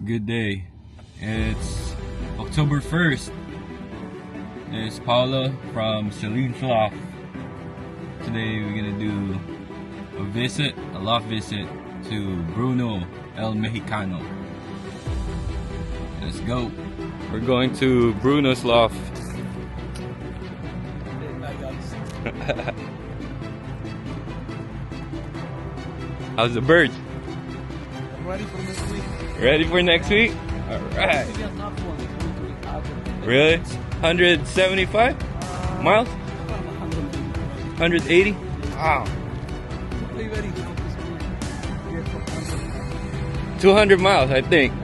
Good day. It's October 1st. It's Paula from Celine's Loft. Today we're gonna do a loft visit to Bruno EL Mexicano. Let's go. We're going to Bruno's loft. Hi guys. How's the bird? I'm ready for next week. Ready for next week? Alright. Maybe a tough one. It's going to be hard. Really? 175 miles? 180? Wow. Very, very tough. It's going to be for 100. 200 miles, I think. No,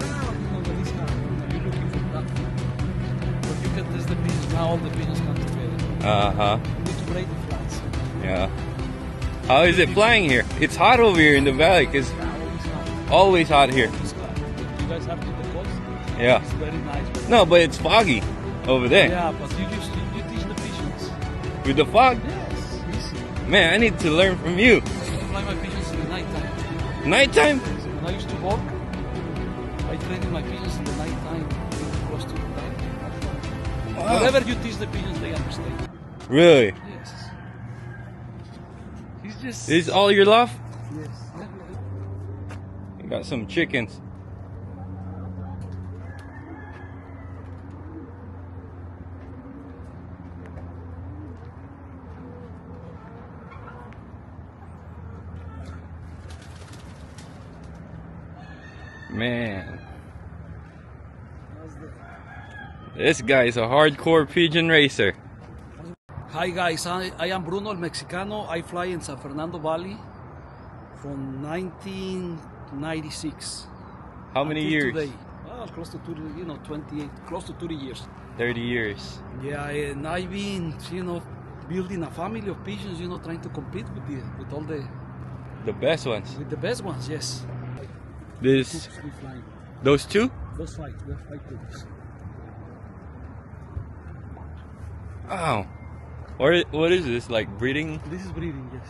but it's hard. You're looking for that. But you can test the pigeons. Now all the pigeons come together. Uh-huh. You need to break the flights. Yeah. How is it flying here? It's hot over here in the valley because always hot here. It's hot. You guys have to the coast? Yeah. It's very nice. No, but it's foggy over there. Yeah, but you teach the pigeons. With the fog? Yes, easy. Man, I need to learn from you. I fly my pigeons in the nighttime. Nighttime? When I used to work, I trained my pigeons in the nighttime, close to the night. Wow. Whatever you teach the pigeons, they understand. Really? Yes. He's just. This is all your loft? Yes. You got some chickens. Man, this guy is a hardcore pigeon racer. Hi guys, I am Bruno EL Mexicano. I fly in San Fernando Valley from 1996. How many until years? Today. Well, close to 28, close to 30 years. 30 years. Yeah, and I've been, building a family of pigeons, trying to compete with all the best ones. with the best ones. Yes. This, Coops we fly. those two? Those five, we have 5 coops. Wow. What is this, like breeding? This is breeding, yes.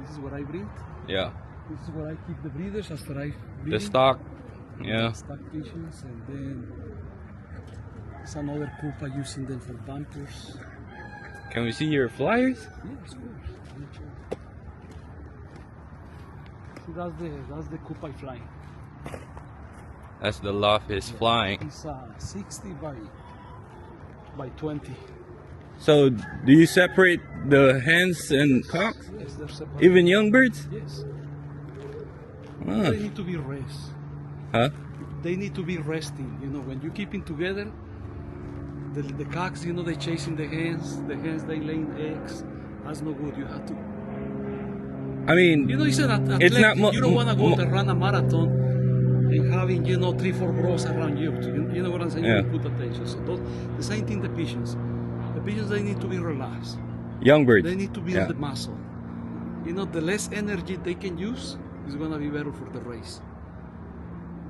This is what I breed. Yeah. This is where I keep the breeders after I breed. The stock. Yeah. Stock pigeons, and then it's another coop I using them for bumpers. Can we see your flyers? Yeah, of course. See, that's the coop I fly. That's the loft is flying. It's 60 by 20. So, do you separate the hens and cocks? Yes, they're separate. Even young birds? Yes. Ah. They need to be rest. Huh? They need to be resting. When you keep them together, the cocks, they chasing the hens. The hens, they laying eggs. That's no good. You have to. I mean, It's an athletic. it's not You don't want to go to run a marathon and having 3-4 bros around you. You know what I'm saying? Yeah. You put attention. So the same thing. The pigeons, they need to be relaxed. young birds. They need to build Yeah. the muscle. The less energy they can use is gonna be better for the race.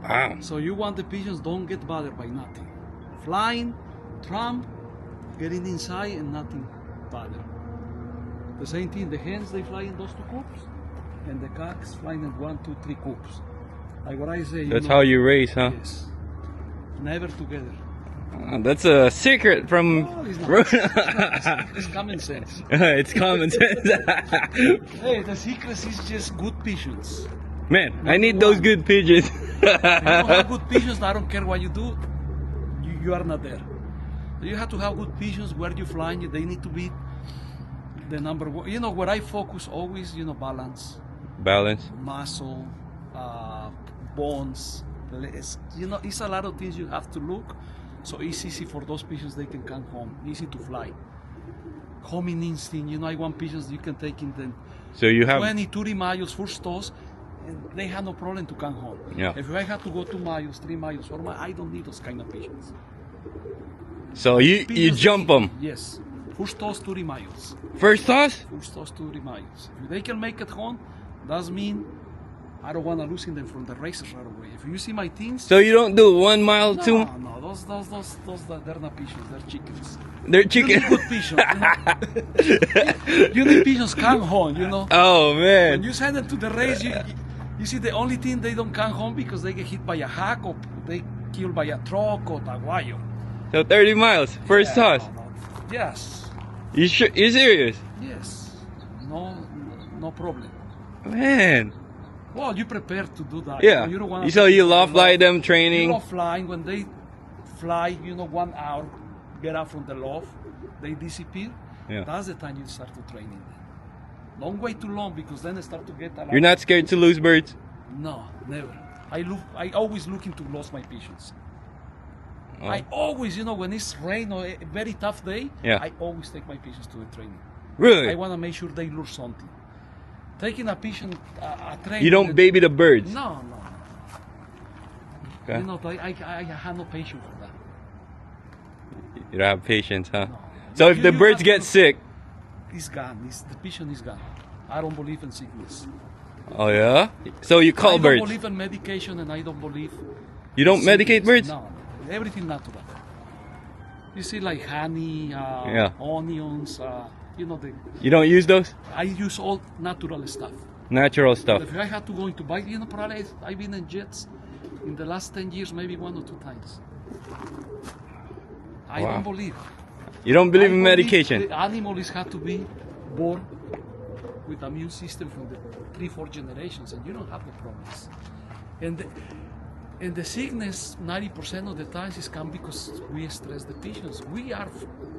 Wow. So you want the pigeons don't get bothered by nothing. Flying, trump, getting inside and nothing bother. The same thing, the hens, they fly in those 2 coops, and the cocks flying in 1, 2, 3 coops. Like what I say, That's how you race, huh? Yes. Never together. That's a secret from No, it's not. Bruno. It's common sense. It's common sense. Hey, the secret is just good pigeons. Man, I need those good pigeons. If you don't have good pigeons, I don't care what you do, you are not there. You have to have good pigeons where you flying. They need to be the number one. Where I focus always, balance, Balance. muscle, bones. It's a lot of things you have to look. So it's easy for those pigeons, they can come home. Easy to fly. Homing instinct, I want pigeons you can take in them So you have 20, 30 miles, first toss, and they have no problem to come home. Yeah. If I have to go 2 miles, 3 miles, 4 miles, I don't need those kind of pigeons. so you Pigeons, jump them. Yes. First toss 30 miles. First toss? First toss 30 miles. If they can make it home, that means I don't want to lose them from the races right away. If you see my teams, So you don't do 1 mile, no, 2? no, those they're not pigeons, they're chickens. They're You chicken. need good pigeons. You need pigeons come home, Oh When man. you send them to the race, You see, the only thing they don't come home because they get hit by a hack or they killed by a truck or taguayo. So 30 miles, first Yeah, toss. no. Yes. You sure? You serious? Yes. No problem. Man. Well, you prepare to do that. Yeah. You don't want So you loft fly them You training. loft flying. When they fly, 1 hour, get out from the loft, they disappear. Yeah. That's the time you start to training them. Don't wait too long because then they start to get a lot. You're not scared to lose birds? No, never. I always looking to lose my pigeons. Oh. I always, when it's rain or a very tough day, Yeah. I always take my pigeons to the training. Really? I want to make sure they lure something. Taking a pigeon, a training. You don't baby the birds? No. Okay. I have no patience for that. You don't have patience, huh? No. So if the You birds have get to- sick, It's gone. The pigeon is gone. I don't believe in sickness. oh yeah? So you call I don't birds? believe in medication, and I don't believe. You don't medicate birds? No, everything natural. You see, like honey, Yeah. onions. You don't use those? I use all natural stuff. Natural stuff. If I had to go into buy, probably I've been in jets in the last 10 years, maybe 1 or 2 times. I Wow. don't believe. You don't believe in I medication? The animals have to be born with immune system from the 3-4 generations, and you don't have the problems. And the sickness 90% of the times is come because we stress the pigeons.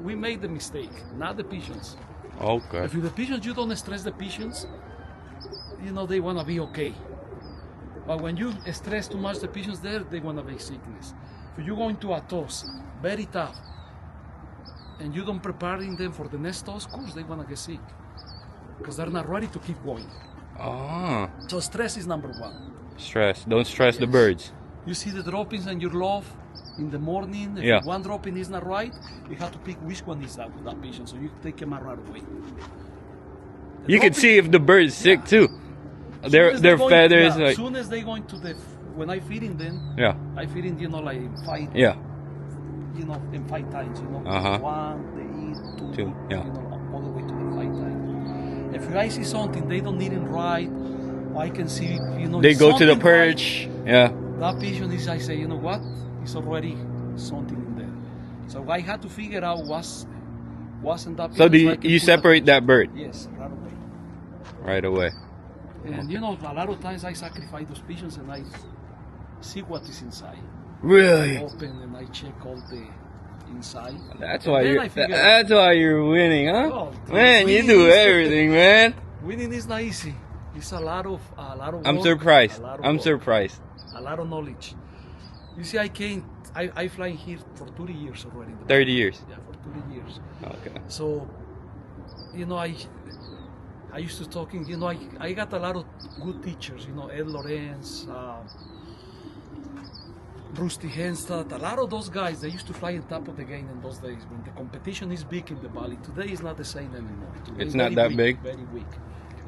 We made the mistake, not the pigeons. Okay. If the pigeons you don't stress the pigeons, they wanna be okay. But when you stress too much the pigeons there, they wanna be sickness. If you go into a toss, very tough, and you don't preparing them for the next toss, of course they wanna get sick. Because they're not ready to keep going. Ah, So stress is number 1. stress. Don't stress the Yes. birds. You see the droppings and your loft in the morning. If Yeah. one dropping is not right, you have to pick which one is that pigeon, so you take them right away. You can see if the bird's sick too. Their feathers, As like, soon as they go into when I feeding them, yeah, I feeding like in 5, yeah. In 5 times, Uh-huh. 1, they eat, 2, Two, yeah. all the way to the 5 times. If I see something they don't need it right, I can see, They go to the something perch. Yeah. right, that pigeon is, I say, you know what? It's already something in there. So I had to figure out wasn't that. So pigeon, I can you put separate that bird Yes, right away. right away. And a lot of times I sacrifice those pigeons and I see what is inside. Really? Open and I check all the inside. That's And why then you're. I figure That's why you're winning, huh? Oh, Man, you winning do is- everything, man. winning is not easy. It's a lot of I'm work, surprised. a lot of I'm work, surprised. a lot of knowledge. You see, I fly here for 30 years already. 30 years. Yeah, for 30 years. Okay. So, I used to talking, I got a lot of good teachers, Ed Lorenz, Rusty Henstad, a lot of those guys, they used to fly on top of the game in those days when the competition is big in the valley. Today is not the same anymore. Today It's is not very that weak, big? Very weak.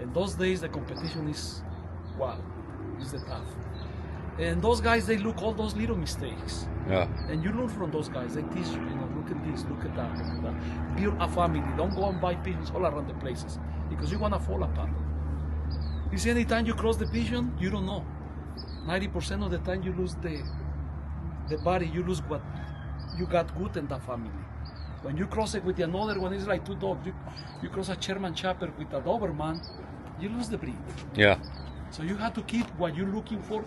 In those days, the competition is, wow, it's the tough. And those guys, they look all those little mistakes. Yeah. And you learn from those guys. They teach you, look at this, look at that, look at that. Build a family. Don't go and buy pigeons all around the places because you're gonna fall apart. You see, anytime you cross the pigeon, you don't know. 90% of the time you lose the body, you lose what you got good in that family. When you cross it with another one, it's like 2 dogs. You cross a German Shepherd with a Doberman, you lose the breed. Yeah. So you have to keep what you're looking for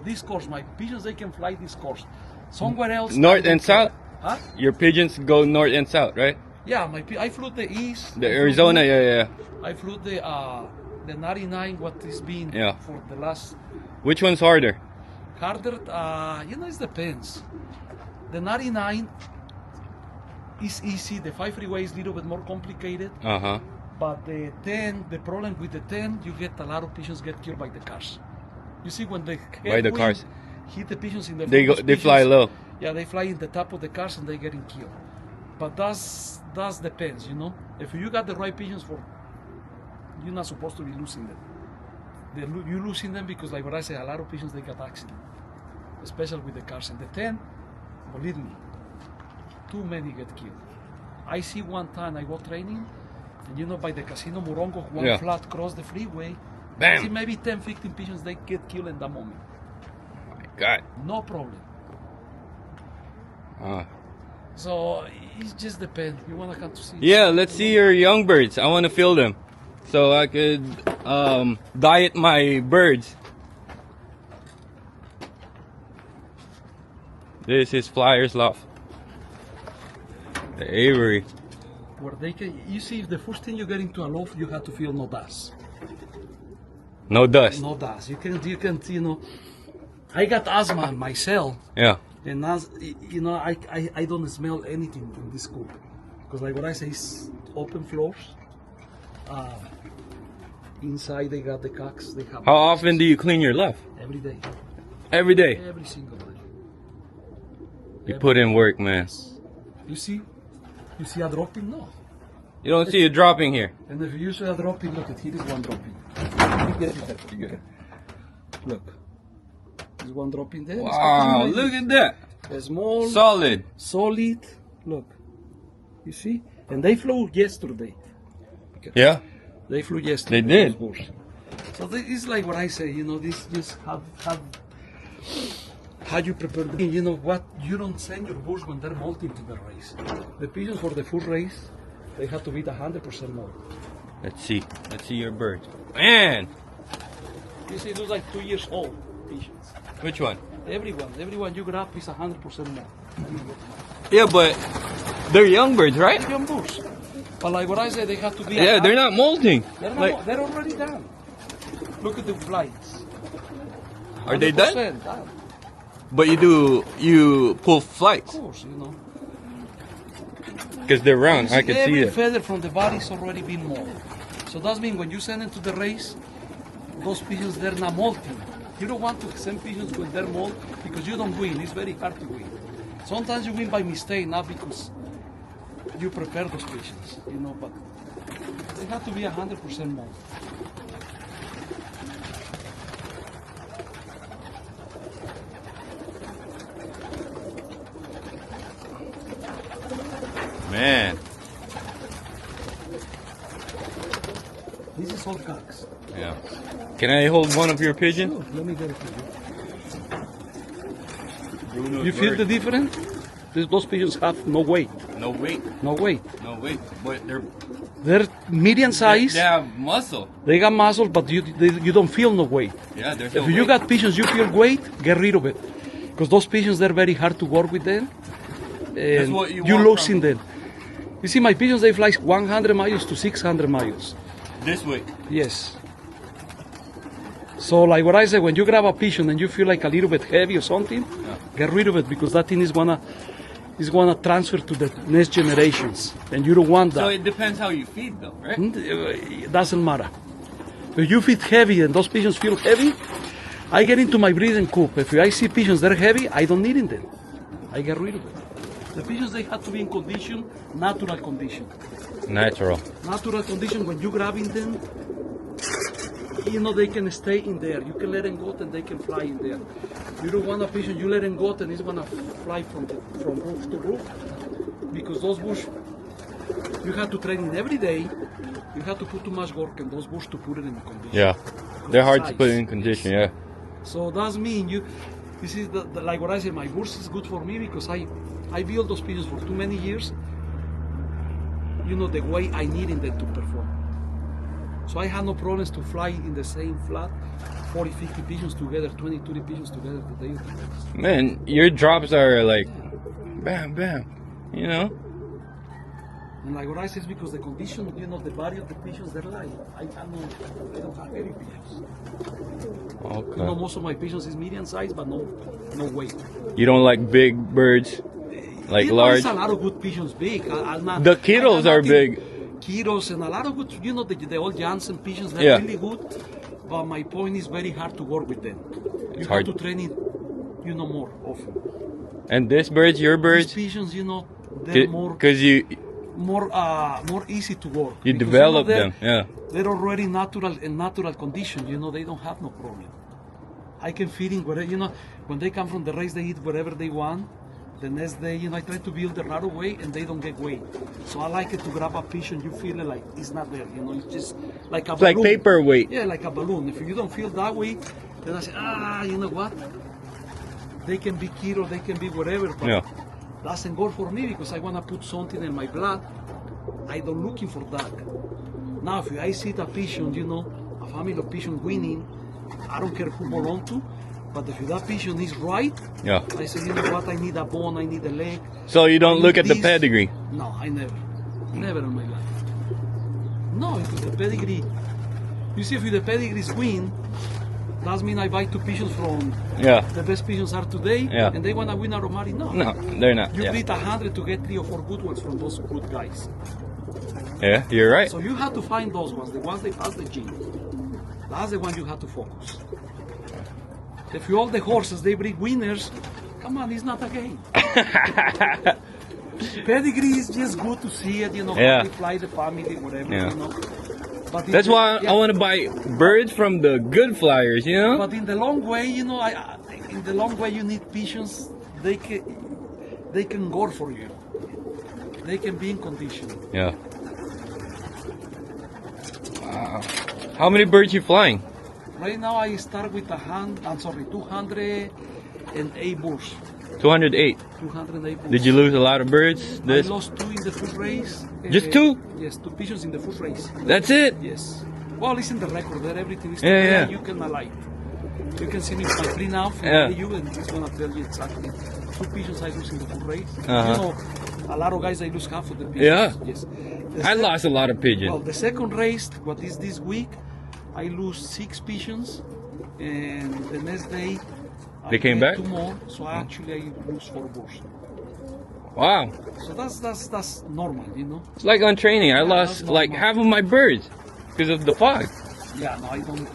this course. My pigeons, they can fly this course. Somewhere else. North I don't and care. south? Huh? Your pigeons go north and south, right? Yeah, I flew the east. The I flew Arizona, blue. yeah. I flew the 99, what is being Yeah. for the last Which one's harder? harder. It depends. The 99 is easy. The 5 freeway is a little bit more complicated. Uh huh. But the 10, the problem with the 10, you get a lot of pigeons get killed by the cars. You see, when the By the headwind cars. hit the pigeons in the They front, they those fly pigeons- low. Yeah, they fly in the top of the cars and they getting killed. But that's depends, If you got the right pigeons you're not supposed to be losing them. You're losing them because, like what I say, a lot of pigeons they got accident, especially with the cars. And the 10, believe me, too many get killed. I see one time I go training, and by the Casino Morongo, one Yeah. flat cross the freeway, Bam. See, maybe 10, 15 pigeons, they get killed in that moment. My God. No problem. So it just depends. You want to come to see? Yeah, let's see your young birds. I want to feel them, so I could diet my birds. This is Flyers Loft, the aviary. Where they can, you see, if the first thing you get into a loft, you have to feel no dust. No dust. No dust. You can, you know. I got asthma myself. Yeah. And as you know, I don't smell anything in this coop because, like what I say, is open floors. Inside they got the cocks. They have. How often do you clean your loft? Every day. Every day. Every single day. You put in work, man. You see a dropping? No. You don't see it dropping here. And if you see a dropping, look at here is one dropping. Let me get it there for you. Look. There's one dropping there. Wow, look at that. A small. Solid. Solid. Look. You see? And they flew yesterday. Yeah. They flew yesterday. They did. Those birds. So this is like what I say, you know, this just have how you prepare them. You know what? You don't send your birds when they're molting to the race. The pigeons for the full race, they have to be 100% molt. Let's see. Let's see your birds. Man. You see, those like 2 years old pigeons. Which one? Everyone you grab is 100% molt. Yeah, but they're young birds, right? Young birds. But like what I say, they have to be. Yeah, they're not molting. They're already done. Look at the flights. Are they done? Done. But you pull flights Of course, you know. because they're round. I can see every it. feather from the body's already been molded. So that means when you send them to the race, those pigeons, they're not molting. You don't want to send pigeons when they're molt because you don't win. It's very hard to win. Sometimes you win by mistake, not because you prepare those pigeons, you know, but they have to be 100% molt. Man. This is all cocks. Yeah. Can I hold one of your pigeons? Sure, let me get it for Bruno, you. You feel the difference? Those pigeons have no weight. No weight. No weight. No weight. But They're medium size. they have muscle. They got muscle, but you don't feel no weight. Yeah, there's no If you weight. got pigeons, you feel weight, get rid of it. Because those pigeons, they're very hard to work with them. And what you you want losing from them. You see, my pigeons, they fly 100 miles to 600 miles. This way. Yes. So like what I say, when you grab a pigeon and you feel like a little bit heavy or something, get rid of it because that thing is gonna transfer to the next generations, and you don't want that. So it depends how you feed them, right? It doesn't matter. If you feed heavy and those pigeons feel heavy, I get into my breeding coop. If I see pigeons that are heavy, I don't need them. I get rid of it. The pigeons, they have to be in condition, natural condition. Natural. Natural condition, when you grabbing them, you know they can stay in there. You can let them go and they can fly in there. You don't want a pigeon, you let them go and it's gonna fly from roof to roof. Because those bush, you have to train it every day. You have to put too much work in those bush to put it in condition. Yeah. They're hard to put in condition, yeah. So that's mean this is the like what I say, my bush is good for me because I build those pigeons for too many years. You know, the way I need them to perform. So I had no problems to fly in the same flat, 40, 50 pigeons together, 20, 30 pigeons together the day of the race. Man, your drops are like, bam, bam, you know? And like what I say is because the condition, you know, the body of the pigeons, they're light. I don't have any pigeons. Okay. You know, most of my pigeons is medium size, but no weight. You don't like big birds? Like large? There's a lot of good pigeons big. The kiddos are big. Kiddos and a lot of good, you know, the old Janssen pigeons, they're really good. But my point is very hard to work with them. You have to train it, you know, more often. And this birds, your birds? These pigeons, you know, they're more easy to work. You develop them, yeah. They're already natural condition, you know, they don't have no problem. I can feed in wherever, you know, when they come from the race, they eat wherever they want. The next day, I try to build it right away, and they don't get weight. So I like it to grab a pigeon, you feel it like it's not there, it's just like a It's balloon. like paperweight. Yeah, like a balloon. If you don't feel that way, then I say, you know what? They can be keto, they can be whatever, but Yeah. doesn't go for me because I want to put something in my blood. I don't looking for that. Now, if I see a pigeon, a family of pigeon winning, I don't care who belong to, but if that pigeon is right, Yeah. I say, you know what, I need a bone, I need a leg. So you don't I look need at the this. pedigree. No, I never in my life. No, if the pedigree, you see, if the pedigrees win, that means I buy two pigeons from Yeah. the best pigeons are today, Yeah. and they want to win a Romari. No, No, they're not. you Yeah. breed 100 to get 3 or 4 good ones from those good guys. Yeah, you're right. So you have to find those ones, the ones they pass the gene. That's the one you have to focus. If you all the horses they breed winners, come on, it's not a game. Pedigree is just good to see it, Yeah. how they fly the family, whatever, Yeah. But That's why I want to buy birds from the good flyers, But in the long way, in the long way, you need pigeons. They can go for you. They can be in condition. Yeah. Wow. How many birds you flying? Right now, I start with 208 bulls. 208. 208 bulls. Did you lose a lot of birds? I This? lost 2 in the foot race. Just 2? Yes, 2 pigeons in the foot race. That's it? Yes. Well, it's in the record there. Everything is Yeah, there. yeah. You can alight. You can see me with my print now from Yeah. you, and it's gonna tell you exactly. 2 pigeons I lose in the foot race. Uh-huh. A lot of guys they lose half of the pigeons. Yeah. Yes. I lost a lot of pigeons. Well, the second race, what is this week, I lose 6 pigeons, and the next day They I came get back? 2 more. So I lose 4 bulls. Wow. So that's normal, It's like on training. I Yeah, lost that's like normal. half of my birds because of the fog. Yeah, no, I don't.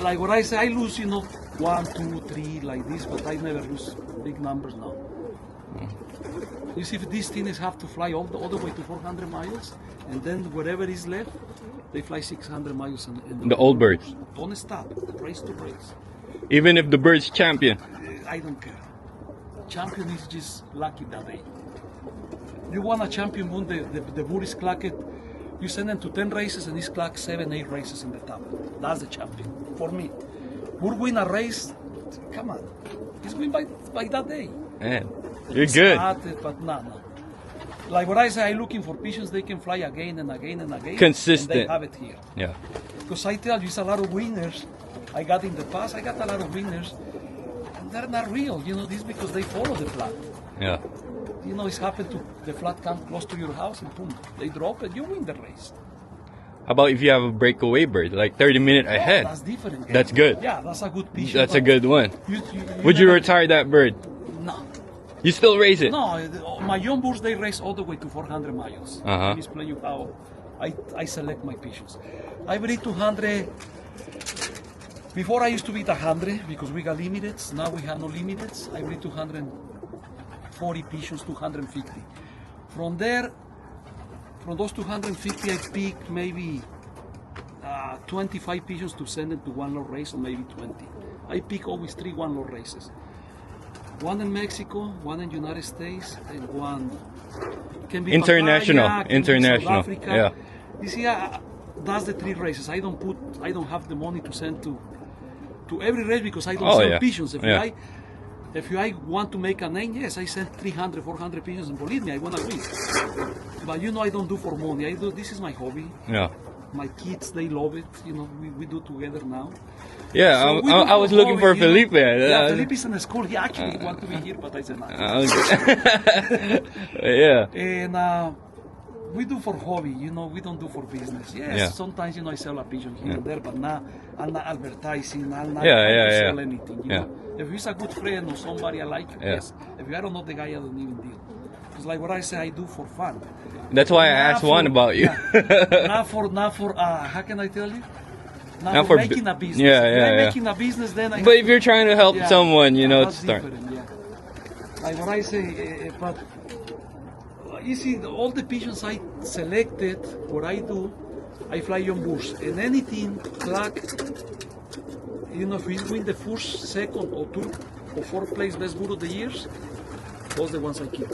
Like what I say, I lose, 1, 2, 3 like this, but I never lose big numbers now. You see, if these things have to fly all the way to 400 miles, and then whatever is left, they fly 600 miles. In The old birds. Don't stop, race to race. Even if the bird's champion. I don't care. Champion is just lucky that day. You want a champion when the bull is clacked, you send them to 10 races and he's clacked 7, 8 races in the top. That's the champion for me. Bull win a race, come on. He's win by that day. Man, you're good. Started, but no. Like what I say, I'm looking for pigeons they can fly again and again and again. Consistent. And they have it here. Yeah. Because I tell you, it's a lot of winners. I got in the past, I got a lot of winners. And they're not real, this because they follow the flat. Yeah. It's happened to the flat come close to your house and boom, they drop it, you win the race. How about if you have a breakaway bird, like 30 minutes ahead? That's different. That's good. Yeah, that's a good pigeon. That's a good one. You Would you never- retire that bird? No. You still raise it? No, my young bulls, they race all the way to 400 miles. Uh-huh. Let me explain you how I select my pigeons. I breed 200. Before I used to breed 100 because we got limiteds. Now we have no limiteds. I breed 240 pigeons, 250. From there, from those 250, I pick maybe 25 pigeons to send them to one Loft Race, or maybe 20. I pick always 3 one Loft Races. One in Mexico, one in United States, and one can be International. Papaya, can be International. South Africa. Yeah. You see, that's the 3 races. I don't have the money to send to every race because I don't Oh, sell yeah. pigeons. If Yeah. I want to make a name, yes, I send 300, 400 pigeons, and believe me, I wanna win. But I don't do for money. This is my hobby. Yeah. My kids, they love it. We do together now. Yeah, So we do I was looking for hobby, Felipe. Yeah, Felipe is in school. He actually want to be here, but I said no. Yeah. And we do for hobby, we don't do for business. Yes, Yeah. sometimes I sell a pigeon here and there, but I'm not advertising. I'm not Yeah, trying yeah, to yeah. sell anything. You Yeah. know? If he's a good friend or somebody I like, Yeah. yes. If I don't know the guy, I don't even deal. Because like what I say, I do for fun. That's why I Not asked for- Juan about you. Yeah. not for how can I tell you? Not for for bu- making a business. Yeah, if yeah, I'm yeah. making a business, then I But if you're trying to help Yeah, someone, that's start. different, yeah. Like what I say, but you see, all the pigeons I selected, what I do, I fly on bulls, and anything like, if we win the first, second, or third, or fourth place best bull of the years, Those the ones I keep.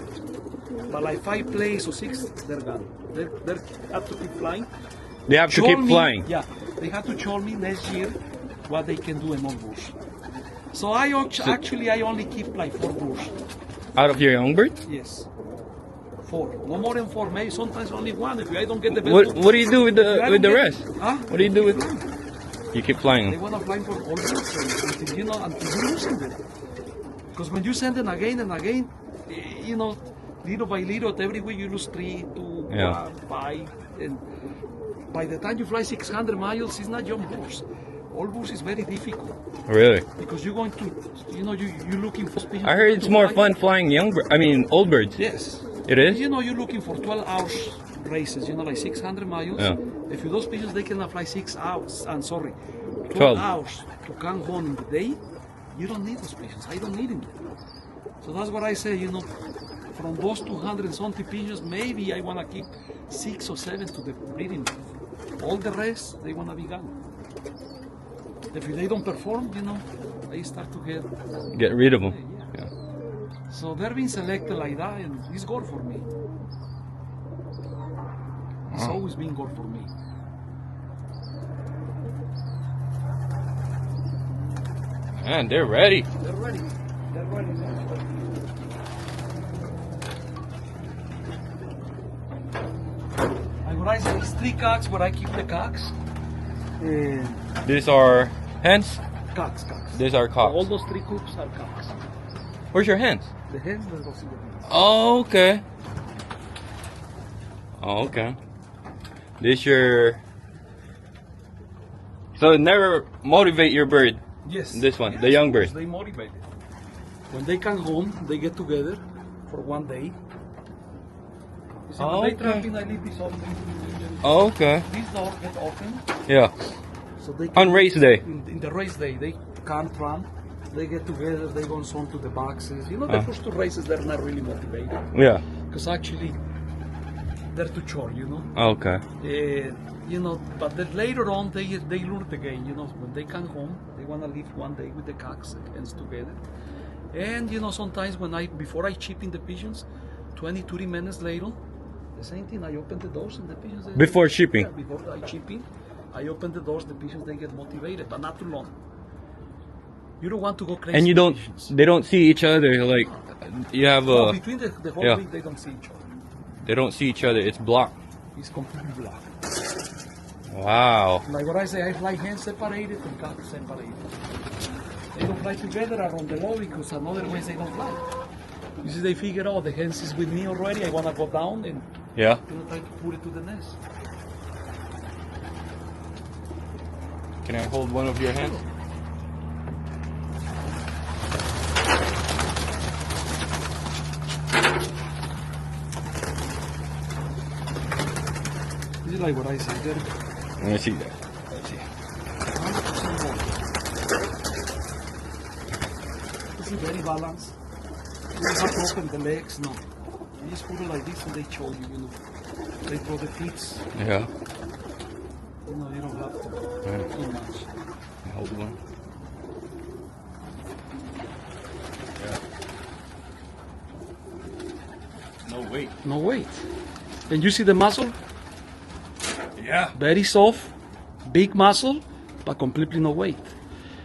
But like 5 plays or 6, they're gone. They have to keep flying. They have to Show keep me- flying. Yeah, they have to show me next year what they can do in all bush. So I actually I only keep like 4 bush. Out of your young birds? Yes. 4. No more than 4. Maybe sometimes only 1 if I don't get the best. What do you do with the rest? Huh? What do you do with? You keep flying They them. want to fly for all bush until you lose them. Because when you send them again and again, little by little, every week you lose 3, 2, Yeah. 1, 5, and by the time you fly 600 miles, it's not young bush. All bush is very difficult Really? because you're going to, you're looking for species. I heard it's to more fly. fun flying old birds. Yes. It is? You're looking for 12 hours races, like 600 miles. Yeah. If you those pigeons, they cannot fly 6 hours, 12 12. hours to come home in the day, you don't need those pigeons. I don't need them. So that's what I say, from those 200 and something pigeons, maybe I want to keep 6 or 7 to the breeding. All the rest, they want to be gone. If they don't perform, they start to Get rid of them. yeah. So they're being selected like that, and it's good for me. It's always been good for me. Man, they're ready. They're ready. They're ready. I say it's 3 cocks where I keep the cocks. And These are hens. cocks. These are All cocks. those 3 coops are cocks. Where's your hens? The hens, let's go see the hens. Oh, okay. Oh, okay. This your. So never motivate your bird. Yes. This one, yes, the young of course, bird. They motivate it. When they come home, they get together for one day. You see, when they Okay. trapping, I leave this open. Oh, okay. This door get open, Yeah. so they On race day. in the race day, they come tramp. They get together, they go on to the boxes. The first 2 races, they're not really motivated. Yeah. Because actually, they're too short, Okay. But then later on, they learn the game, When they come home, they want to live one day with the cocks and hens together. And, sometimes before I chip in the pigeons, 20, 30 minutes later, the same thing, I open the doors and the pigeons... Before shipping? Yeah, before I chip in, I open the doors, the pigeons, they get motivated, but not too long. You don't want to go crazy. And you don't. with pigeons. They don't see each other. Like you have No, a. between the whole yeah. week, they don't see each other. They don't see each other. It's blocked. It's completely blocked. Wow. Like what I say, I fly hens separated and cocks separated. They don't fly together around the law because another ways they don't fly. You see, they figure out the hens is with me already. I want to go down and Yeah. try to put it to the nest. Can I hold one of your hands? This is like what I say. They're Let me see that. Let's see. 100% gold. This is very balanced. You don't have to open the legs, no. You just put it like this and they show you, They throw the feet. Yeah. You don't have to. Yeah. Too much. Hold one. Yeah. No weight. No weight. And you see the muscle? Yeah. Very soft, big muscle, but completely no weight.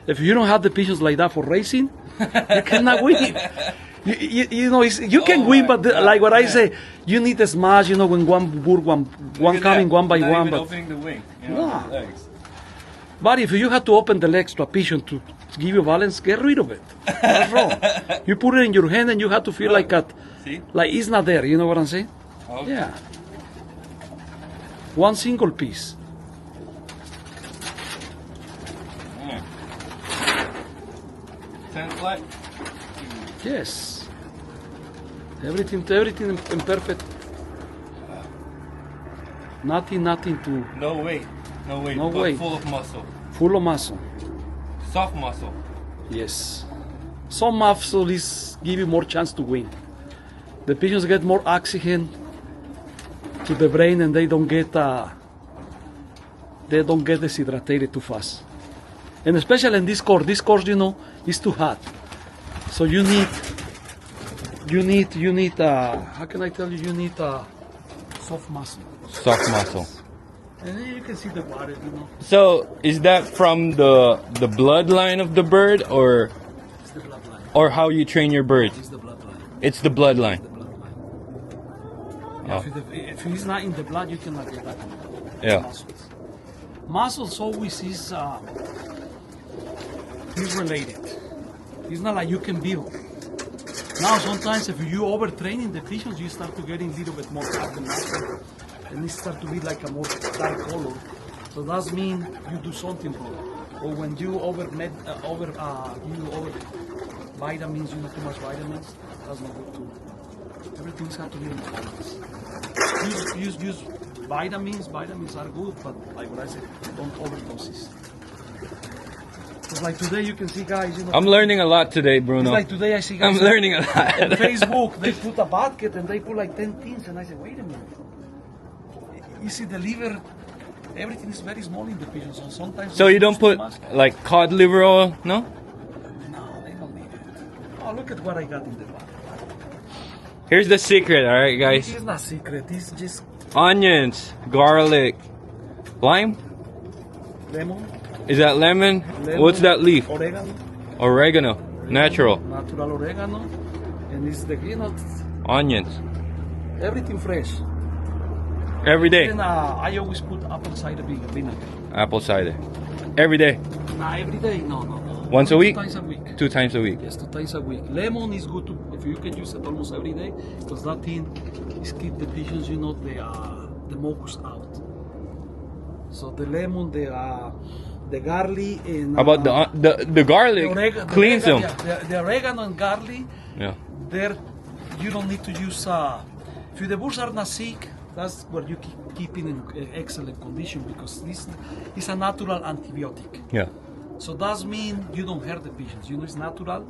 If you don't have the pigeons like that for racing, you cannot win. You can win, but like what I say, you need a smash. When one coming one by one. But opening the wing. No. the legs. but if you have to open the legs to a pigeon to give you balance, get rid of it. That's wrong. You put it in your hand and you have to feel like that, See? like it's not there. You know what I'm saying? Okay. Yeah. One single piece. Yeah. 10 flat. Yes. Everything in perfect. Nothing to No weight. No weight. No but weight. Full of muscle. full of muscle. Soft muscle. Yes. Some muscle is give you more chance to win. The pigeons get more oxygen to the brain and they don't get dehydrated too fast. And especially in this course is too hot. So you You need how can I tell you? You need soft muscle. Soft muscle. And then you can see the water, you know. So is that from the bloodline of the bird, or It's the bloodline. or how you train your birds? It's the bloodline. It's the bloodline. The bloodline. Oh. If he's not in the blood, you cannot get that. Yeah. Muscles. Muscles always is he's related. It's not like you can build. Now sometimes if you overtraining the pigeons, you start to getting a little bit more carbon muscle, and it start to be like a more dark color. So that means you do something wrong. Or when you over vitamins, you know, too much vitamins, that's not good too. Everything's got to be in balance. Use vitamins. Vitamins are good, but like what I said, don't overdoses. Because like today you can see guys, you know. I'm learning a lot today, Bruno. It's like today I see guys. I'm learning a On lot. Facebook, they put a basket and they put like 10 things, and I said, wait a minute. You see the liver, everything is very small in the pigeons, so sometimes. So you don't too put much. like cod liver oil, no? No, they don't need it. Oh, look at what I got in the bag. Here's the secret, all right, guys. It's not secret. It's just Onions, garlic, lime. lemon. Is that lemon? What's that leaf? Oregano. Oregano, natural. Natural oregano, and it's the Onions, everything fresh. every day. And I always put apple cider vinegar. Apple cider, every day. Nah, every day? No. Once a week? 2 times a week. 2 times a week. Yes, 2 times a week. Lemon is good to, if you can use it almost every day, because that thing is keep the pigeons, you know, the mucus out. So the lemon, the garlic, and How about the garlic? Cleans them. The oregano and garlic. Yeah. There, you don't need to use. If the birds are not sick, that's where you keep it in excellent condition, because this is a natural antibiotic. Yeah. So that means you don't hurt the pigeons. You know, it's natural,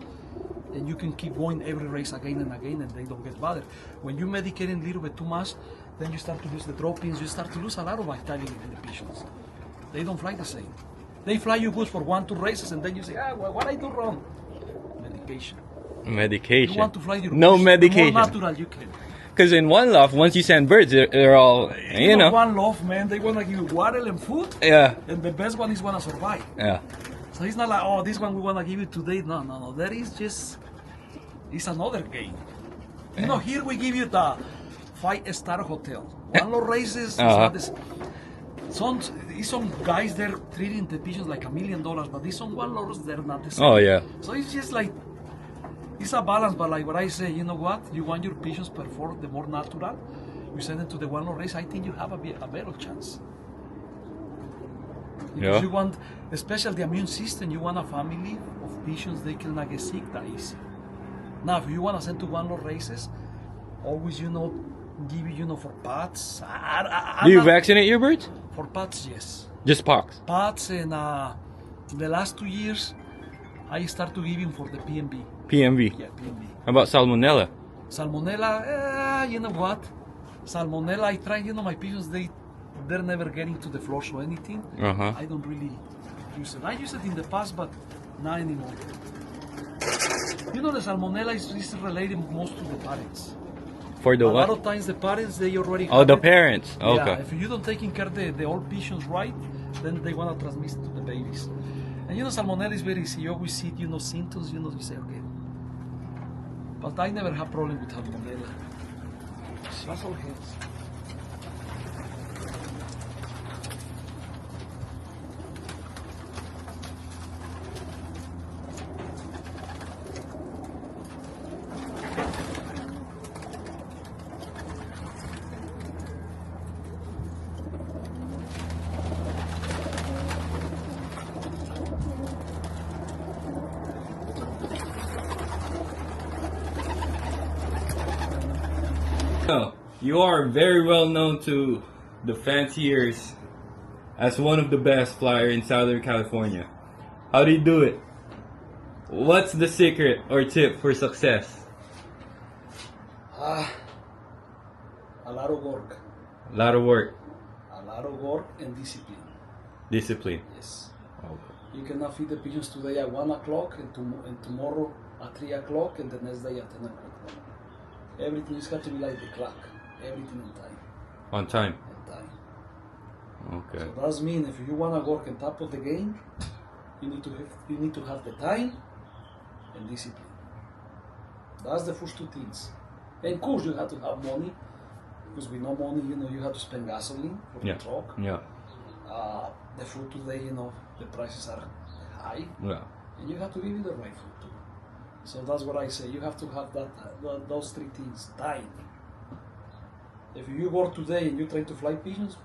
and you can keep going every race again and again, and they don't get bothered. When you medicate a little bit too much, then you start to lose the droppings. You start to lose a lot of vitality in the pigeons. They don't fly the same. They fly you good for 1-2 races, and then you say, well, what I do wrong? Medication. Medication. You want to fly your No pigeons, medication. the more natural you can. Because in one loft, once you send birds, they're all, you know. One love, man. They want to give you water and food. Yeah. And the best one is want to survive. Yeah. So it's not like, oh, this one we want to give you today. No. That is just, it's another game. You know, here we give you the 5-star hotel. One Loft races, it's not this. Some guys, they're treating the pigeons like $1 million, but these some One Lofts, they're not the same. Oh, yeah. So it's just like, it's a balance, but like what I say, you know what? You want your pigeons perform the more natural, you send them to the One Loft race, I think you have a better chance. Because you want, especially the immune system, you want a family of pigeons, they cannot get sick that easy. Now, if you want to send to One Loft races, always, you know, give you know, for pets. Do you vaccinate your birds? For pets, yes. Just pox? Pets, and the last 2 years, I start to give him for the PMB. PMV? Yeah, PMB. How about salmonella? Salmonella, you know what? Salmonella, I try, you know, my pigeons, they're never getting to the floors or anything. I don't really use it. I used it in the past, but not anymore. You know, the salmonella is related most to the parents. For the a what? lot of times the parents, they already Oh, have the it. parents. Okay. Yeah, if you don't taking care of the old pigeons right, then they want to transmit it to the babies. And you know, salmonella is very easy. You always see, you know, symptoms, you know, you say, okay. But I never have problem with salmonella. That's all heads. You are very well known to the fanciers as one of the best flyers in Southern California. How do you do it? What's the secret or tip for success? A lot of work. A lot of work. A lot of work and discipline. Discipline. Yes. Okay. You cannot feed the pigeons today at 1 o'clock and tomorrow at 3 o'clock and the next day at 10 o'clock. Everything is got to be like the clock. Everything on time. On time. On time. Okay. So that means if you want to work on top of the game, you need to have the time and discipline. That's the first two things. And of course, you have to have money, because with no money, you have to spend gasoline for the truck. Yeah. The food today, the prices are high. Yeah. And you have to give it the right food too. So that's what I say. You have to have those three things. Time. If you work today and you try to fly pigeons,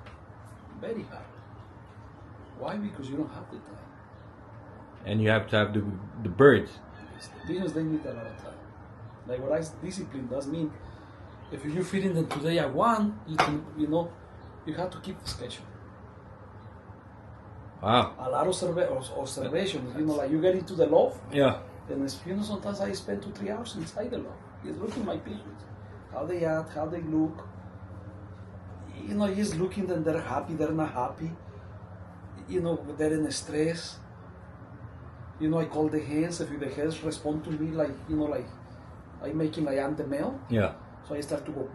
very hard. Why? Because you don't have the time. And you have to have the birds. Pigeons, they need a lot of time. Like what discipline does mean, if you're feeding them today at 1, you have to keep the schedule. Wow. A lot of observations, like you get into the loft, Yeah. and sometimes I spend 2-3 hours inside the loft, just looking at my pigeons, how they act, how they look. Just looking them, they're happy, they're not happy. They're in stress. I call the hens. If the hens respond to me like I'm making like I'm the male. Yeah. So I start to go.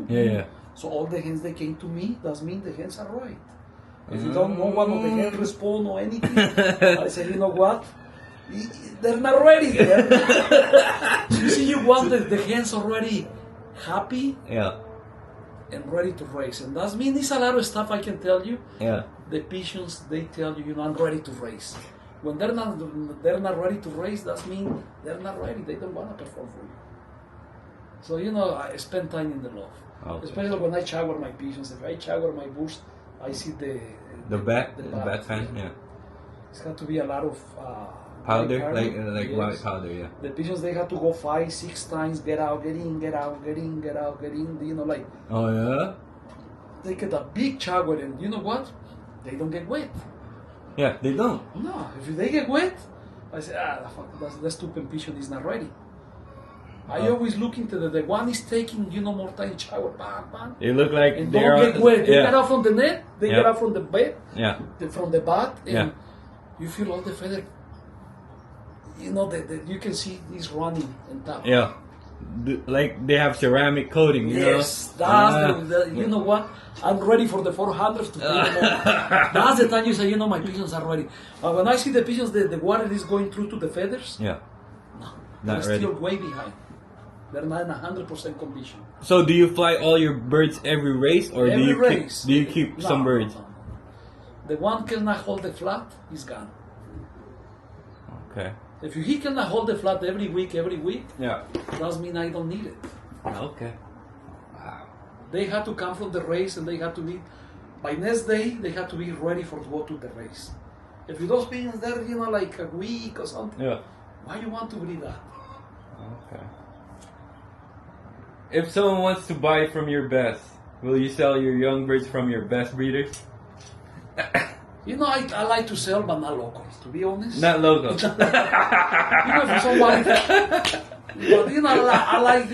Yeah. So all the hens they came to me, that means the hens are right. If you don't know one of the hens respond or anything, I say, you know what? They're not ready yet. So you see, you want the hens already happy. Yeah. And ready to race, and that means it's a lot of stuff I can tell you. Yeah. The pigeons, they tell you, I'm ready to race. When they're not ready to race, that means they're not ready. They don't want to perform for you. So I spend time in the loft, especially when I shower my pigeons. If I shower my birds, I see the bat fan. Yeah. It's got to be a lot of powder, like white powder. Yeah. The pigeons, they have to go 5-6 times, get out, get in, get out, get in, get out, get in. Like. Oh yeah. They get a big shower, and you know what? They don't get wet. Yeah, they don't. No, if they get wet, I say, fuck, that stupid pigeon is not ready. I always look into the one is taking, more time shower, bang, bang. They look like and they're don't get wet. They yeah. get out from the net, they get out from the bed, from the bath, and you feel all the feather. You can see these running on top. Yeah. Like they have ceramic coating, Yes, that's you know what? I'm ready for the 400s to That's the time you say, my pigeons are ready. But when I see the pigeons, the water is going through to the feathers. Yeah. No, Not they're ready. still way behind. They're not in 100% condition. So do you fly all your birds every race, or Every do you race. keep some birds? No. The one cannot hold the flat, he's gone. Okay. If he cannot hold the flat every week, Yeah. that means I don't need it. Okay. Wow. They have to come from the race, and they have to be, by next day, they have to be ready for to go to the race. If you don't pigeons there, like a week or something, why you want to breed that? Okay. If someone wants to buy from your best, will you sell your young birds from your best breeders? I like to sell, but not local, to be honest. Not local. For someone, but I like,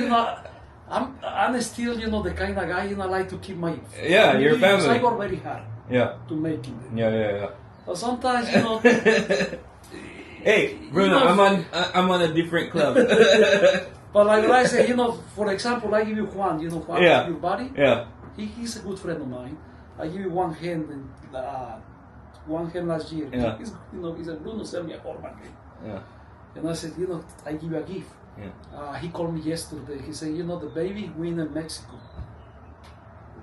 I'm still, the kind of guy, I like to keep my your family. I work very hard to make it. Yeah. So sometimes, Hey, Bruno, I'm on a different club. But like I say, for example, I give you Juan, Juan, your buddy. Yeah. He's a good friend of mine. I give you one hen last year. Yeah. He's a Bruno sell me a Horman. Yeah. And I said, I give you a gift. Yeah. He called me yesterday. He said, the baby win in Mexico.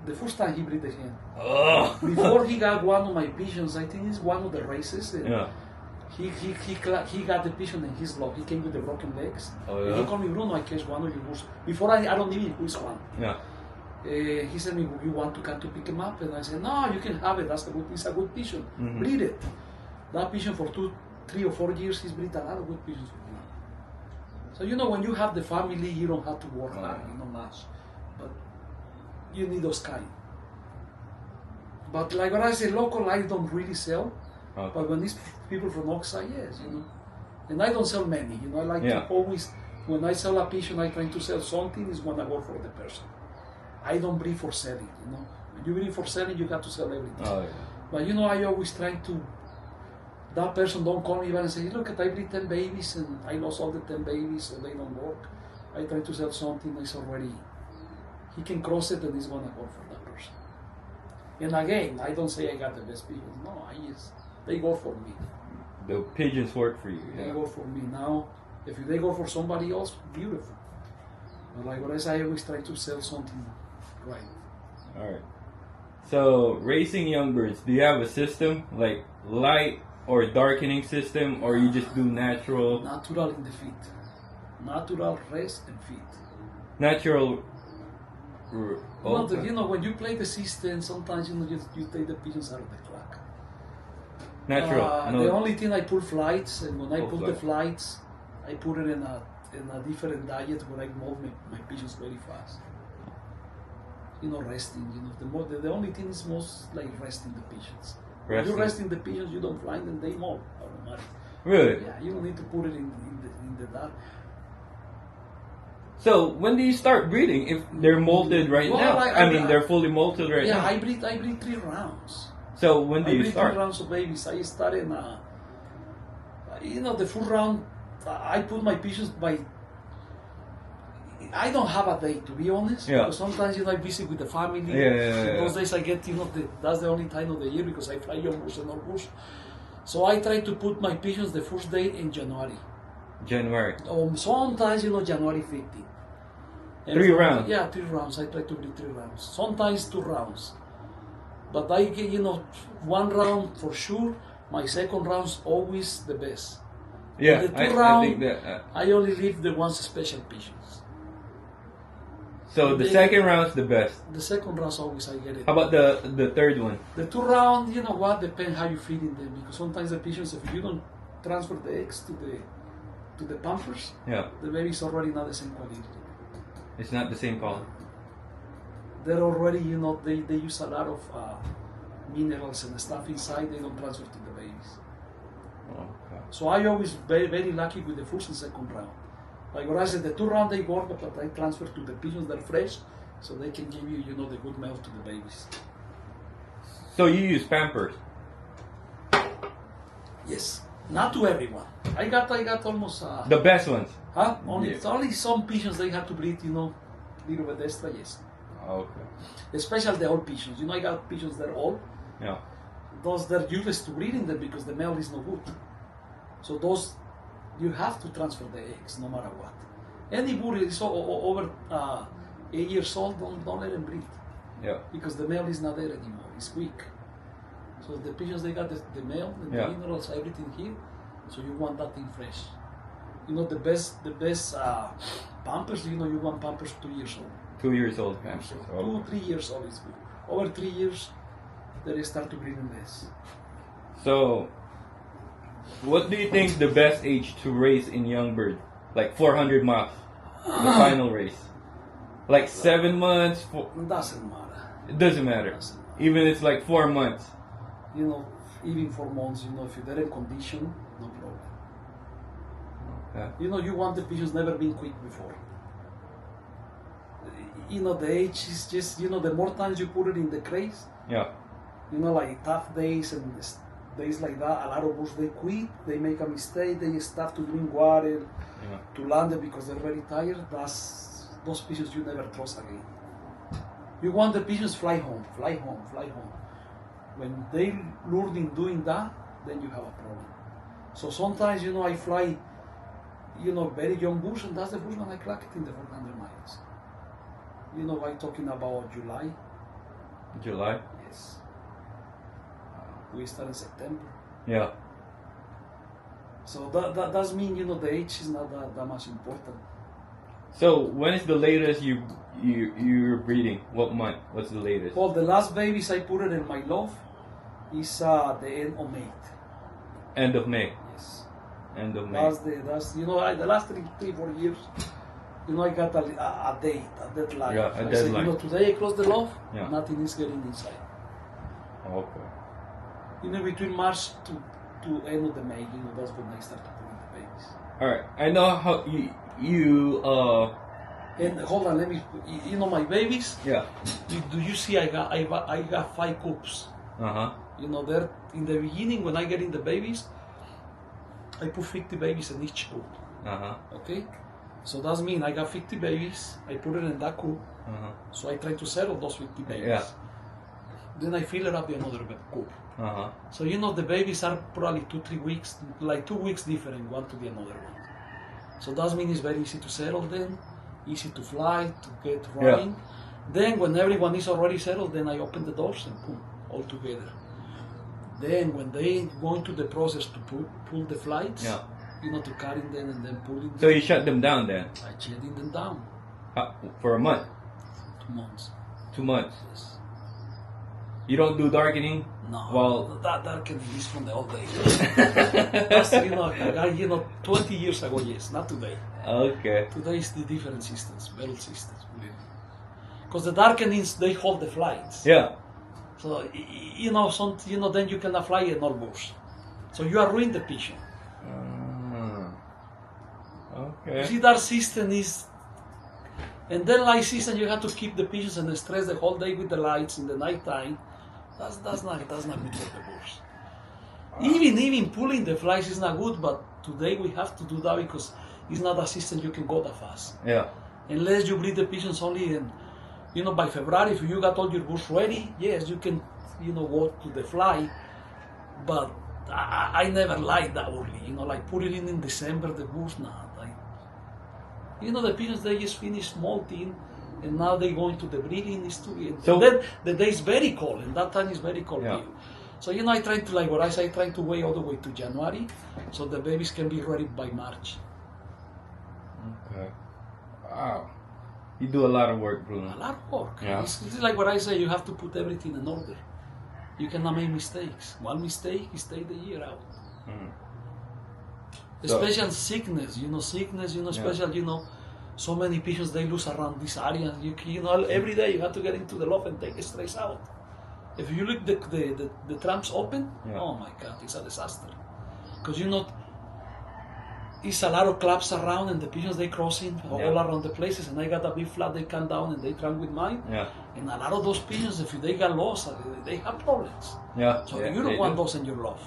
The first time he breed the hen. Oh. Before he got one of my pigeons, I think it's one of the races. Yeah. He got the pigeon in his log. He came with the broken legs. Oh, yeah? He called me, Bruno, I catch one of your birds. Before I don't even who is one. Yeah. He said me, you want to come to pick him up? And I said, no, you can have it. It's a good pigeon. Mm-hmm. Breed it. That pigeon for 2, 3 or 4 years, he's breed a lot of good pigeons. So when you have the family, you don't have to work hard, much. But you need those kind. But like what I say, local I don't really sell. Okay. But when it's people from Oxide, yes, And I don't sell many, I like to always, when I sell a pigeon, I try to sell something, is when I work for the person. I don't breed for selling, When you breed for selling, you got to sell everything. Oh, yeah. But I always try to, that person don't call me back and say, look, I breed 10 babies and I lost all the 10 babies, so they don't work. I try to sell something that's already, he can cross it and he's gonna go for that person. And again, I don't say I got the best pigeons. No, they go for me. The pigeons work for you. They Yeah. go for me. Now, if they go for somebody else, beautiful. But like what I say, I always try to sell something right. All right. So raising young birds, do you have a system like light or darkening system, or you just do natural? Natural in the feet. Natural rest and feet. Natural. You know, when you play the system, sometimes you take the pigeons out of the clock. Natural. No. The only thing I put flights, and when I put the flights. flights, I put it in a different diet where I move my pigeons very fast. You know, resting. You know, the only thing is most like resting the pigeons. When you resting the pigeons, you don't fly them, they move automatically. Really? Yeah, you don't need to put it in the dark. So when do you start breeding? If they're molted right now, I mean they're fully molted right now. Yeah, I breed 3 rounds. So when do I you breed start? 3 rounds of babies. I start in, you know, the full round. I put my pigeons by. I don't have a day, to be honest. Yeah. Because sometimes I'm busy with the family. Yeah. Those days I get, you know, that's the only time of the year because I fly young bush and old bush. So I try to put my pigeons the first day in January. January. Sometimes, you know, January 15. And 3 rounds. Yeah, 3 rounds. I try to breed 3 rounds. Sometimes 2 rounds. But I get, you know, 1 round for sure. My second round's always the best. Yeah, The 2 I round, think that. I only leave the ones special pigeons. So the second round's the best. The second round's always I get it. How about the third one? The 2 round, you know what, depends how you feeding them. Because sometimes the pigeons, if you don't transfer the eggs to the pampers, Yeah, the baby's already not the same quality. it's not the same color. They're already, you know, they use a lot of minerals and stuff inside, they don't transfer to the babies. Okay. So I always very lucky with the first and second round. Like what I said, the 2 round they work, but I transfer to the pigeons that are fresh, so they can give you, you know, the good milk to the babies. So you use Pampers? Yes, not to everyone. I got almost. The best ones? Huh? Only Yeah. only some pigeons they have to breed, you know, little bit extra. Yes, Okay. especially the old pigeons. You know, I got pigeons that are old. Yeah. Those they're useless to breeding them because the male is no good. So those you have to transfer the eggs no matter what. Any bull is over 8 years old, don't let them breed Yeah. because the male is not there anymore. It's weak. So the pigeons they got the male and Yeah. the minerals, everything here. So you want that thing fresh. You know the best pampers. You know you want pampers 2 years old. 2 years old So Pampers. 2-3 years old is good. Over 3 years, they start to breed less. So, what do you think the best age to raise in young bird? Like 400 miles, the final race. Like 7 months. Doesn't matter. It doesn't matter. Even it's like 4 months. You know, even 4 months. You know, if you're in condition, no problem. Yeah. You know, you want the pigeons never been quick before. You know, the age is just, you know, the more times you put it in the craze, Yeah. you know, like tough days and days like that, a lot of bulls, they quit, they make a mistake, they start to drink water, Yeah. to land it because they're very tired. Those pigeons you never trust again. You want the pigeons fly home, fly home, fly home. When they learn in doing that, then you have a problem. So sometimes, you know, I fly, you know, very young bulls, and that's the first one I crack it in the 400 miles. You know, I'm talking about July. July. Yes. We start in September. Yeah. So that does mean, you know, the age is not that much important. So when is the latest you're breeding? What month? What's the latest? Well, the last babies I put it in my loft is the end of May. End of May. Yes. End of May. That's you know, the last 3-4 years, you know, I got a date, a deadline. Yeah, a I said, deadline. you know, today I close the loft, Yeah. nothing is getting inside. Okay. You know, between March to end of the May, you know, that's when I start to put in the babies. All right. I know how you And hold on, let me. You know, my babies. yeah. Do you see? I got 5 coops. Uh-huh. You know, they're in the beginning when I get in the babies, I put 50 babies in each coop. Uh-huh. Okay. So that means I got 50 babies, I put it in that coop, Uh-huh. so I try to settle those 50 babies. Yeah. Then I fill it up the another coop. Uh-huh. So the babies are probably 2-3 weeks, like 2 weeks different one to the another one. So that means it's very easy to settle them, easy to fly, to get running. Then when everyone is already settled, then I open the doors and boom, all together. Then when they go into the process to pull the flights, to carrying them and then pulling them. So you shut them down then? I shutting them down. For a month? 2 months. 2 months? Yes. You don't do darkening? No, Well, that can be from the old days. That's, 20 years ago, yes, not today. Okay. Today is the different systems, metal systems, believe me. Because the darkenings, they hold the flights. Yeah. So, then you cannot fly in all bursts. So you are ruining the pigeon. Okay. You see, that system is... And then light system, you have to keep the pigeons and stress the whole day with the lights in the night time. That's not good for the birds. Even pulling the flies is not good, but today we have to do that because it's not a system you can go that fast. Yeah. Unless you breed the pigeons only in, by February, if you got all your birds ready, yes, you can, go to the fly. But I never liked that early, like put it in December, the birds, the pigeons, they just finish molting, and now they go into the breeding. So then the day is very cold, and that time is very cold. Yeah. So I try to, like what I say, I try to wait all the way to January, so the babies can be ready by March. Okay. Wow. You do a lot of work, Bruno. A lot of work. Yeah. It's like what I say, you have to put everything in order. You cannot make mistakes. One mistake is take the year out. Especially sickness, special, so many pigeons they lose around this area. Every day you have to get into the loft and take the stress out. If you look the tramps open, oh my God, it's a disaster. Because it's a lot of clubs around and the pigeons they crossing all around the places, and I got a big flat they come down and they tramp with mine. Yeah. And a lot of those pigeons, if they get lost, they have problems. Yeah. So you don't want those in your loft.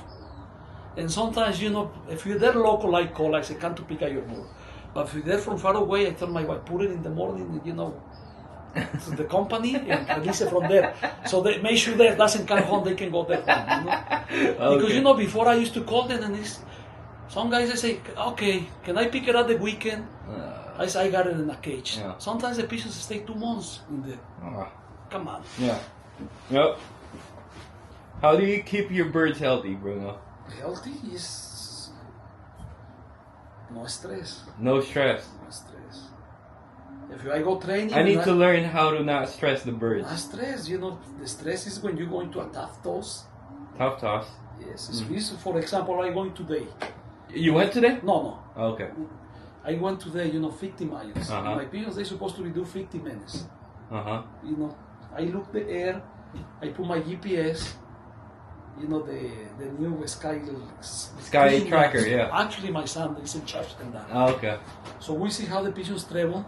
And sometimes, if you're there local, like call, I say, come to pick up your bird. But if you're there from far away, I tell my wife, put it in the morning, to the company and release it from there. So they make sure that doesn't come home, they can go there home, Okay. Because, before I used to call them and some guys, they say, okay, can I pick it up the weekend? I say, I got it in a cage. Yeah. Sometimes the pigeons stay 2 months in there. Come on. Yeah. Yep. How do you keep your birds healthy, Bruno? Healthy is no stress. No stress. No stress. If I go training, I need to learn how to not stress the birds. Not stress. The stress is when you go into a tough toss. Tough toss. Yes. For example, I going today. You went today? No. Okay. I went today. 50 miles. My pigeons, they're supposed to do 50 minutes. I look the air. I put my GPS. The new Sky Tracker, yeah. Actually, my son is in charge of that. Okay. So we see how the pigeons travel.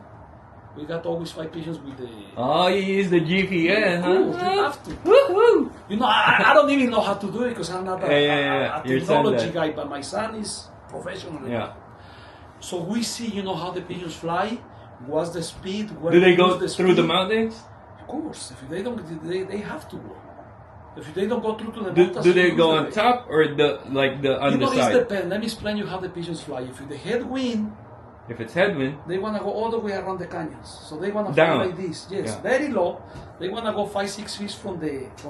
We got always 5 pigeons with the... Oh, you use the GPS, huh? You have to. Woohoo! I don't even know how to do it because I'm not a technology guy, but my son is professional. Yeah. So we see, how the pigeons fly, what's the speed, where do they go through the mountains? Of course. If they don't, they have to go. If they don't go through to the mountains, do they go on top or the underside? It depends. Let me explain you how the pigeons fly. If the headwind, if it's headwind, they want to go all the way around the canyons. So they want to fly like this. Yes, very low. They want to go 5-6 feet from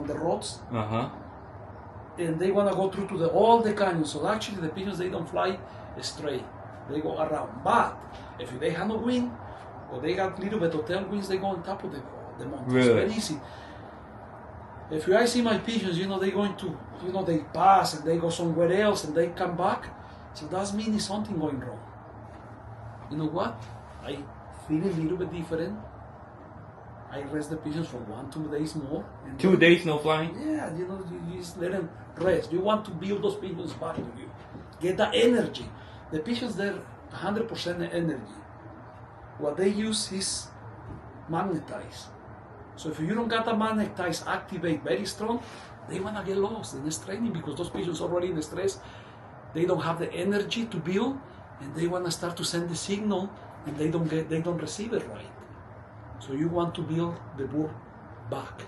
the roads. And they want to go through to all the canyons. So actually, the pigeons they don't fly straight. They go around. But if they have no wind or they got a little bit of tailwinds, they go on top of the mountains. Really? It's very easy. If I see my pigeons, they going to, they pass and they go somewhere else and they come back. So that means something going wrong. You know what? I feel a little bit different. I rest the pigeons for 1-2 days more. And 2 days no flying? Yeah, you just let them rest. You want to build those pigeons back to you. Get that energy. The pigeons, they're 100% energy. What they use is magnetized. So if you don't got the magnetize activate very strong, they want to get lost in this training because those pigeons already in stress. They don't have the energy to build, and they want to start to send the signal and they don't receive it right. So you want to build the bird back.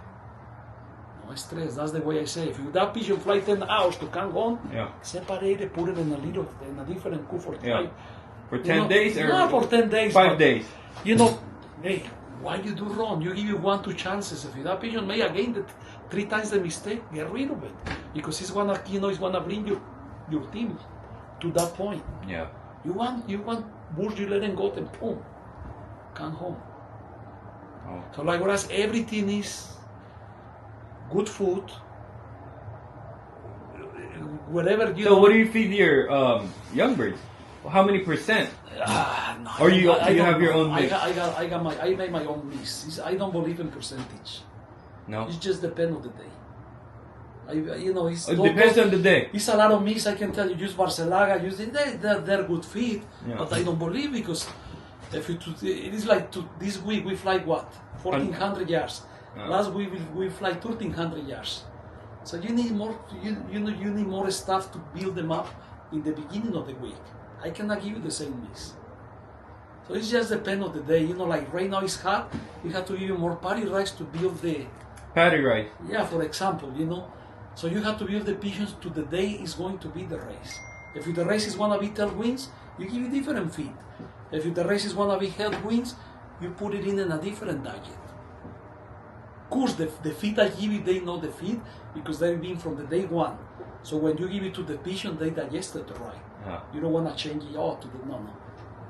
No stress. That's the way I say. If that pigeon fly 10 hours to come home, separate it, put it in a different coop for 5. For 10 days or not for 10 days. 5 days. You know, hey, why you do wrong? You give you 1-2 chances. If that pigeon may again 3 times the mistake, get rid of it, because it's gonna bring your team to that point. Yeah. You want birds, you let them go, then boom, come home. Oh. So like whereas everything is good food, whatever you. So what do you feed your young birds? How many percent? No, Or you have your own mix? I make my own mix. I don't believe in percentage. No. It just depends on the day. It depends on the day. It's a lot of mix. I can tell you, use Barcelaga, they're good feed, but I don't believe, because it is like this week we fly what 1,400 yards. Last week we fly 1,300 yards. So you need more. You need more stuff to build them up in the beginning of the week. I cannot give you the same mix. So it just depends on the day. Like right now it's hot. We have to give you more patty rice to build the patty rice. Yeah, for example, So you have to build the pigeons to the day is going to be the race. If the race is going to be tailwinds, you give it different feed. If the race is going to be headwinds, you put it in a different diet. Of course, the feed I give you, they know the feed because they've been from the day one. So when you give it to the pigeon, they digest it right. Yeah. You don't want to change it all to the no.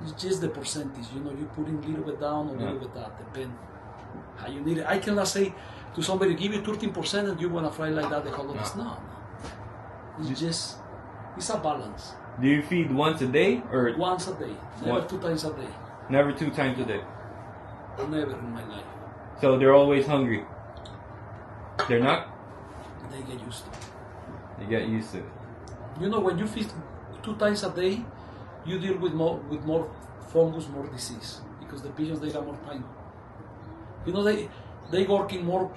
It's just the percentage. You put in a little bit down or a little bit up, depend how you need it. I cannot say to somebody, give you 13% and you want to fly like that the whole of No. It's a balance. Do you feed once a day or once a day? Never 2 times a day. Never 2 times a day. Never in my life. So they're always hungry. They're not. They get used to it. They get used to it. When you feed 2 times a day, you deal with more fungus, more disease, because the pigeons they got more time. They working more,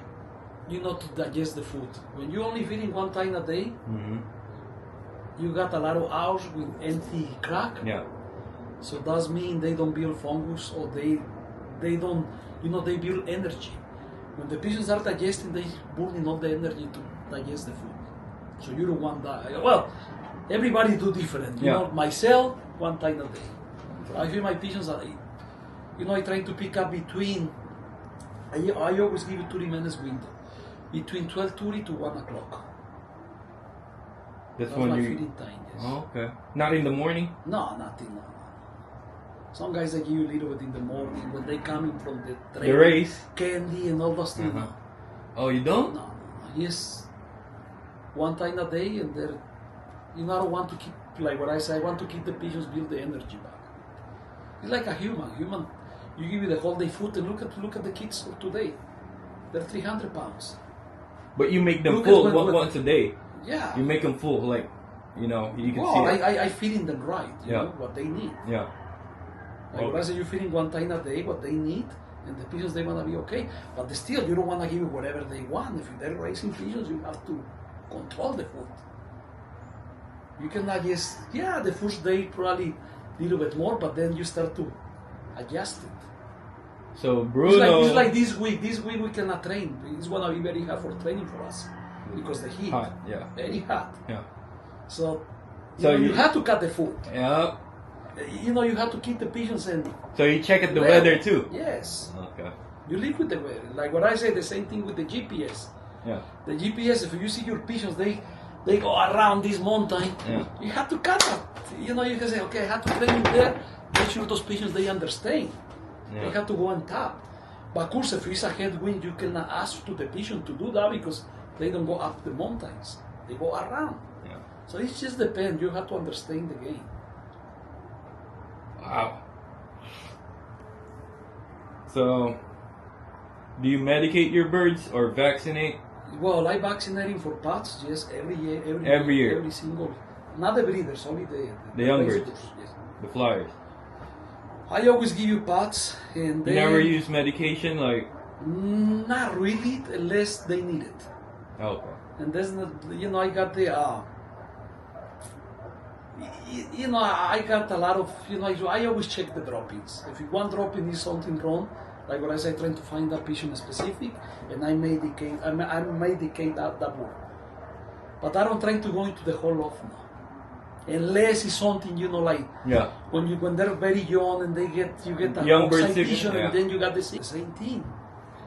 to digest the food. When you only feeding 1 time a day, you got a lot of hours with empty crack. Yeah. So that means they don't build fungus, or they don't, they build energy. When the pigeons are digesting, they burning all the energy to digest the food. So you don't want that. Well, everybody do different. Myself, 1 time a day. I feel my pigeons are, I try to pick up between, I always give you 30 minutes window, between 12:30 to 1 o'clock. That's when my you feeding time, yes. Oh, okay. Not in the morning? No, nothing, no. Some guys, they give you a little bit in the morning when they coming from the train, the race? Candy and all those things. Oh, you don't? No. Yes, 1 time a day, and they're, I don't want to keep, like what I say, I want to keep the pigeons build the energy back. It's like a human. You give you the whole day food, and look at the kids of today. They're 300 pounds. But you make them full once a day. Yeah. You make them full, like, you can see it. I feeding them right, you know, what they need. Yeah. Like what I say, you're feeding 1 time a day what they need, and the pigeons, they want to be okay. But still, you don't want to give it whatever they want. If they're raising pigeons, you have to control the food. You cannot just, the first day probably a little bit more, but then you start to adjust it. So Bruno, it's like this week. This week we cannot train. It's gonna be very hard for training for us because the heat. Hot, very hot. Yeah. So you have to cut the food. Yeah. You have to keep the pigeons in. So you check at the weather too. Yes. Okay. You live with the weather. Like what I say, the same thing with the GPS. Yeah. The GPS, if you see your pigeons, they go around this mountain. Yeah. You have to cut that. You can say, okay, I have to train you there. Make sure those pigeons, they understand. Yeah. They have to go on top. But of course, if it's a headwind, you cannot ask to the pigeon to do that because they don't go up the mountains. They go around. Yeah. So it just depends. You have to understand the game. Wow. So, do you medicate your birds or vaccinate? Well, I vaccinating for pets, yes, every year. Every single. Not the breeders, only the young birds. Yes. The flyers. I always give you pets, and You never use medication, like? Not really, unless they need it. Okay. And there's not, I got the You know, I got a lot of, you know, I always check the drop-ins. If one drop-in is something wrong, like what I say, trying to find that patient specific, and I medicate that work. But I don't try to go into the whole loft now. Unless it's something, you know, like when they're very young and you get that young bird excitation, and then you got the same thing.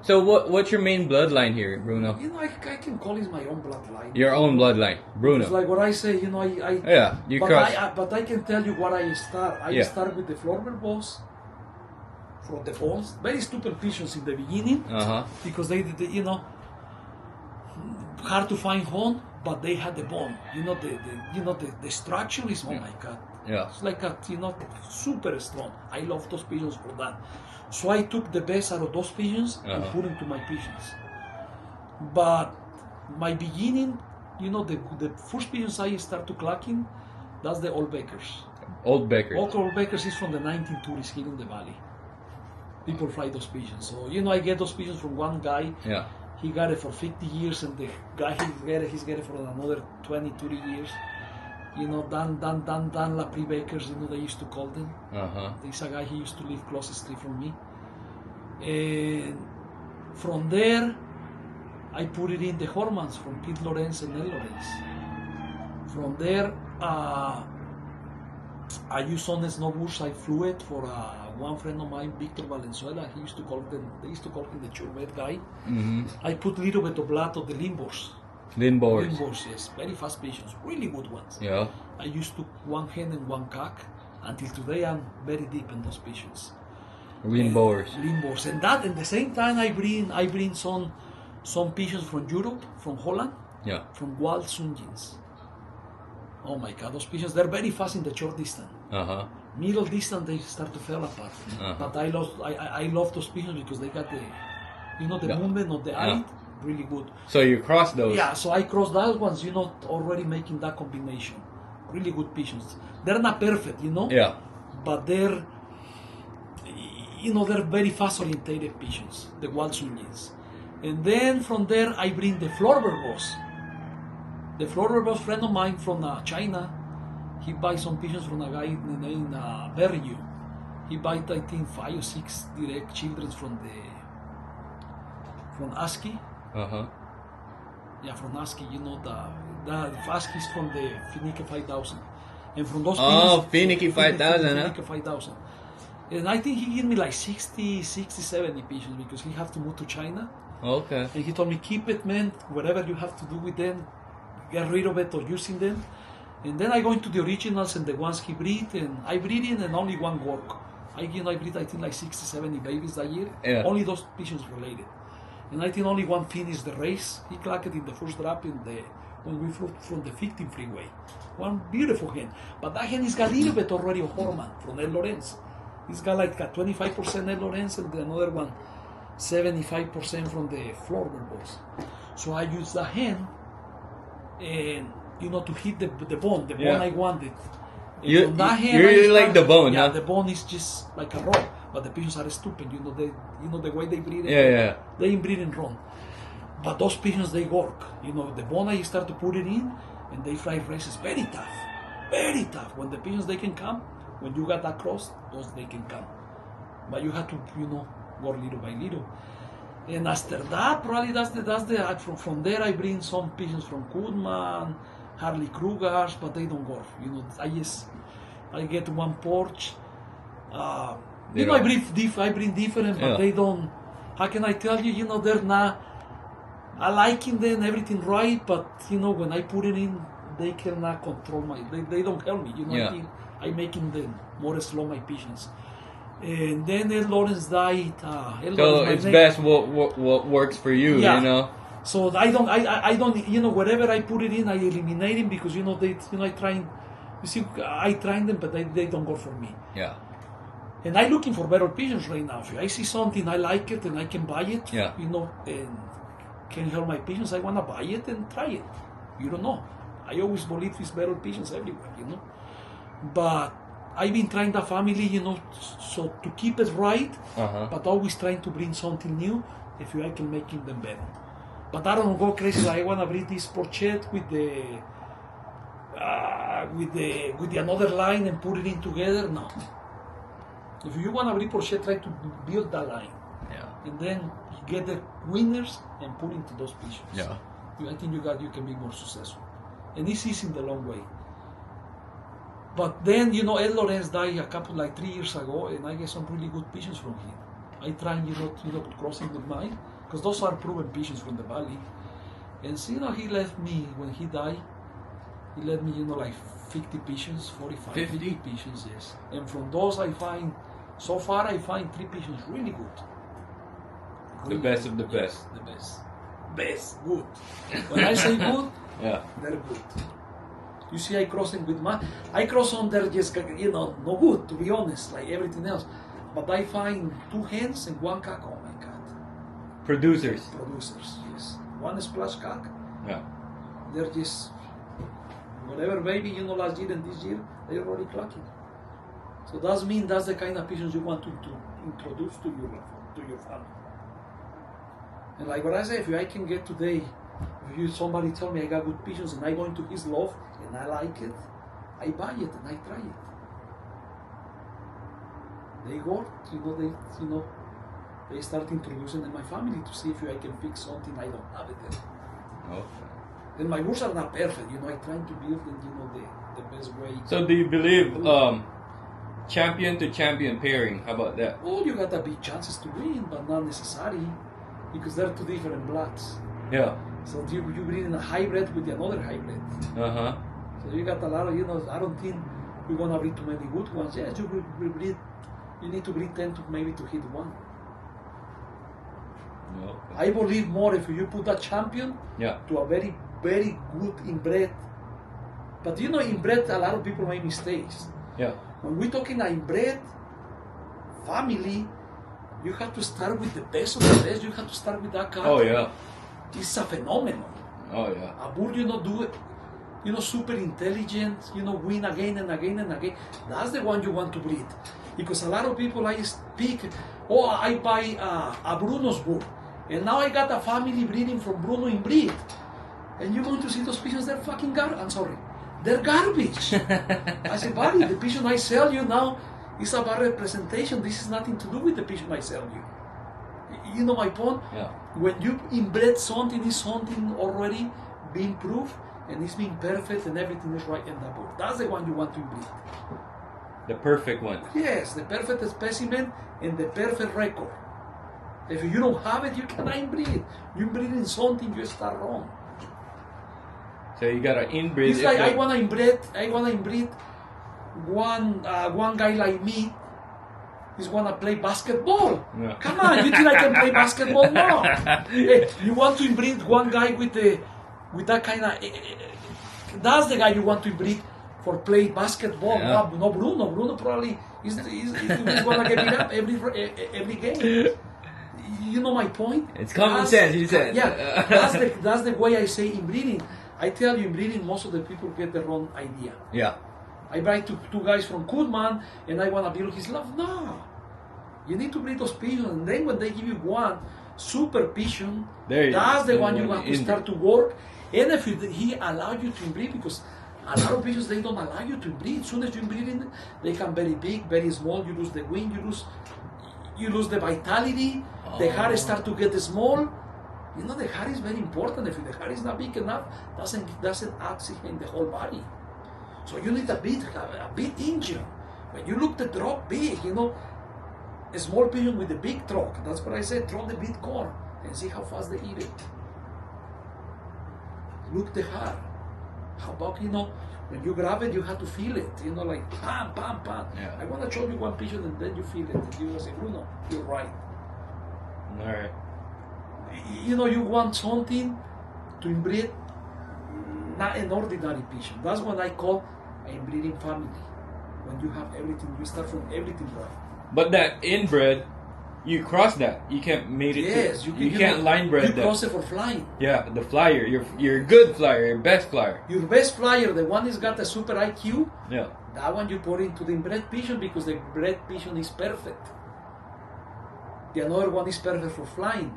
So what's your main bloodline here, Bruno? You know, I can call it my own bloodline. Your own bloodline, Bruno. It's like what I say, you know, but I can tell you what I start. I start with the florbal boss from the bones. Very stupid pigeons in the beginning because they, you know, hard to find home, but they had the bone. You know, the structure is, oh my God. Yeah. It's like a, you know, super strong. I love those pigeons for that. So I took the best out of those pigeons and put them to my pigeons. But my beginning, you know, the first pigeons I start to clacking, that's the Old Bakers. Old Bakers. Old Bakers is from the 1930s here in the valley. People fly those pigeons. So, you know, I get those pigeons from one guy. Yeah. He got it for 50 years, and the guy he's got it for another 20, 30 years. You know, Dan La Bakers, you know, they used to call them. There's a guy, he used to live close the street from me. And from there, I put it in the Hormans from Pete Lorenz and El Lorenz. From there, I used on snowboards, I flew it for one friend of mine, Victor Valenzuela. They used to call him the Churvet guy. I put a little bit of blood of the limbors. Limbors, yes. Very fast pigeons, really good ones. Yeah. I used to one hen and one cock. Until today, I'm very deep in those pigeons. Limbors. And that, at the same time, I bring some pigeons from Europe, from Holland, from wild Sunjins. Oh my God, those pigeons, they're very fast in the short distance. Middle distance, they start to fall apart. But I love those pigeons because they got the, you know, the movement of the eye. Really good. So you cross those? Yeah, so I cross those ones, you know, already making that combination. Really good pigeons. They're not perfect, you know? Yeah. But they're, you know, they're very fast orientated pigeons, the wild Sunjins. And then from there, I bring the floral boss. The floral boss friend of mine from China, he buys some pigeons from a guy named Berriu. He buys, I think, 5 or 6 direct children from ASCII. Yeah, from ASCII, you know, the ASCII is from the Finicky 5000. And from those Finicky 5000, Finicky 5000. And I think he gave me like 60, 70 pigeons because he have to move to China. Okay. And he told me, keep it, man, whatever you have to do with them, get rid of it or using them. And then I go into the originals and the ones he breed, and I breed in and only one work. I breed, I think, like 60, 70 babies that year. Yeah. Only those pigeons related. And I think only one finished the race. He clacked in the first drop when we flew from the 15 freeway. One beautiful hen. But that hen is got a little bit already of hormone from El Lorenz. He's got like a 25% El Lorenz and another one 75% from the floral boss. So I use the hen and, you know, to hit the bone I wanted. And You really like the bone, yeah, huh? the bone is just like a rock. But the pigeons are stupid, you know the way they breed. Yeah. They breed and run. But those pigeons, they work. You know, the bone I start to put it in, and they fly races very tough, very tough. When the pigeons they can come, when you got that cross, those they can come. But you have to, you know, go little by little. And after that, probably that's the from there I bring some pigeons from Goodman, Harley Krugers, but they don't go. You know, I get one porch. You know, I bring different, but they don't. How can I tell you? You know, they're not. I liking them, everything right, but you know, when I put it in, they cannot control They don't help me. You know, I'm making them more slow my pigeons. And then El Lorenz died. So it's best what works for you, you know. So I don't. You know, wherever I put it in, I eliminate them because you know I train. You see, I train them, but they don't go for me. Yeah. And I'm looking for better pigeons right now. If I see something I like it and I can buy it, you know, and can help my pigeons, I want to buy it and try it. You don't know. I always believe it's better pigeons everywhere, you know. But I've been trying the family, you know, so to keep it right, but always trying to bring something new if I can make them better. But I don't go crazy. I want to breed this porchette with the with the another line and put it in together. No. If you want to breed Porsche, try to build that line. Yeah. And then get the winners and put into those pigeons. Yeah. I think you can be more successful. And this is in the long way. But then, Ed Lorenz died 3 years ago, and I get some really good pigeons from him. I try, crossing with mine, because those are proven pigeons from the valley. And so, he left me, when he died, he left me, 50 pigeons, 45, 50 pigeons, yes. And from those so far I find 3 pigeons really good. The best of the best. Yes, the best. Best, good. When I say good, Yeah. they're good. You see, I cross them with I cross on there just, no good, to be honest, like everything else. But I find 2 hens and 1 cock, oh my God. Producers. Producers, yes. 1 splash cock. Yeah. They're just, whatever baby, last year and this year, they're already clucking. So that's the kind of pigeons you want to introduce to your family. And like what I say, if I can get today, somebody tell me I got good pigeons and I go into his loft and I like it, I buy it and I try it. They work, they start introducing in my family to see if I can fix something I don't have it there. Okay. And my birds are not perfect, I try to build them, the best way. So do you believe champion to champion pairing? How about that? Oh, you got a big chances to win, but not necessary, because they're 2 different bloods. Yeah. So you breed in a hybrid with another hybrid. Uh-huh. So you got a lot of, I don't think we're gonna breed too many good ones. Yes, you breed, you need to breed 10 to maybe to hit 1. No. I believe more if you put a champion Yeah. to a very, very good inbred. But inbred, a lot of people make mistakes. Yeah. When we're talking inbred family, you have to start with the best of the best. You have to start with that cat. Oh yeah. It's a phenomenon. Oh yeah. A bull, do it, super intelligent, win again and again and again. That's the one you want to breed. Because a lot of people I speak, I buy a Bruno's bull. And now I got a family breeding from Bruno in breed. And you're going to see those pigeons, they're fucking garbage. I'm sorry. They're garbage. I said, buddy, the pigeon I sell you now is about representation. This is nothing to do with the pigeon I sell you. You know my point? Yeah. When you inbred something, is something already being proved and it's being perfect and everything is right in the book. That's the one you want to inbreed. The perfect one. Yes, the perfect specimen and the perfect record. If you don't have it, you cannot inbreed. You inbreed in something, you start wrong. So you gotta inbreed. It's like I wanna inbreed one guy like me is wanna play basketball. Yeah. Come on, you think I can play basketball? No. Hey, you want to inbreed one guy with that kind of that's the guy you want to inbreed for play basketball. Yeah. No, Bruno. Bruno probably is gonna get it up every game. You know my point? It's common sense, you said. Yeah, that's the way I say inbreeding. I tell you, inbreeding, most of the people get the wrong idea. Yeah. I buy two guys from Kudman and I want to build his love. No. You need to breed those pigeons, and then when they give you one super pigeon, that's the one you want to start to work. And if he allow you to inbreed, because a lot of pigeons, they don't allow you to inbreed. As soon as you inbreed in, they come very big, very small. You lose the wing, you lose the vitality. The hair start to get small. You know, the hair is very important. If the hair is not big enough, doesn't oxygen the whole body. So you need a big engine. When you look the truck big, a small pigeon with a big truck. That's what I said. Throw the big corn and see how fast they eat it. Look the hair. How about when you grab it, you have to feel it. Like pam, pam, pam. Yeah. I want to show you one pigeon and then you feel it. And you will say, Bruno, you're right. All right. You want something to inbreed, not an ordinary pigeon. That's what I call an inbreeding family. When you have everything, you start from everything right. But that inbred, you cross that. You can't mate it. Yes, you can't line bred that. You cross it for flying. Yeah, the flyer. Your good flyer, your best flyer. Your best flyer, the one that's got a super IQ. Yeah. That one you put into the inbred pigeon because the bred pigeon is perfect. The another one is perfect for flying.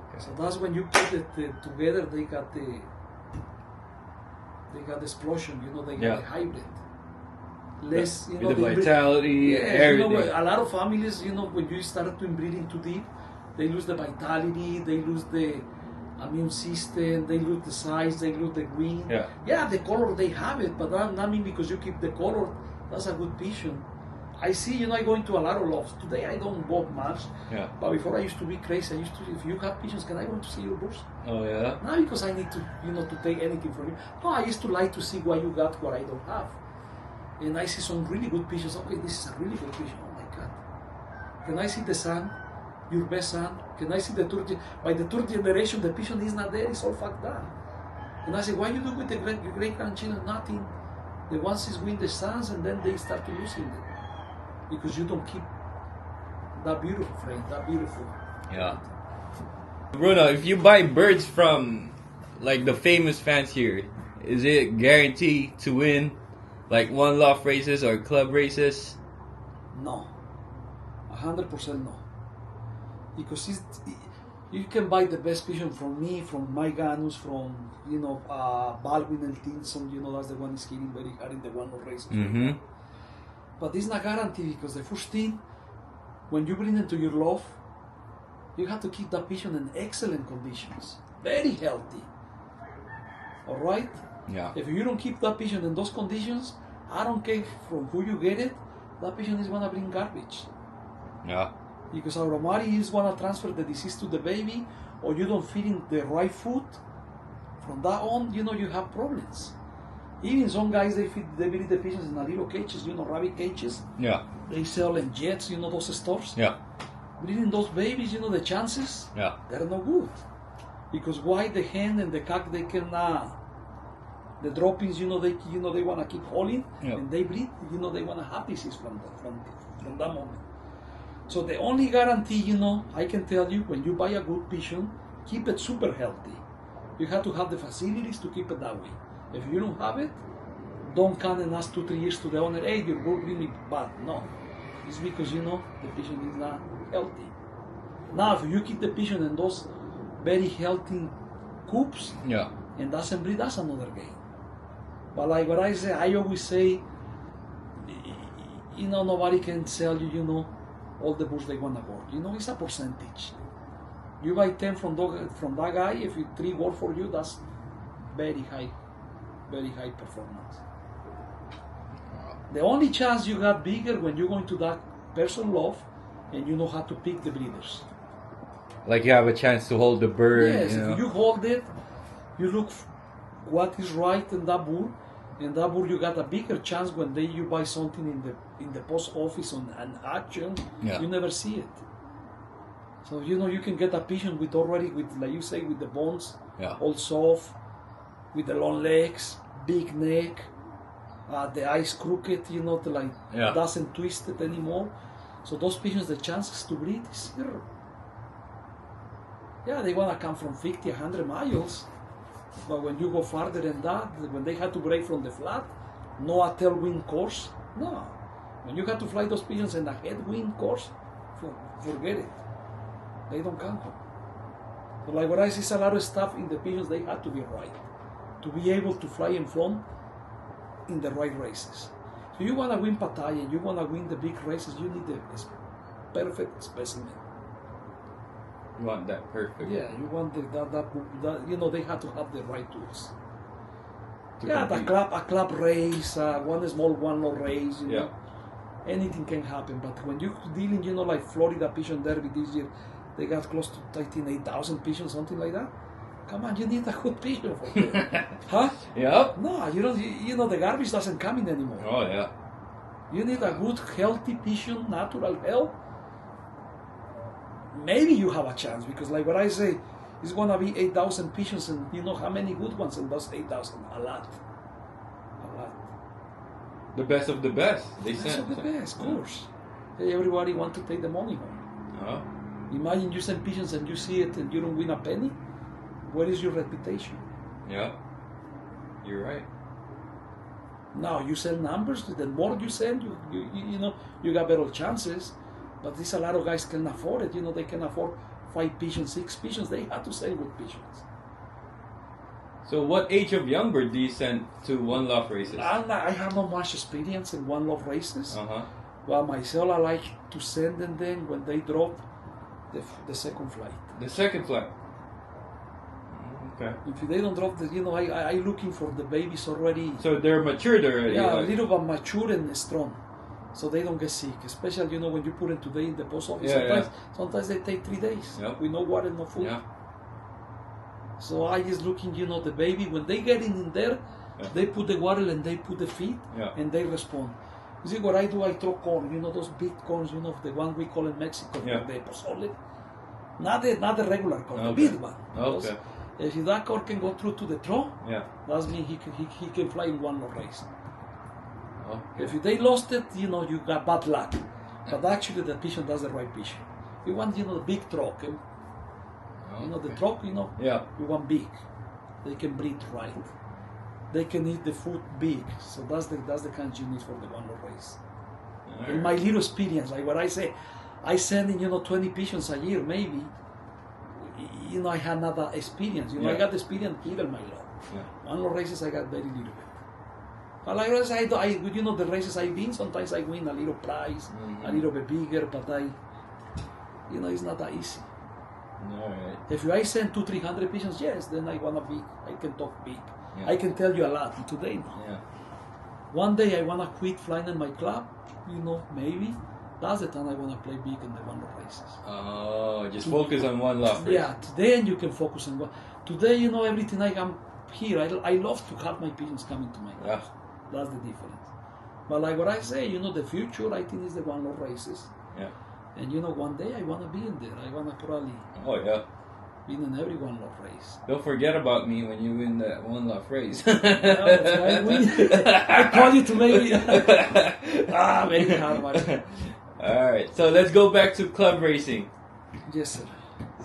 Okay. So that's when you put it together, they got they got explosion, you know, they Yeah. got the hybrid. Less, you know, With the inbreed- vitality, Yes, everything. you know, a lot of families, you know, when you start to inbreeding too deep, they lose the vitality, they lose the immune system, they lose the size, they lose the green. Yeah. The color they have it, but that not mean because you keep the color, that's a good pigeon. I see, you know, I go into a lot of lofts. Today I don't go much, Yeah. but before I used to be crazy. I used to, if you have pigeons, can I want to see your birds? Oh yeah. Not because I need to, you know, to take anything from you. No, I used to like to see what you got, what I don't have. And I see some really good pigeons. Okay, this is a really good pigeon. Oh my God. Can I see the son? Your best son? Can I see the third? By the third generation, the pigeon is not there. It's all fucked up. And I say, why you do with the great grandchildren? Nothing. The ones is win the sons, and then they start to losing them because you don't keep that beautiful frame, that beautiful. Yeah. Bruno, if you buy birds from like the famous fancier, is it guaranteed to win like one loft races or club races? No, 100% no. Because you can buy the best pigeon from me, from my Ganus, from, you know, Baldwin and Tinson, you know, that's the one is hitting very hard in the one of races. Mm-hmm. But it's not guaranteed because the first thing, when you bring them to your loft, you have to keep that pigeon in excellent conditions, very healthy. All right? Yeah. If you don't keep that pigeon in those conditions, I don't care from who you get it, that pigeon is gonna bring garbage. Yeah. Because Auromari is gonna transfer the disease to the baby, or you don't feed him the right food. From that on, you know, you have problems. Even some guys, they breed the pigeons in a little cages, you know, rabbit cages. Yeah. They sell in jets, you know, those stores. Yeah. Breeding those babies, you know, the chances, Yeah. they're no good. Because why the hen and the cock, they can, the droppings, you know, they wanna keep holding, Yeah. and they breed, you know, they wanna have disease from that moment. So the only guarantee, you know, I can tell you, when you buy a good pigeon, keep it super healthy. You have to have the facilities to keep it that way. If you don't have it, don't come and ask 2-3 years to the owner, hey, your bird really bad. No, it's because, you know, the pigeon is not healthy. Now, if you keep the pigeon in those very healthy coops, Yeah. and doesn't breed, that's another game. But like what I say, I always say, you know, nobody can sell you, you know, all the birds they want to work. You know, it's a percentage. You buy 10 from that guy, if 3 work for you, that's very high performance. The only chance you got bigger when you go into that person loft and you know how to pick the breeders. Like you have a chance to hold the bird. Yes, You know? if you hold it, you look what is right in that bull. In that bull, you got a bigger chance when you buy something in the post office on an auction. Yeah. You never see it. So you know you can get a pigeon with like you say, with the bones, Yeah. all soft, with the long legs, big neck, the eyes crooked. You know, Yeah. doesn't twist it anymore. So those pigeons, the chances to breed is zero. Yeah, they wanna come from 50, 100 miles. But when you go farther than that, when they had to break from the flat, no a tailwind course, no. When you had to fly those pigeons in a headwind course, forget it. They don't come home. But like what I see, a lot of stuff in the pigeons, they had to be right. To be able to fly in front in the right races. So you want to win Pattaya, you want to win the big races, you need the perfect specimen. You want that perfect. Yeah, you want that you know, they have to have the right tools. To Yeah, compete. a club race, one small, one low race, you Yeah. know, anything can happen. But when you're dealing, you know, like Florida Pigeon Derby this year, they got close to 8,000 pigeons, something like that. Come on, you need a good pigeon for that. Huh? Yep. No, you don't. You know, the garbage doesn't come in anymore. Oh yeah. You need a good, healthy pigeon, natural health. Maybe you have a chance because, like what I say, it's gonna be 8,000 pigeons, and you know how many good ones in those 8,000? A lot. The best of the best. They That's sent. the best, of course. Hey, everybody want to take the money home. Oh. Imagine you send pigeons and you see it and you don't win a penny. Where is your reputation? Yeah. You're right. Now you sell numbers. The more you send, you know you got better chances. But there's a lot of guys can afford it. You know, they can afford 5 pigeons, 6 pigeons. They have to sell good pigeons. So what age of young bird do you send to one Loft races? I have not much experience in one Loft races. Uh-huh. Myself, I like to send them then when they drop the second flight. The second flight. Okay. If they don't drop I looking for the babies already. So they're matured already. Yeah, like... a little bit mature and strong, so they don't get sick. Especially when you put them today in the post office. Sometimes they take 3 days with no water, no food. Yeah. So I just looking, the baby when they get in there, they put the water and they put the feed, and they respond. You see what I do? I throw corn, those big corns, the one we call in Mexico, the pozole. Not the regular corn, the big one. Okay. If that corn can go through to the throat, that means he can fly in one Loft race. Okay. If they lost it, you got bad luck. But actually, the pigeon does the right pigeon. You want, the big truck. The truck, you want big. They can breathe right. They can eat the food big. So that's the kind you need for the one Loft race. Right. In my little experience, like what I say, I send in 20 pigeons a year maybe. I had another experience. I got experience even my law. One Loft races I got very little bit. But like I said, the races I've been, sometimes I win a little prize, a little bit bigger, but it's not that easy. Alright. If I send 200-300 pigeons, yes, then I wanna big. I can talk big. I can tell you a lot. Today, no. Yeah. One day I wanna quit flying in my club. Maybe that's the time I wanna play big in the one Loft races. Oh, just focus on one Loft race. Yeah, today you can focus on one. Today, everything I am here. I love to have my pigeons coming to my house. That's the difference. But like what I say, the future I think is the one Loft races. Yeah. And one day I wanna be in there. I wanna probably be in every one Loft race. Don't forget about me when you win that one Loft race. That's why I win. I call you to maybe. Very hard, man. Alright, so let's go back to club racing. Yes, sir.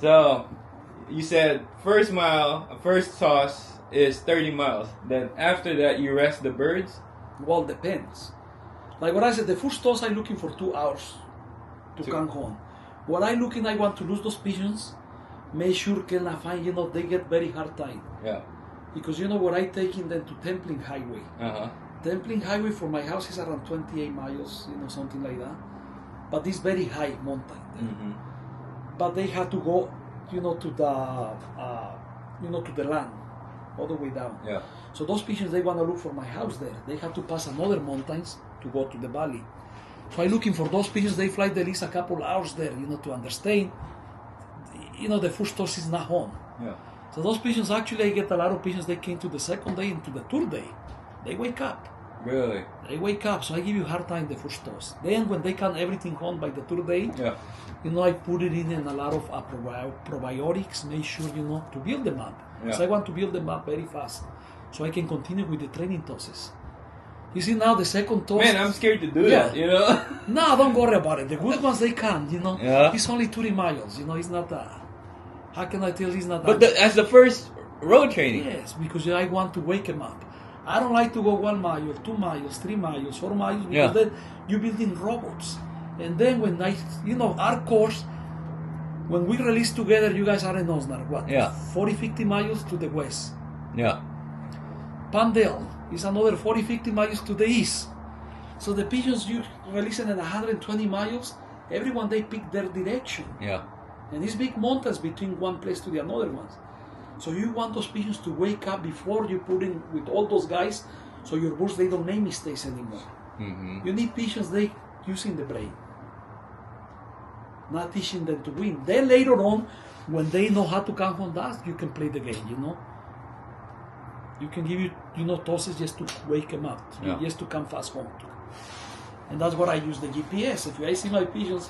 So, you said first toss is 30 miles. Then after that, you rest the birds? Well, depends. Like what I said, the first toss I'm looking for 2 hours to come home. What I want to lose those pigeons, make sure can I find, they get very hard time. Yeah. Because what I taking them to Templing Highway. Uh-huh. Templing Highway for my house is around 28 miles, something like that. But it's very high mountain there. Mm-hmm. But they have to go, to the land, all the way down. Yeah. So those pigeons, they want to look for my house there. They have to pass another mountains to go to the valley. So I'm looking for those pigeons. They fly at least a couple hours there, to understand. The first toss is not home. Yeah. So those pigeons, actually, I get a lot of pigeons. They came to the second day and to the third day. They wake up. Really? They wake up. So I give you hard time the first toss. Then when they come everything home by the third day, I put it in a lot of probiotics. Make sure to build them up. So I want to build them up very fast, so I can continue with the training tosses. You see now the second toss. Man, I'm scared to do that. No, don't worry about it. The good ones they can. It's only 30 miles. It's not that. How can I tell? It's not that. But as the first road training. Yes, because I want to wake them up. I don't like to go 1 mile, 2 miles, 3 miles, 4 miles, because then you're building robots. And then when our course, when we release together, you guys are in Osnar, 40, 50 miles to the west. Yeah. Pandale is another 40, 50 miles to the east. So the pigeons you releasing at 120 miles, everyone they pick their direction. Yeah. And it's big mountains between one place to the another ones. So you want those pigeons to wake up before you put in with all those guys, so your birds they don't make mistakes anymore. Mm-hmm. You need pigeons they using the brain, not teaching them to win. Then later on, when they know how to come home, that you can play the game. You can give tosses just to wake them up, just to come fast home. And that's what I use the GPS. If I see my pigeons,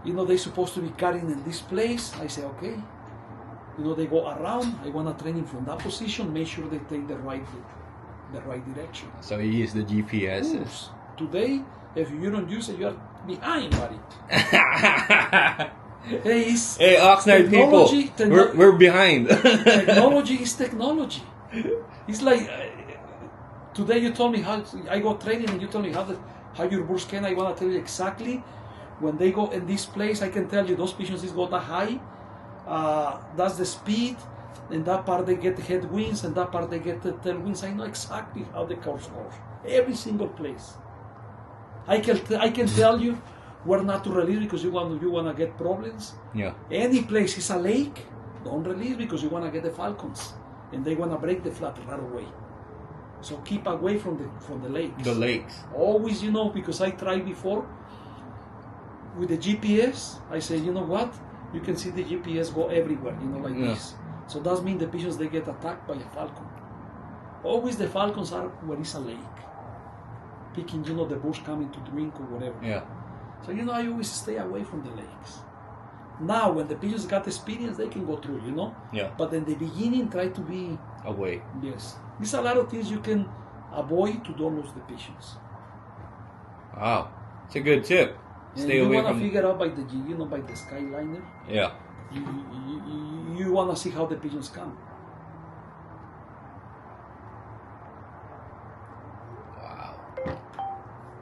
they're supposed to be carrying in this place, I say okay. They go around. I want to train them from that position. Make sure they take the right direction. So you use the GPS. Oops. Today, if you don't use it, you are behind, buddy. Hey, Oxnard people, we're behind. Technology is technology. It's like today you told me how I go training, and you told me how your birds can. I want to tell you exactly when they go in this place. I can tell you those pigeons is go that high. That's the speed. and that part they get headwinds, and that part they get the tailwinds. I know exactly how the course goes. Every single place. I can tell you where not to release because you wanna get problems. Yeah. Any place is a lake, don't release because you wanna get the falcons, and they wanna break the flat right away. So keep away from the lakes. The lakes. Always, because I tried before with the GPS. I say, you know what? You can see the GPS go everywhere, like this. So that means the pigeons they get attacked by a falcon. Always the falcons are where is a lake, picking, the bush coming to drink or whatever. Yeah. So I always stay away from the lakes. Now, when the pigeons got experience, they can go through, Yeah. But in the beginning, try to be Away. yes. There's a lot of things you can avoid to don't lose the pigeons. Wow. It's a good tip. And Stay you away wanna from. figure out by the by the skyliner. Yeah. You wanna see how the pigeons come. Wow.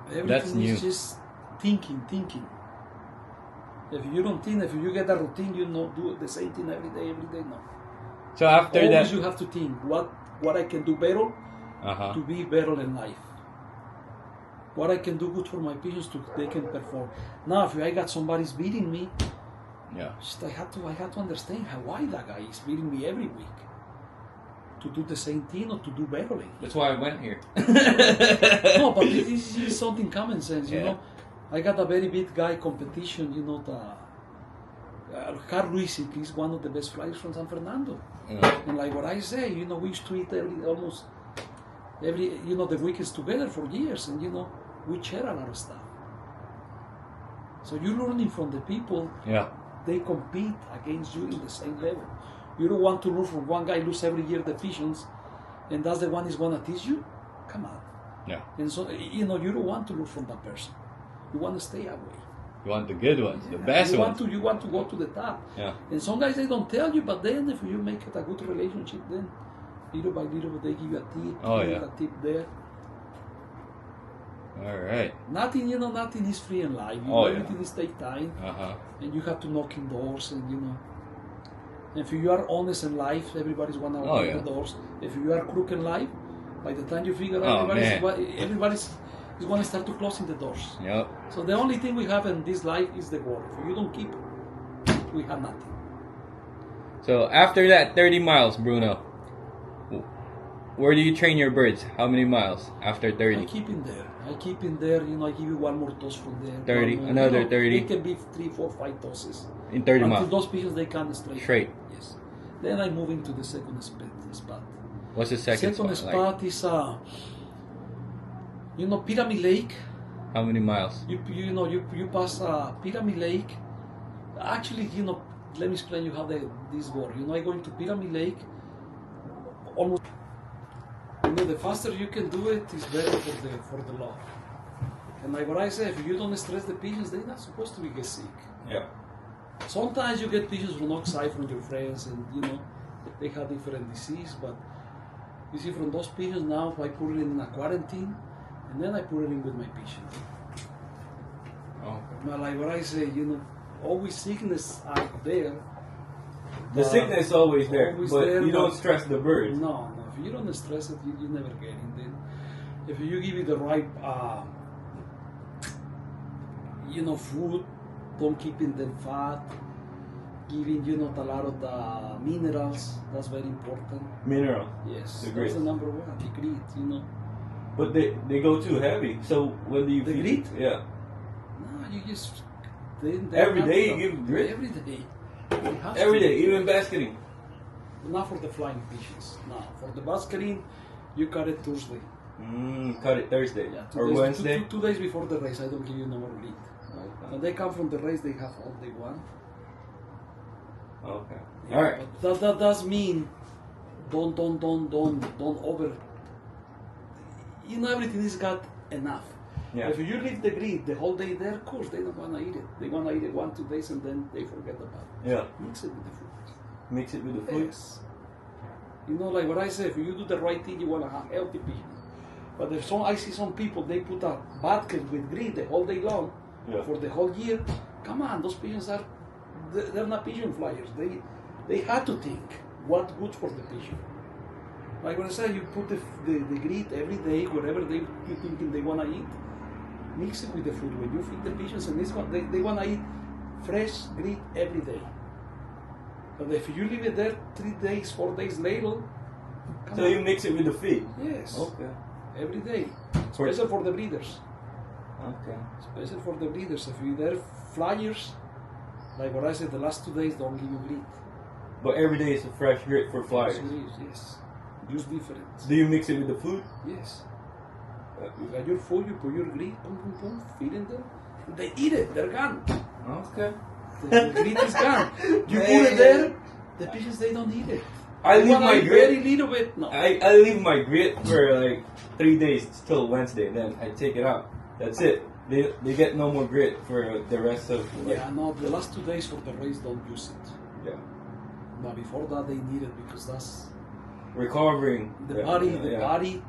Everything That's new. is just thinking. If you don't think, if you get a routine, do the same thing every day, no. So after Always that. you have to think what I can do better Uh-huh. to be better in life. What I can do good for my pigeons they can perform. Now, if I got somebody's beating me, Yeah. I had to understand why that guy is beating me every week. To do the same thing or to do better. That's why I went here. No, but this is something common sense, Yeah. I got a very big guy competition, Hardwork is one of the best flyers from San Fernando. Yeah. And like what I say, we used to eat almost every, the weekends together for years, and we share a lot of stuff. So you're learning from the people, Yeah. they compete against you in the same level. You don't want to learn from one guy lose every year the pigeons, and that's the one who's gonna teach you? Come on. Yeah. And so, you don't want to learn from that person. You want to stay away. You want the good ones, the Yeah, best you ones. want to go to the top. Yeah. And some guys they don't tell you, but then if you make it a good relationship, then little by little they give you a tip, Oh, yeah. a tip there. All right. Nothing is free in life. Oh, yeah. Everything is take time, Uh-huh. and you have to knock in doors, and if you are honest in life, everybody's gonna Oh, open yeah. the doors. If you are crooked in life, by the time you figure Oh, out, man. everybody's is gonna start to closing the doors. Yep. So the only thing we have in this life is the word. If you don't keep, we have nothing. So after that 30 miles, Bruno, where do you train your birds? How many miles after I 30? keep in there. I give you one more toss from there. 30, one more, another 30. It can be 3, 4, 5 tosses. In 30 Until miles. those pigeons they come straight. Straight. Yes. Then I move into the second spot. What's the second spot like? spot is Pyramid Lake. How many miles? You pass Pyramid Lake. Actually, let me explain you how this works. I go into Pyramid Lake. Almost. The faster you can do it is better for the law. And like what I say, if you don't stress the pigeons, they're not supposed to get sick. Yeah. Sometimes you get pigeons from outside from your friends, and they have different disease. But you see, from those pigeons now, I put it in a quarantine, and then I put it in with my pigeons. Oh. But like what I say, always sickness out there. The sickness is always there, Always but there, you don't but- stress the birds. No. If you don't stress it, you never get it. Then, if you give it the right, food, don't keep in them fat, giving a lot of the minerals. That's very important. Mineral. Yes, The that's grits. the number one. The grit, But they go too heavy. So when do you The feed grit? it? Yeah. No, you just Every day you give grit? Every day. You have Every to. day, even basketing. Not for the flying pigeons. No, for the basketing, you cut it Tuesday. Cut it Thursday Yeah, or Wednesday. Two days before the race, I don't give you no more grit. Okay. When they come from the race, they have all they want. Okay. Yeah, All right. But that does mean don't over. Everything is got enough. Yeah. If you leave the grid the whole day there, of course they don't want to eat it. They want to eat it 1-2 days and then they forget about it. Yeah. Mix it with the food. Mix it with the food. Yes. Like what I say, if you do the right thing, you want to have healthy pigeons. But if I see some people, they put a basket with grid the whole day long Yeah. for the whole year. Come on, those pigeons they're not pigeon flyers. They had to think. what good for the patient. Like when I say you put the grit every day, wherever you thinking they want to eat, mix it with the food. When you feed the patients and this one, they want to eat fresh grit every day. But if you leave it there 3 days, 4 days later, So you mix it with the feed? yes, Okay. every day, especially for the breeders. Okay. Especially for the breeders. If you there flyers, like what I said, the last 2 days don't give you grit. But every day is a fresh grit for flyers. Yes, it is, yes. Use different. Do you mix it with the food? Yes. You got your food, you put your grit, boom, boom, boom, feeding them. They eat it, they're gone. Okay. The grit is gone. You put it there, the patients, they don't eat it. I They leave wanna my eat grit. very little bit. No. I leave my grit for like 3 days till Wednesday, then I take it out. That's it. They get no more grit for the rest of Yeah, no, the last 2 days for the race, don't use it. yeah. But before that, they need it because that's Recovering. the Yeah, body. yeah, The yeah. body,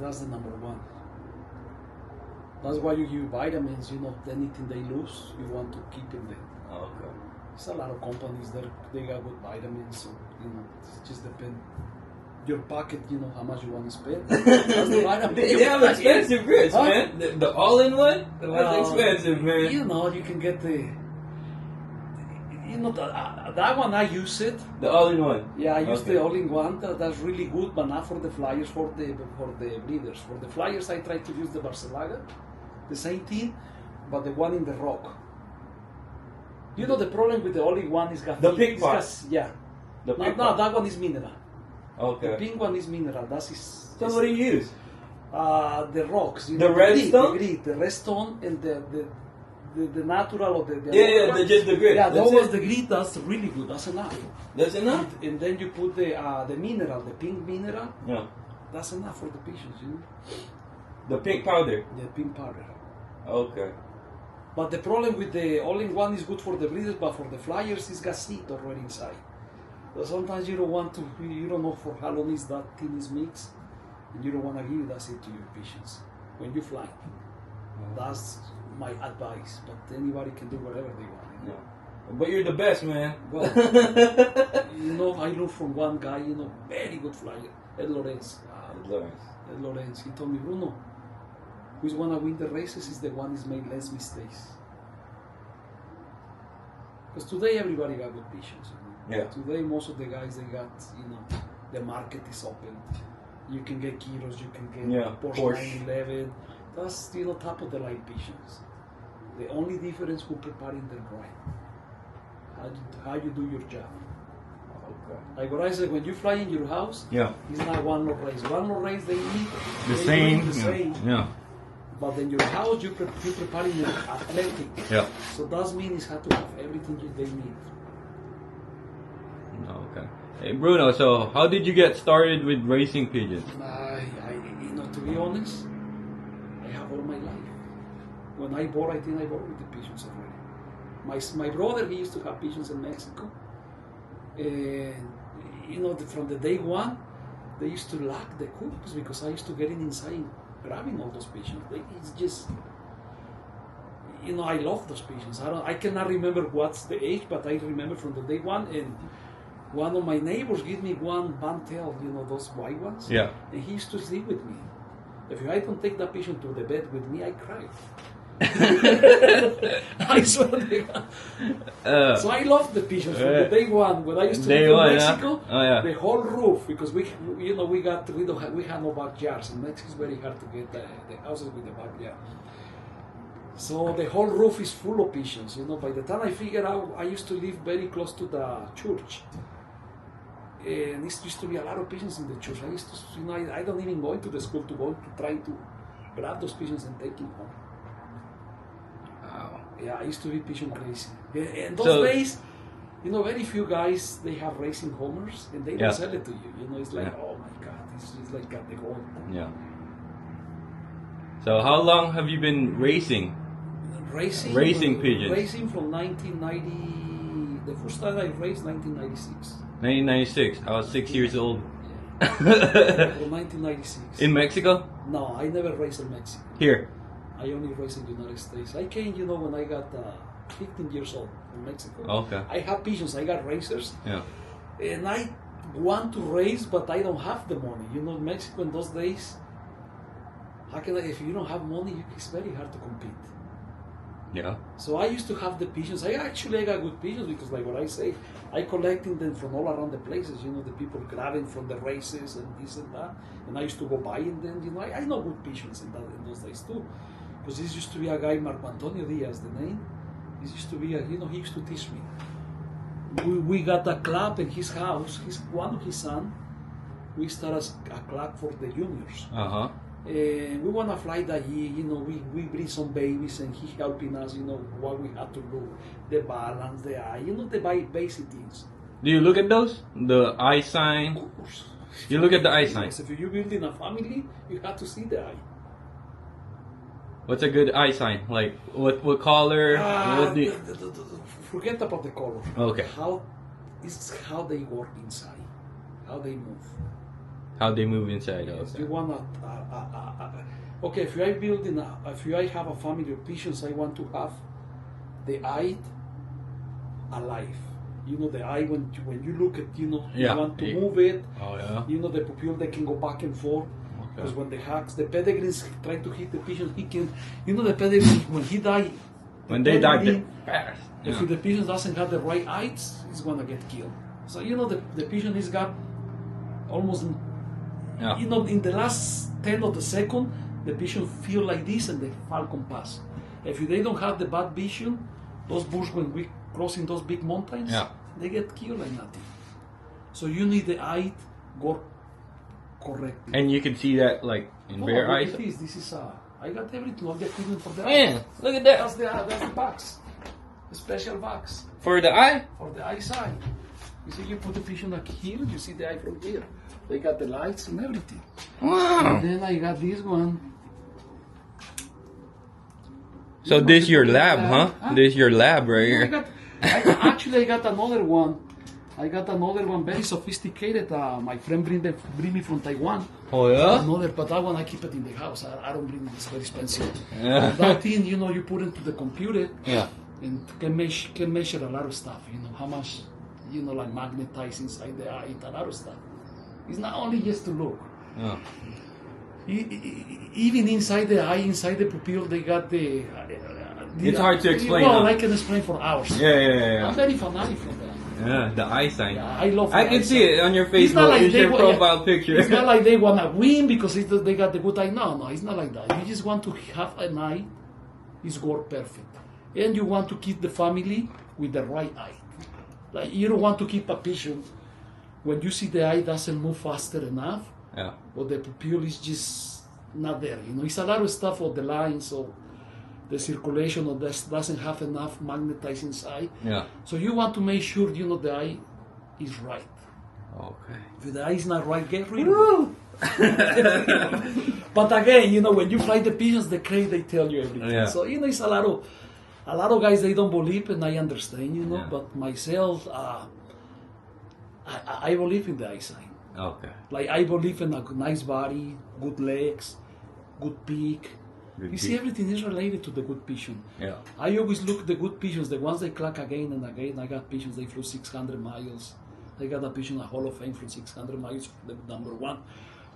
that's the number one. That's why you give vitamins. You know, anything they lose, you want to keep in there. Okay. There's a lot of companies that they got good vitamins, so you know, it just depends. Your pocket, you know, how much you want to spend. That's the vitamin. They have expensive grits, Huh? man. The all-in-one? That's Well, expensive, man. You know, you can get that one I use it. The all-in-one. Yeah, I use Okay. the all-in-one. That's really good, but not for the flyers, for the breeders. For the flyers, I try to use the Barcelaga, the same thing, but the one in the rock. You know, the problem with the all-in-one is got The pink it's part. got- yeah. The No, pink no, one. that one is mineral. The Okay. pink one is mineral. That is. So what do you use? The rocks. You The know, red grit, stone? the grit, the red stone, and the natural or the Yeah, other one. just the grit. Yeah, That's that was it. the grit. That's really good. That's enough. That's enough? And then you put the mineral, the pink mineral. Yeah. That's enough for the patients, you know. The pink powder. The pink powder. Okay. But the problem with the all-in-one is good for the breeders, but for the flyers, it's got seed already inside. So sometimes you don't want to. You don't know for how long is that thing is mixed, and you don't want to give that seed to your patients when you fly. That's my advice. But anybody can do whatever they want. You know? Yeah. But you're the best, man. Well, you know, I learned from one guy, you know, very good flyer, Ed Lorenz. Ed Lorenz. He told me, Bruno, who's wanna win the races is the one who's made less mistakes. Because today everybody got good patients. You know? Yeah. Today most of the guys they got, you know, the market is open. You can get Kiros, you can get Porsche 911. That's, you know, top of the line patients. The only difference who preparing them right. How you do your job. Okay. Like what I said, when you fly in your house, Yeah. it's not one more race. One more race they eat The they same. eat the same. Yeah. But in your house, you preparing your athletic. Yeah. So that means have to have everything they need. Okay. Hey Bruno, so how did you get started with racing pigeons? You know, to be honest, I have all my life. When I bought, I think I bought with the pigeons already. My brother, he used to have pigeons in Mexico. And, you know, from the day one, they used to lock the coops because I used to get in inside grabbing all those pigeons. It's just, you know, I love those pigeons. I cannot remember what's the age, but I remember from the day one. And one of my neighbors gave me one bantail, you know, those white ones. Yeah. And he used to sleep with me. If I don't take that pigeon to the bed with me, I cry. I swear to God. So I love the pigeons from the day one. When I used to live in Mexico, the whole roof, because we had no backyards. In Mexico, it's very hard to get the houses with the backyard. So the whole roof is full of pigeons. You know, by the time I figured out, I used to live very close to the church. And it used to be a lot of pigeons in the church. I used to, you know, I don't even go into the school to go to try to grab those pigeons and take them home. Wow. Yeah, I used to be pigeon crazy. And those days, you know, very few guys, they have racing homers and they don't sell it to you. You know, it's like, oh my God, it's like got the gold. Yeah. So how long have you been racing? Racing pigeons. Racing from 1990. The first time I raced, 1996. 1996. I was 6 years old. Yeah. From 1996. In Mexico? No, I never raced in Mexico. Here. I only raced in the United States. I came, you know, when I got 15 years old from Mexico. Okay. I have pigeons. I got racers. Yeah. And I want to race, but I don't have the money. You know, Mexico in those days, how can I, if you don't have money, it's very hard to compete. Yeah. So I used to have the pigeons. I got good pigeons because, like what I say, I collecting them from all around the places. You know, the people grabbing from the races and this and that. And I used to go buying them. You know, I know good pigeons in those days too. Because this used to be a guy, Marco Antonio Diaz, the name. This used to be he used to teach me. We got a club in his house. One of his son. We started a club for the juniors. We want to fly that year, you know, we bring some babies and he helping us, you know, what we have to do, the balance, the eye, you know, the basic things. Do you look at those? The eye sign? Of course. You look at the eye sign. Yes, if you're building a family, you have to see the eye. What's a good eye sign? Like, what color? Forget about the color. Okay. It's how they work inside, how they move. How they move inside. Yes, Okay. you want okay, if I have a family of pigeons, I want to have the eye alive. You know, the eye when you look at, you know, Yeah. you want to move it. Oh yeah. You know, the pupil, they can go back and forth. Because when the pedigrees trying to hit the pigeon, he can, you know, the pedigree when he die. When they die, they're fast. If the pigeon doesn't have the right eyes, he's gonna get killed. So you know, the pigeon is got almost. Yeah. You know, in the last 10 of the second, the vision feel like this and the falcon pass. If they don't have the bad vision, those birds when we crossing those big mountains, they get killed like nothing. So you need the eye go correctly. And you can see that like in bare eyes. This is I got everything, all the equipment for the eye. Man, look at that. That's the box. The special box. For the eye? For the eye side. You see, you put the vision like here, you see the eye from here. They got the lights and everything. Wow. And then I got this one. So this your lab, huh? This your lab right here. I got another one. I got another one very sophisticated. My friend bring me from Taiwan. Oh yeah? Another, but that one I keep it in the house. I don't bring it. It's very expensive. Yeah. That thing, you know, you put into the computer. Yeah. And can measure a lot of stuff. You know how much, you know, like magnetize inside the eye, a lot of stuff. It's not only just to look. Yeah. Even inside the eye, inside the pupil, they got the. It's hard to explain. Well, I can explain for hours. Yeah. I'm very fanatic for that. Yeah, the eye sign. Yeah, I love. I can see it on your Facebook. Like it's your profile picture. It's not like they wanna win because they got the good eye. No, it's not like that. You just want to have an eye, is work perfect, and you want to keep the family with the right eye. Like you don't want to keep a pigeon when you see the eye doesn't move faster enough. Yeah. Or the pupil is just not there. You know, it's a lot of stuff of the lines or the circulation or this doesn't have enough magnetized inside. Yeah. So you want to make sure, you know, the eye is right. Okay. If the eye is not right, get rid of it. But again, you know, when you fly the pigeons, the crane, they tell you everything. Yeah. So, you know, it's a lot of guys, they don't believe, and I understand, you know, Yeah. but myself, I believe in the eye sign. Okay. Like I believe in a nice body, good legs, good beak. Good You see, beak. everything is related to the good pigeon. Yeah. I always look the good pigeons, the ones they clack again and again. I got pigeons, they flew 600 miles. I got a pigeon, a Hall of Fame from 600 miles, the number one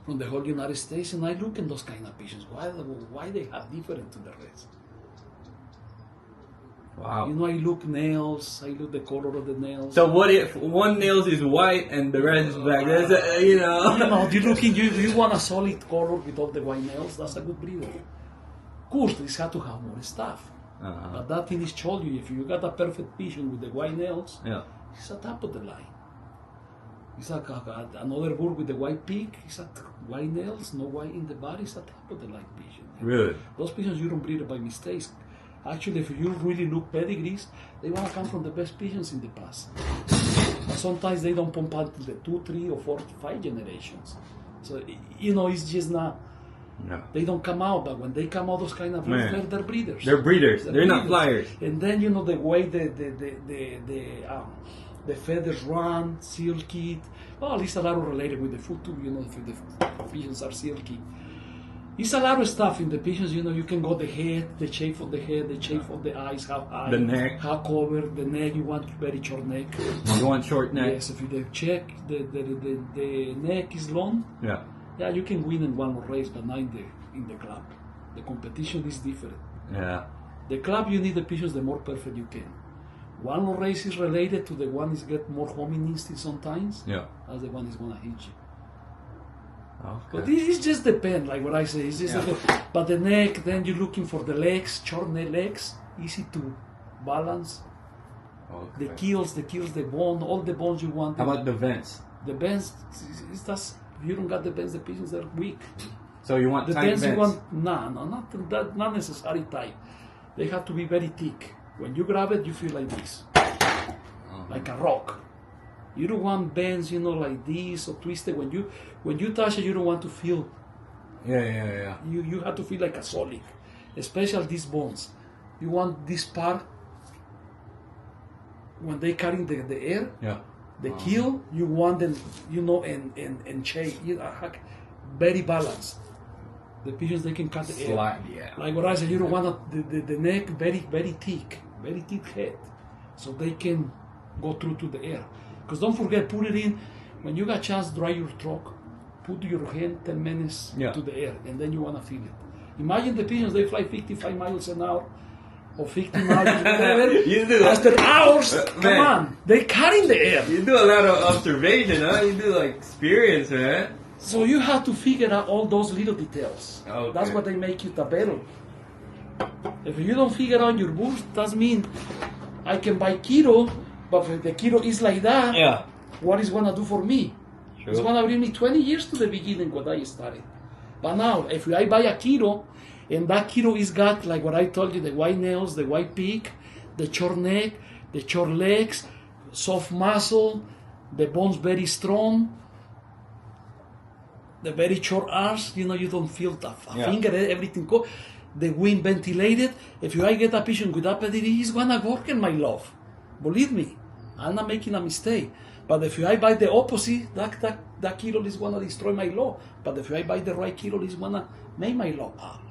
from the whole United States. And I look in those kind of pigeons. Why they have different to the rest? Wow. You know, I look nails, I look the color of the nails. So what if one nails is white and the rest is black? That's you know. You know, you want a solid color with all the white nails, that's a good breeder. Of course, this has to have more stuff. But that thing is told you, if you got a perfect pigeon with the white nails, it's at top of the line. It's like another bird with the white beak, it's at white nails, no white in the body, it's at top of the line pigeon. Really? Those pigeons you don't breed by mistakes. Actually, if you really look pedigrees, they want to come from the best pigeons in the past. But sometimes they don't pump out to the 2, 3, or 4, 5 generations. So, you know, it's just not. No. They don't come out, but when they come out, those kind of birds, they're breeders. They're breeders. They're not flyers. And then, you know, the way the feathers run, silky. Well, at least a lot related with the food too. You know, if the pigeons are silky. It's a lot of stuff in the pigeons. You know, you can go the head, the shape of the head, the shape of the eyes, how high, The neck. how covered, the neck. You want very short neck. You want short neck? Yes, if you check the neck is long. Yeah. Yeah, you can win in one race, but not in the club. The competition is different. Yeah. The club, you need the pigeons the more perfect you can. One race is related to the one is get more homing instinct sometimes. Yeah. As the one is gonna hit you. Okay. But it just depends, like what I say. It's just but the neck, then you're looking for the legs, short legs, easy to balance. Okay. The keels, the bone, all the bones you want. How about the vents? The bends? It's just if you don't got the bends, the pigeons are weak. So you want The tight bends vents? you want, not necessarily tight. They have to be very thick. When you grab it, you feel like this, like a rock. You don't want bends, you know, like this or twisted. When you touch it, you don't want to feel. Yeah. You have to feel like a solid, especially these bones. You want this part when they carrying the air. Yeah. The keel, you want them, you know, and shape, you know, very balanced. The pigeons, they can cut the air. Slide, yeah. Like what I said, you don't want the neck very thick head, so they can go through to the air. Because don't forget, put it in, when you got chance, dry your truck, put your hand 10 minutes to the air, and then you want to feel it. Imagine the pigeons, they fly 55 miles an hour, or 50 miles, whatever. You do. After hours, come on, they cut in the air. You do a lot of observation, huh? You do like experience, man. So you have to figure out all those little details. Okay. That's what they make you the better. If you don't figure out your bulls, that means I can buy keto, but if the keto is like that, Yeah. what is gonna do for me? Sure. It's gonna bring me 20 years to the beginning when I started. But now, if I buy a keto, and that keto is got, like what I told you, the white nails, the white peak, the short neck, the short legs, soft muscle, the bones very strong, the very short arms, you know, you don't feel the finger, everything. The wing ventilated. If I get a pigeon with that pedigree, he's gonna work in my love. Believe me, I'm not making a mistake. But if I buy the opposite, that kilo is gonna destroy my law. But if I buy the right kilo, it's gonna make my law up.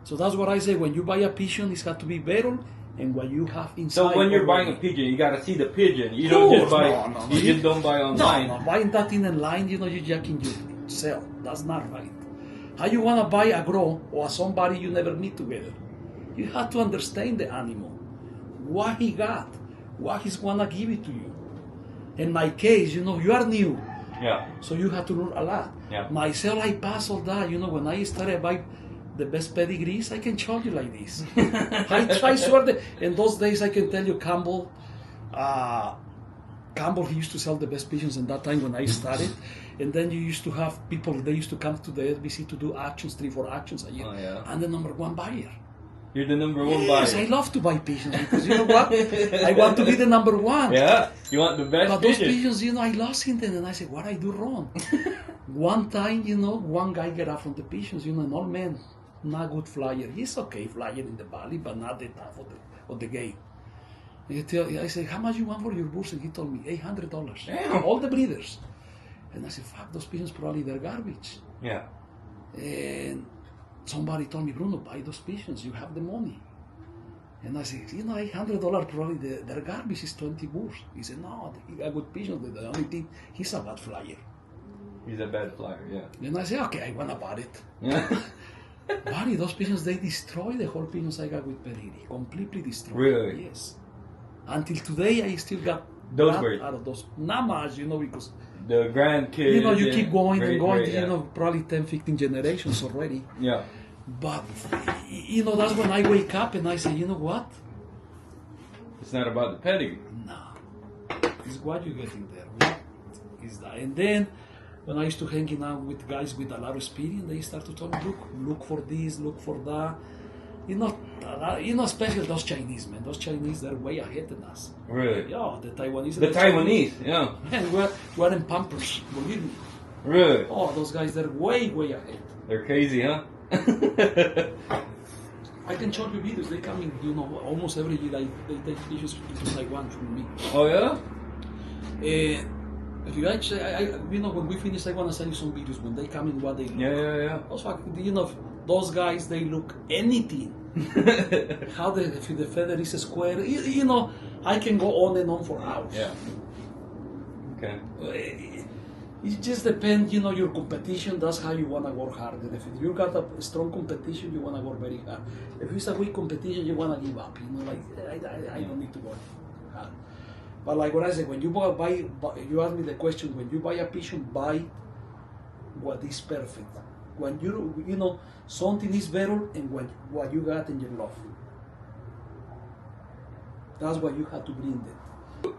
So that's what I say. When you buy a pigeon, it's got to be better, and what you have inside. So when you're buying a pigeon, you gotta see the pigeon. You don't just buy. No. You just don't buy online. No, buying that thing online, you know, you're jacking yourself. That's not right. How you wanna buy a grow or somebody you never meet together? You have to understand the animal, what he got, what he's gonna give it to you. In my case, you know, you are new, so you have to learn a lot. Yeah. Myself, I pass all that. You know, when I started buy the best pedigrees, I can show you like this. I swear that in those days, I can tell you, Campbell, he used to sell the best pigeons in that time when I started. And then you used to have people, they used to come to the SBC to do actions, 3-4 actions a year. Oh, yeah. I'm the number one buyer. You're the number one buyer. Yes, I love to buy pigeons because you know what? I want to be the number one. Yeah, you want the best But those pigeon. pigeons, you know, I lost in them and I said, what I do wrong? One time, you know, one guy get up from the pigeons, you know, an old man, not good flyer. He's okay flyer in the valley, but not the top of the game. I said, how much you want for your bulls? And he told me, $800. Damn. All the breeders. And I said, fuck, those pigeons probably they're garbage. Yeah. And somebody told me, Bruno, buy those pigeons, you have the money. And I said, you know, $800 probably their garbage is 20 bulls. He said, no, he got good pigeons. The only thing, he's a bad flyer. He's a bad flyer, yeah. And I said, okay, I want to buy it. Yeah. Buddy, those pigeons, they destroy the whole pigeons I got with pedigree. Completely destroyed. Really? Yes. Until today, I still got Those blood were- out of those. Not much, you know, because, The grandkids. you know, you yeah. keep going and Great, going, great, you know, probably 10, 15 generations already. Yeah. But, you know, that's when I wake up and I say, you know what? It's not about the pedigree. Nah. It's what you're getting there. What is that? And then, when I used to hanging out with guys with a lot of experience, they start to tell me, look for this, look for that. You know, especially those Chinese, man. Those Chinese, they're way ahead than us. Really? Yeah, the Taiwanese. The Taiwanese, yeah. Man, we're in Pampers, believe me. Really? Oh, those guys, they're way ahead. They're crazy, huh? I can show you videos. They come in, you know, almost every year. They take pictures to Taiwan from me. Oh, yeah? If you actually, you know, when we finish, I want to send you some videos when they come in, what they look. Yeah. Those you know, those guys, they look anything. How if the feather is square, you know, I can go on and on for hours. Yeah. Okay. It just depends, you know, your competition. That's how you want to work harder. If you got a strong competition, you want to work very hard. If it's a weak competition, you want to give up. You know, like I don't need to work hard. But like what I said, when you buy, you ask me the question. When you buy a pigeon, buy what is perfect. When you know something is better, and what you got in your love. That's what you have to bring them.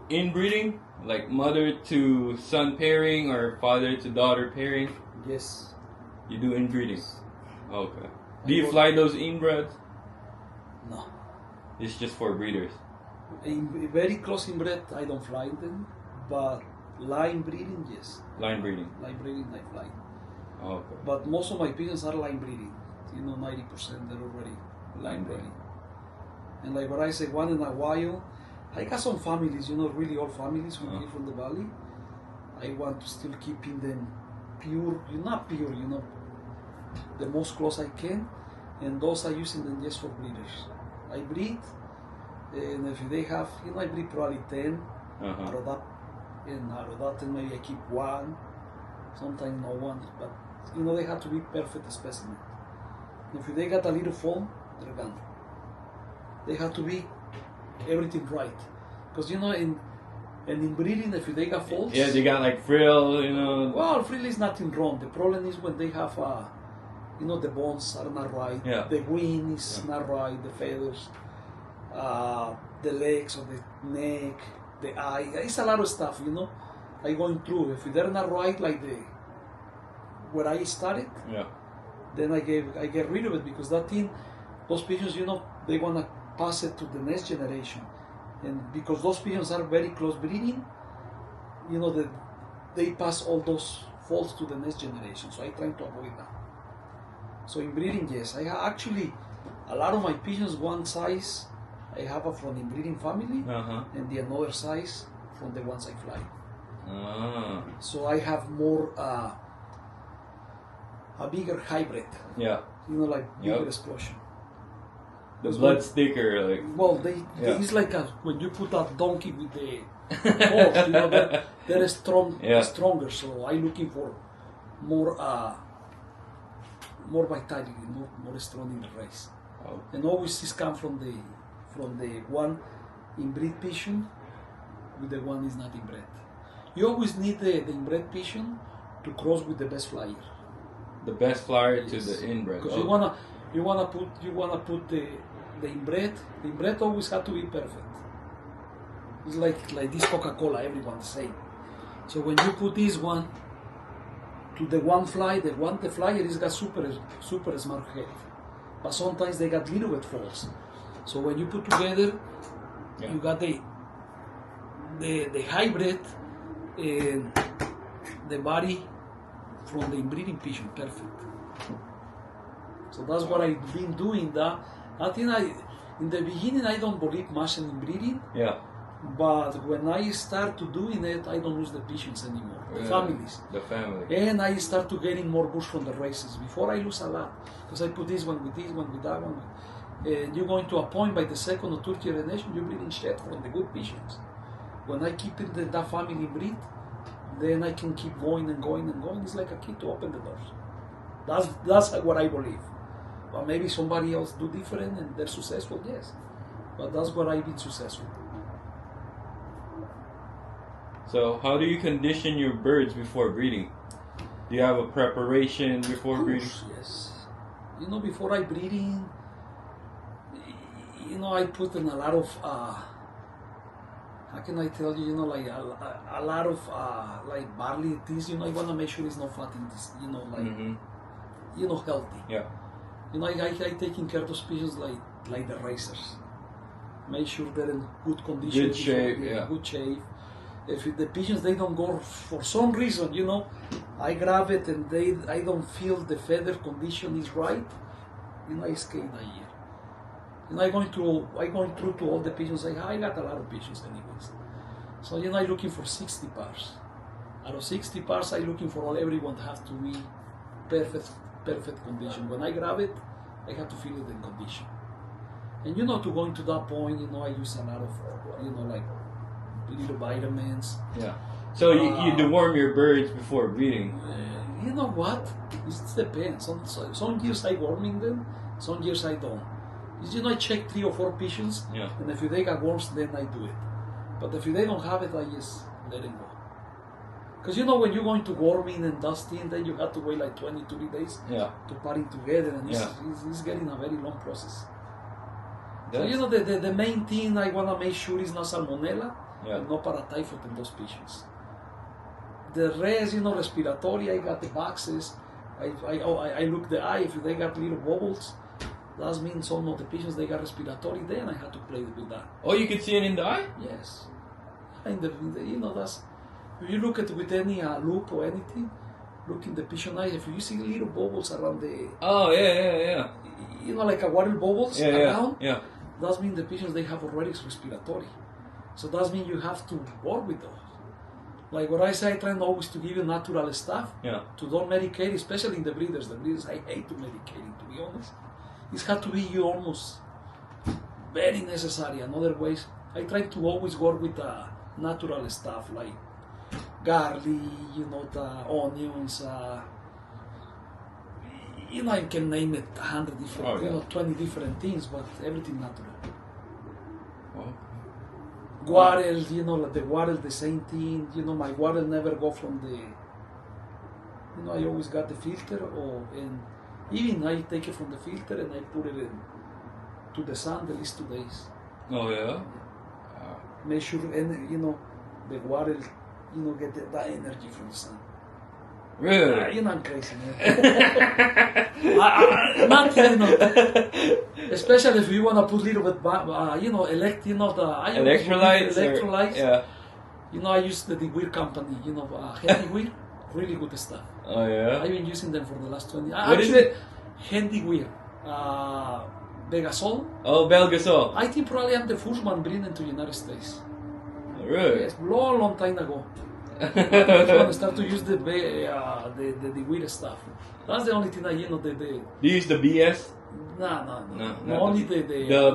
Inbreeding, like mother to son pairing or father to daughter pairing. Yes. You do inbreeding. Okay. Do you fly those inbreds? No. It's just for breeders. Very close inbred, I don't fly them, but line breeding, yes. Line breeding. Line breeding, I fly. Okay. But most of my pigeons are line breeding. You know, 90% they're already line breeding. And like what I say, one in a while, I got some families, you know, really old families who live from the valley. I want to still keeping them pure, not pure, you know, the most close I can. And those are using them just for breeders. I breed, and if they have, you know, I breed probably 10 out of that. And out of that 10, maybe I keep one, sometimes no one. But, you know, they have to be perfect specimen. If they got a little foam, they're gone. They have to be everything right, because you know in breeding, if they got faults, yeah, they got like frill, you know. Well, frill is nothing wrong. The problem is when they have you know, the bones are not right, the wing is not right, the feathers, the legs or the neck, the eye. It's a lot of stuff, you know. I going through. If they're not right, like where I started, then I get rid of it, because that thing, those pigeons, you know, they wanna pass it to the next generation, and because those pigeons are very close breeding, you know, they pass all those faults to the next generation. So I try to avoid that. So in breeding, yes, I actually a lot of my pigeons, one size I have from inbreeding family, and the another size from the ones I fly. So I have more a bigger hybrid. Yeah. You know, like bigger explosion. The blood sticker, like. Well, it's like when you put a donkey with the horse, you know, they're stronger. So I'm looking for more vitality, more strong in the race. Oh. And always this comes from the one inbred pigeon with the one is not inbred. You always need the inbred pigeon to cross with the best flyer. The best flyer to the inbred. Because you wanna put the inbred. The inbred always have to be perfect. It's like this Coca-Cola, everyone the same. So when you put this one to the one fly, the flyer is got super smart head, but sometimes they got little bit faults. So when you put together, you got the hybrid and the body from the inbreeding pigeon, perfect. So that's what I've been doing. I think in the beginning I don't believe much in inbreeding. Yeah. But when I start to doing it, I don't lose the pigeons anymore. The families. The family. And I start to getting more bush from the races. Before I lose a lot, because I put this one with that one. And you're going to a point by the second or third generation, you're breeding shed from the good pigeons. When I keep it that family breed, then I can keep going and going and going. It's like a key to open the doors. That's what I believe. But maybe somebody else do different and they're successful, yes. But that's what I've been successful. So how do you condition your birds before breeding? Do you have a preparation before breeding? Yes. You know, before I breeding, you know, I put in a lot of, how can I tell you, you know, like a lot of like barley, this, you know, I want to make sure it's not fat in this, you know, like, you know, healthy. Yeah. You know, I taking care of those pigeons like the racers. Make sure they're in good condition. Good shape, Good shape. If the pigeons, they don't go for some reason, you know, I grab it and I don't feel the feather condition is right, you know, I escape that year. You know, I going through to all the pigeons. I got a lot of pigeons anyways. So, you know, I'm looking for 60 pairs. Out of 60 parts, I'm looking for everyone to have to be perfect condition. When I grab it, I have to feel it in condition. And to going to that point, I use a lot of, like little vitamins. Yeah. So you deworm your birds before breeding. You know what? It depends. Some years I worming them, some years I don't. I check 3 or 4 pigeons, and if they got worms, then I do it. But if they don't have it, I just let them go. Because when you're going to worming and dusting, then you have to wait like 23 days to putting together, and it's getting a very long process. So the main thing I want to make sure is not salmonella and no paratyphoid in those pigeons. The rest, respiratory, I got the boxes. I look the eye. If they got little bubbles, that means some of the pigeons they got respiratory. Then I had to play with that. Oh, you can see it in the eye? Yes. That's if you look at with any loop or anything, look in the pigeon eye. If you see little bubbles around the like a water bubbles around, that means the pigeons they have already respiratory. So that means you have to work with those. Like what I say, I try always to give you natural stuff to don't medicate, especially in the breeders. The breeders, I hate to medicate, to be honest. It's had to be you almost very necessary. In other ways, I try to always work with natural stuff like garlic, the onions. I can name it 100 different, 20 different things, but everything natural. Guarel, the guarel, the same thing. My guarel never go from the. I always got the filter, and even I take it from the filter and I put it to the sun at least 2 days. Oh yeah. Make sure, and the guarel, get that energy from the sun. Really? I'm crazy, man. Not especially if you want to put little bit, electrolytes. I use the Weir company, Handy Weir, really good stuff. Oh yeah. I've been using them for the last 20 years. What is it? Handy Weir, Vegasol. Oh, Belgasol. I think probably I'm the first one bringing to the United States. Really? Yes, long time ago. I want to start to use the weird stuff. That's the only thing I Do you use the BS? No, only the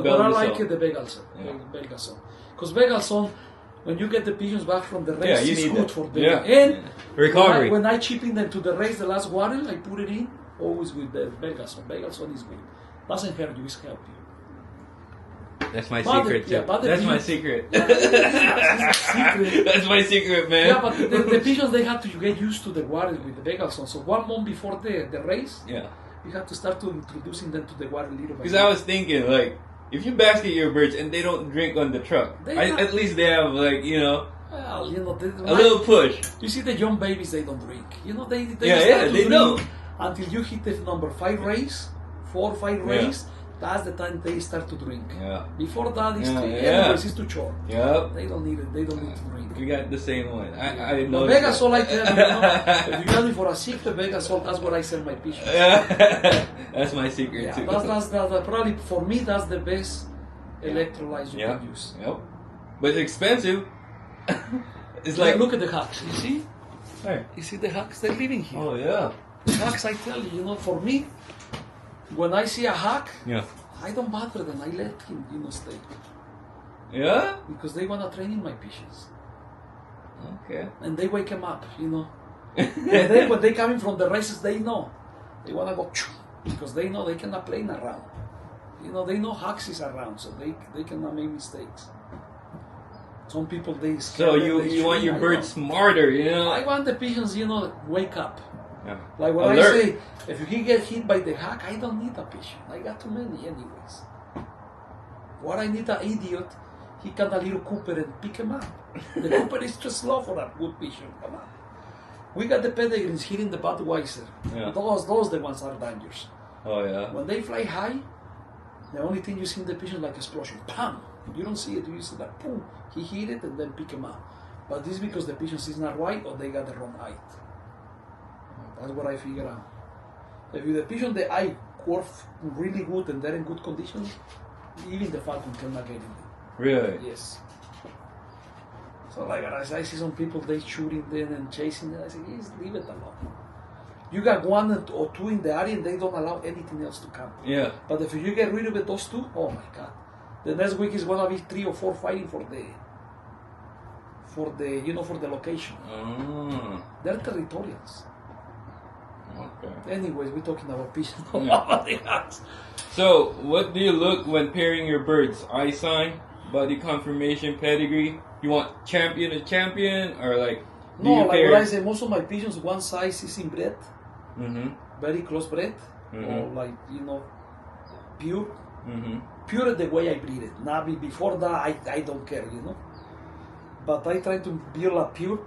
what I like the Belgasol. Because Belgasol, when you get the pigeons back from the race, it's good for them. And recovery. When I chipping them to the race, the last water, I put it in always with the Belgasol. Belgasol is good. Doesn't hurt you, it's help you. That's my secret. That's my secret. Secret. That's my secret, man. Yeah, but the pigeons they have to get used to the water with the Belgasol. So 1 month before the race, you have to start to introducing them to the water little by Because I was thinking, like, if you basket your birds and they don't drink on the truck, at least they have, like, well, a little push. You see the young babies, they don't drink. They they don't. Until you hit the number 5 race, 4 or 5 race. That's the time they start to drink. Yeah. Before that, it's too short. Yep. They don't need it. They don't need to drink. We got the same one. I know. The Belgasol, I tell you, if you got me for a sick, the Belgasol, that's what I sell my pigeons. That's my secret too. That's probably for me. That's the best electrolytes you can use. Yep. But it's expensive. It's like look at the hacks. You see? Where? You see the hacks? They're living here. Oh yeah. The hacks, I tell you, for me. When I see a hack, I don't bother them. I let him, stay. Yeah? Because they want to train in my pigeons. Okay. And they wake them up, And then when they come in from the races, they know. They want to go, because they know they cannot play around. They know hacks is around, so they cannot make mistakes. Some people, they scare So you want your birds smarter, I want the pigeons, wake up. Yeah. Like when I say, if he get hit by the hack, I don't need a pigeon. I got too many anyways. What I need an idiot, he can a little Cooper and pick him up. The Cooper is too slow for a good pigeon. Come on. We got the pedigrees here in the Budweiser. Yeah. Those the ones are dangerous. Oh yeah. When they fly high, the only thing you see in the pigeon like explosion. Pam! You don't see it, you see that boom. He hit it and then pick him up. But this is because the pigeon is not right or they got the wrong height. That's what I figure out. If the pigeon, the eye work really good and they're in good condition, even the falcon cannot get in there. Really? Yes. So like I see some people, they shooting them and chasing them. I say, yes, leave it alone. You got one or two in the area and they don't allow anything else to come. Yeah. But if you get rid of it, those two, oh my God. The next week is gonna be 3 or 4 fighting for the location. Oh. They're territorials. Okay. Anyways, we're talking about peace. So, what do you look when pairing your birds? Eye sign, body conformation, pedigree? You want champion to champion, or like? No, like what I say, most of my pigeons, one size is inbred, very close bred, or like pure. Pure the way I breed it. Now before that, I don't care, But I try to build a pure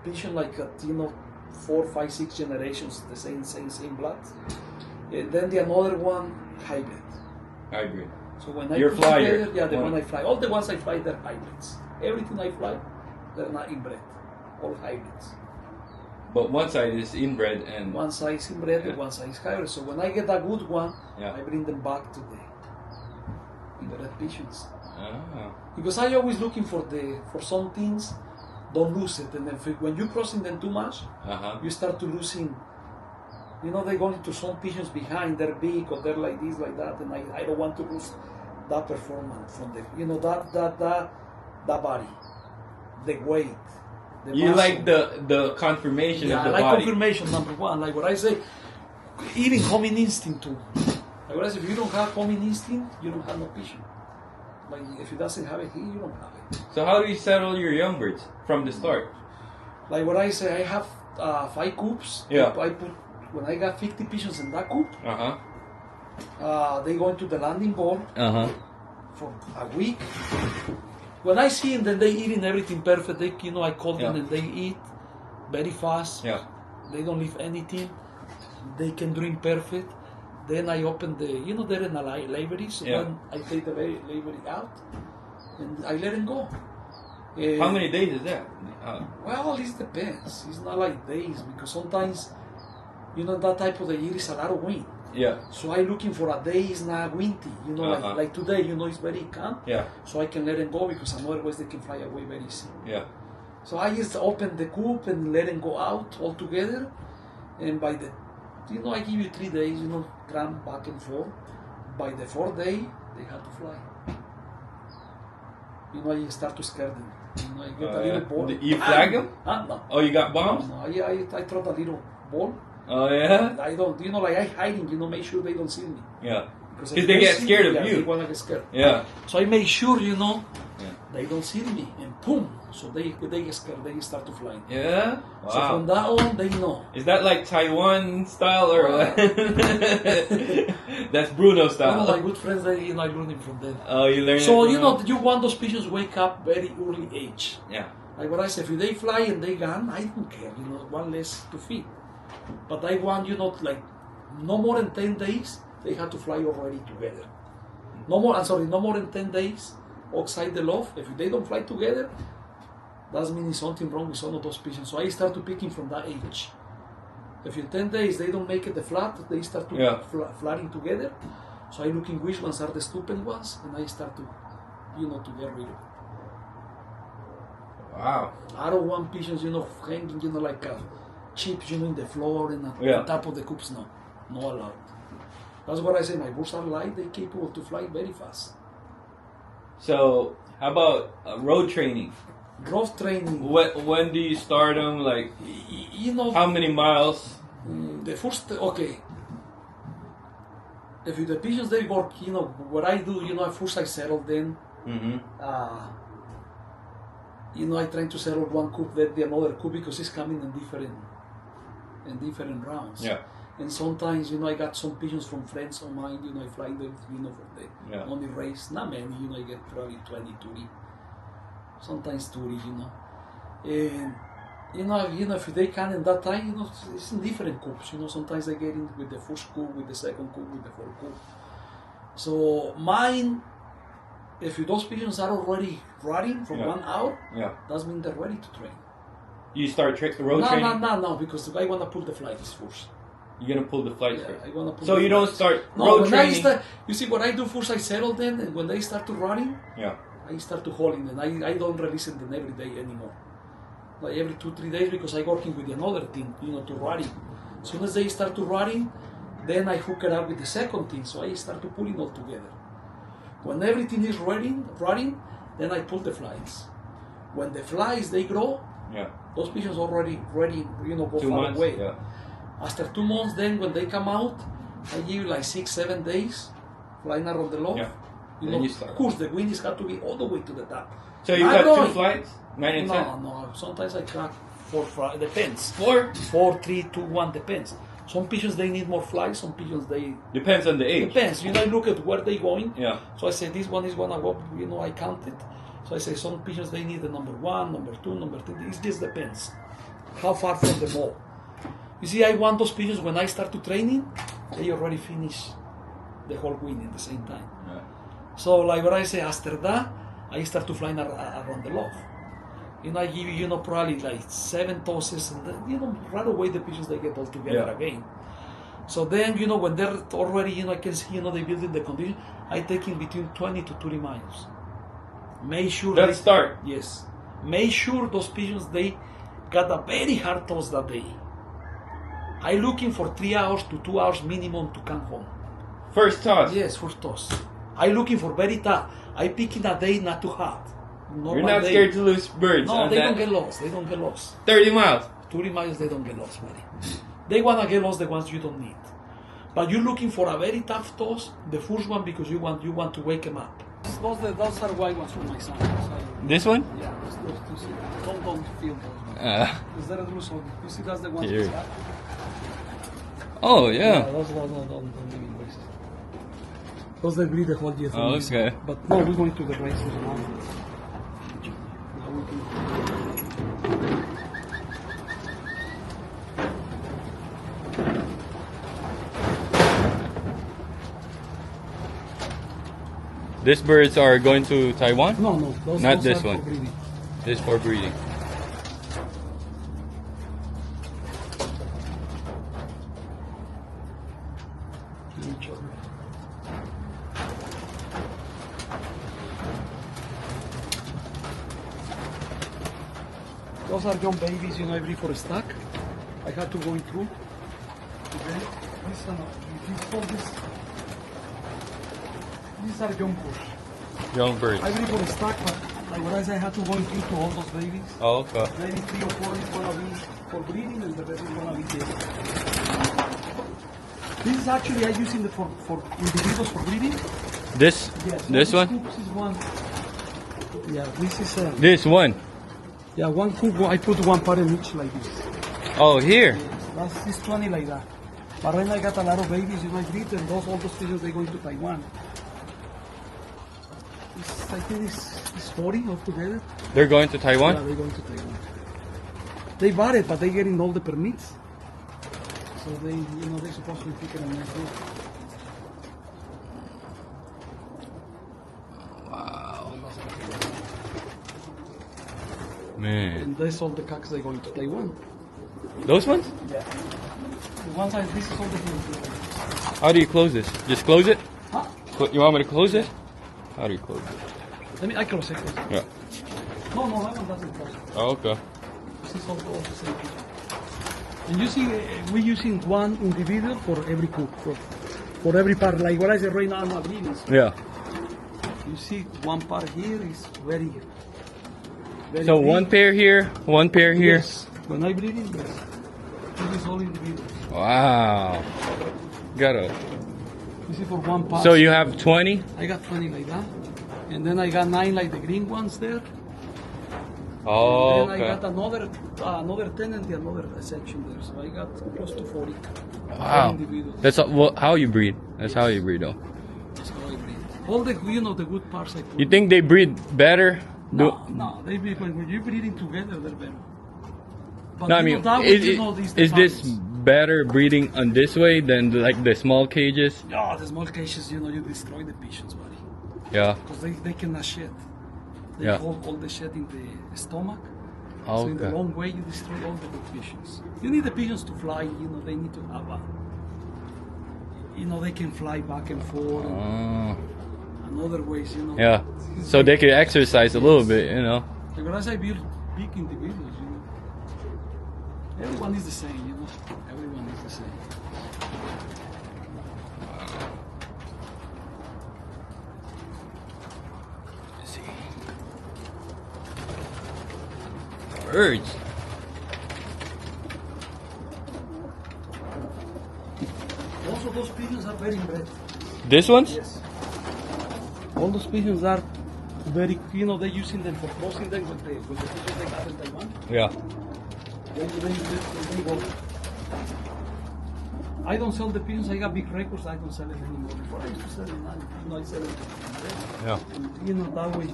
pigeon, like 4, 5, 6 generations, the same blood. And then the another one, hybrid. Hybrid. So when I Your put flyer. together, yeah, the one I fly. All the ones I fly, they're hybrids. Everything I fly, they're not inbred. All hybrids. But one side is inbred and one side is inbred and one side is hybrid. So when I get a good one, yeah. I bring them back to the inbred pigeons. Oh. Because I always looking for some things, don't lose it. And then when you're crossing them too much, you start to losing. They go into some pigeons behind, they're big or they're like this, like that, and I don't want to lose that performance from that body, the weight. You muscle. Like the confirmation of the body. I like confirmation, number one. Like what I say, even homing instinct too. Like what I say, if you don't have homing instinct, you don't have no pigeon. Like if it doesn't have it here, you don't have it. So how do you settle your young birds from the start? Like what I say, I have 5 coops. Yeah. I put when I got 50 pigeons in that coop. They go into the landing ball for a week. When I see them, then they eating everything perfect. They, I call them and they eat very fast. Yeah. They don't leave anything. They can drink perfect. Then I open the, they're in a library, so then I take the library out and I let them go. How many days is that? Well, it depends. It's not like days because sometimes, that type of the year is a lot of wind. Yeah. So I'm looking for a day is not windy. Like today, it's very calm. Yeah. So I can let them go because otherwise they can fly away very easy. Yeah. So I just open the coop and let them go out all together. And by the, I give you 3 days, cram back and forth. By the 4th day, they have to fly. I start to scare them. I get a little ball. You flag them? No. Oh, you got bombs? No, I throw a little ball. Oh yeah. I don't, like I hiding, make sure they don't see me. Yeah. Because they get scared of you. They wanna get scared. Yeah. So I make sure, they don't see me, and boom. So they get scared. They start to fly. Yeah. Wow. So from that on, they know. Is that like Taiwan style or what? That's Bruno style. One of my good friends, I learned from them. Oh, you learned. So you want those pigeons wake up very early age. Yeah. Like what I said, if they fly and they gone, I don't care. One less to feed. But I want, like, no more than 10 days, they have to fly already together. No more than 10 days outside the loft. If they don't fly together, that means something wrong with some of those pigeons. So I start to picking from that age. If in 10 days they don't make it the flat, they start to flying together. So I looking which ones are the stupid ones, and I start to, to get rid of it. Wow. I don't want pigeons, hanging, like chips, in the floor and on top of the coops. No allowed. That's what I say. My birds are light. They're capable to fly very fast. So, how about road training? Road training. When do you start them? Like, how many miles? The first, okay. If the pigeons they work, what I do, first I settle them. I try to settle one coop, then the another coop because it's coming in different rounds. Yeah. And sometimes, I got some pigeons from friends of mine, I fly them, for the only race. Not many, I get probably 20, 30. Sometimes 30, And, if they can in that time, it's in different coops. Sometimes I get in with the first coop, with the second coop, with the fourth coop. So mine, if those pigeons are already running for 1 hour, that means they're ready to train. You start road training? No, because I want to pull the flights first. You're going to pull the flights first? I want to pull so the you flights. Don't start road training? You see what I do first, I settle them, and when they start to running, I start to holding them. I don't release them every day anymore. Like every 2-3 days because I'm working with another team, to rotting. As soon as they start to rotting, then I hook it up with the second team. So I start to pulling all together. When everything is rotting, then I pull the flies. When the flies they grow, those pigeons already ready, go 2 far months, away. yeah. After 2 months, then when they come out, I give like 6-7 days flying around the loft. Yeah. Of start. course, the wings have to be all the way to the top. So you Not got 2 going- flights? 9 and 10? No. Sometimes I crack 4 flies. Depends. 4? 4, 3, 2, 1. Depends. Some pigeons they need more flies. Some pigeons they Depends on the age. depends. I look at where they going. Yeah. So I say this one is gonna go. I count it. So I say some pigeons they need the number 1, number 2, number 3. It just depends. How far from the mall. You see, I want those pigeons when I start to training, they already finish the whole wing at the same time. Yeah. So like what I say, after that, I start to flying around the loft. I give you, probably like 7 tosses, and then, right away the pigeons they get all together again. So then, when they're already, I can see, they building the condition, I take in between 20 to 30 miles. Make sure Let's start. Yes. Make sure those pigeons, they got a very hard toss that day. I looking for 3 hours to 2 hours minimum to come home. First toss? Yes, first toss. I looking for very tough. I picking a day not too hot. You're not scared to lose birds? No, on they that? don't get lost. They don't get lost. 30 miles? 30 miles, they don't get lost, buddy. They want to get lost the ones you don't need. But you're looking for a very tough toss, the first one, because you want to wake them up. Those are white ones for my son. This one? Yeah, those two. Don't feel those ones. Is that a blue song? You see, that's the one. Here. Oh, yeah. Those don't even waste. Those they breed the whole year. Oh, okay. But no, we're going to the races now. Now we can. These birds are going to Taiwan? No. Those Not those this are one. For breeding. This for breeding. Each other. Those are young babies, every for a stack. I had to go through. Okay. These are young birds. Young birds. I breed for a stack, but like what I say, I had to go through to all those babies. Oh, okay. Maybe 3 or 4 is gonna be for breeding, and the rest is gonna be there. This is actually I using for individuals for breeding. This? Yes. This one? This is one. Yeah, this is This one? yeah, one coop. I put one parent each like this. Oh, here. Yes, that's 20 like that. But right now I got a lot of babies in my breed, and all those pigeons they going to Taiwan. I think it's 40 altogether. They're going to Taiwan? Yeah, they're going to Taiwan. They bought it, but they getting all the permits. So they, they're supposed to be picking a nice route. Wow. Man. And that's all the cocks they're going to Taiwan. Those ones? Yeah. The ones I, this is all the things. How do you close this? Just close it? Huh? You want me to close it? How do you close it? I close it. Yeah. No, that one doesn't close. Oh, okay. This is all the same thing. And you see, we're using one individual for every coop, for every part. Like what I said right now, I'm breeding. Yeah. You see, one part here is very So big. one pair here, one pair here. Yes. When I breeding, yes. This is all individual. Wow. Got it. This is for one part. So you have 20? I got 20 like that. And then I got 9 like the green ones there. Oh, And then I okay. got another 10 and another section there. So I got close to 40. Wow. Individuals. That's how you breed. That's how you breed, though. That's how I breed. All the the good parts I put. You think they breed better? No, they breed when you're breeding together, they're better. But No, I mean, that way, is this better breeding on this way than like the small cages? No, the small cages, you destroy the pigeons, buddy. Yeah. Because they cannot shed. They Yeah. hold all the shed in the stomach. So in Okay. the long way, you destroy all the good pigeons. You need the pigeons to fly, they need to have a, they can fly back and forth. Oh. And another ways, you know. Yeah. So they could exercise a little bit, you know. Like when I say big individuals, you know, everyone is the same, you know. Everyone is the same. Let's see. Birds. Also, those pigeons are very bred. This one's? Yes. All those pigeons are very, you know, they're using them for crossing them with the pigeons they got in Taiwan. Yeah. They go. I don't sell the pigeons, I got big records, I don't sell it anymore. Before I used to sell it, now, you know, I sell it. Yeah. And, you know, that way,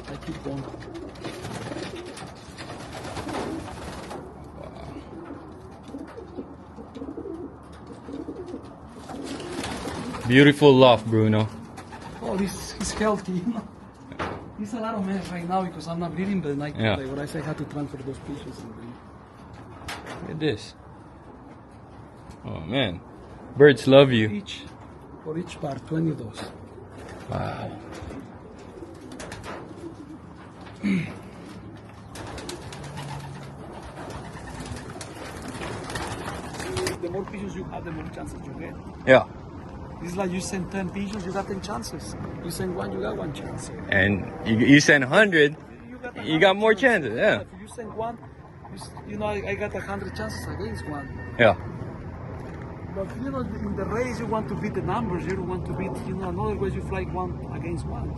I keep going. Beautiful loft, Bruno. Oh, he's healthy, you know. He's a lot of mess right now because I'm not breeding, but like, Yeah. what I say, I had to transfer those pigeons. Look at this. Oh man. Birds love you. For each part, 20 of those. Wow. The more pigeons you have, the more chances you get. Yeah. It's like you send 10 pigeons, you got 10 chances. You send one, you got one chance. And you send 100, you got more chances. Yeah. If you send one, you know, I got 100 chances against one. Yeah. But you know, in the race, you want to beat the numbers. You don't want to beat, you know, another way you fly one against one.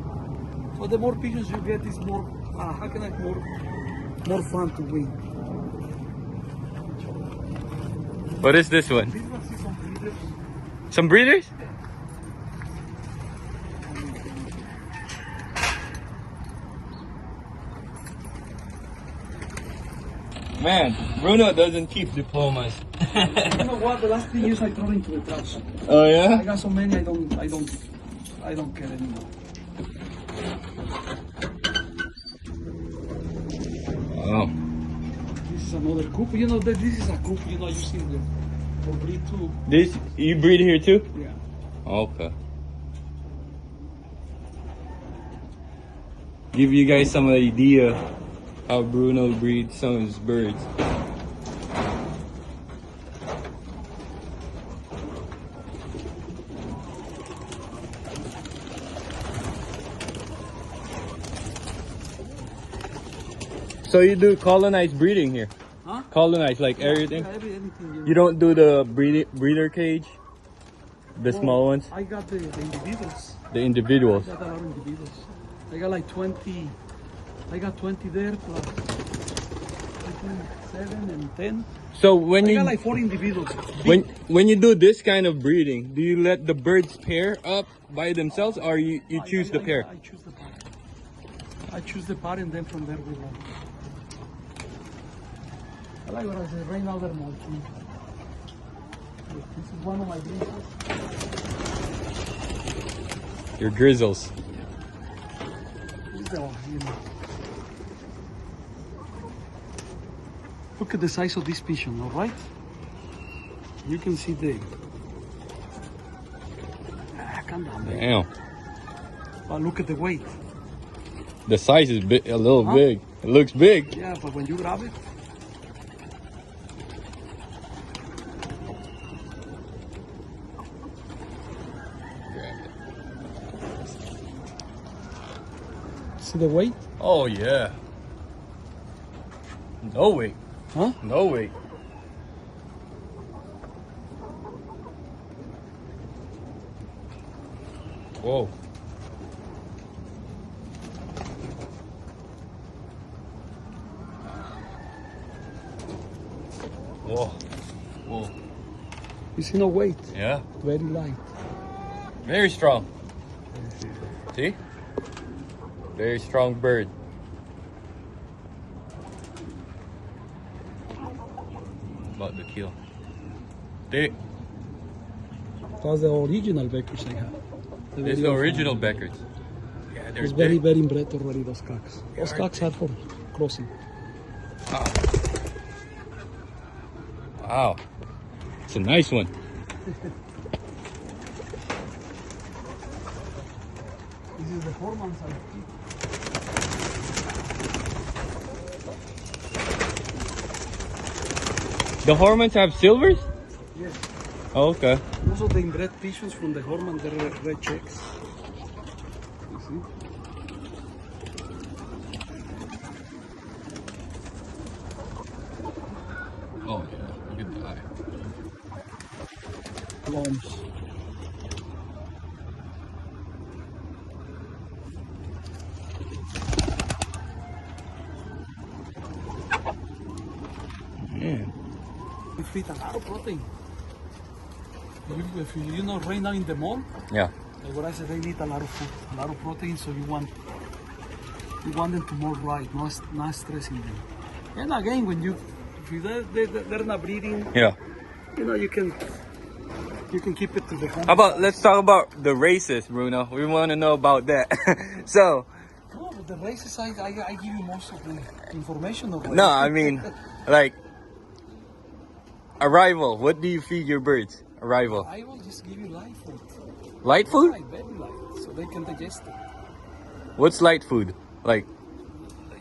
So the more pigeons you get, is more, how can I, more fun to win. What is this one? This one is some breeders. Some breeders? Man, Bruno doesn't keep diplomas. You know what? The last 3 years I throw into the trash. Oh I yeah? got so many, I don't care anymore. Oh. This is another coop. You know, this is a coop. You know, you see the for breed too. This, you breed here too? Yeah. Okay. Give you guys some idea how Bruno breeds some of his birds. So you do colonized breeding here? Huh? Colonized, like everything? Yeah, anything. You don't do the breeder cage? The small ones? I got the individuals. The individuals? I got a lot of individuals. I got like 20. I got 20 there plus I think 7 and 10. So when I you got like 4 individuals. when you do this kind of breeding, do you let the birds pair up by themselves, or you choose the pair? I choose the pair. I choose the pair, and then from there we go. I like what I say. Right now they're molting. This is one of my breeders. Your grizzles. This is the one, you know. Look at the size of this pigeon, all right? You can see the... Calm down, baby. Damn. But look at the weight. The size is a little Huh? big. It looks big. Yeah, but when you grab it... See the weight? Oh yeah. No weight. Huh? No weight. Whoa. Whoa. Whoa. You see no weight? Yeah. Very light. Very strong. See? Very strong bird. About to kill. Dick. That's the original Beckers I have. There's the original Beckerds. Yeah, they're It's very, big. very inbred already, those cocks. Those cocks are for crossing. Wow. It's a nice one. This is the hormones I keep. The hormones have silvers? Yes. Oh, okay. Also the inbred pigeons from the hormone, they're red checks. You see? Oh yeah, look at that. Clones. Man. We feed a lot of protein. If you know right now in the mall, Yeah. like what I said, they need a lot of food, a lot of protein. So you want them to more right, not stressing them. And again, when they're not breeding, Yeah. you know you can keep it to the home. How about let's talk about the races, Bruno. We want to know about that. So. No, but the races I give you most of the information already. No, I mean, like arrival. What do you feed your birds? Arrival. I will just give you light food. Light food? Light, very light, so they can digest it. What's light food? Like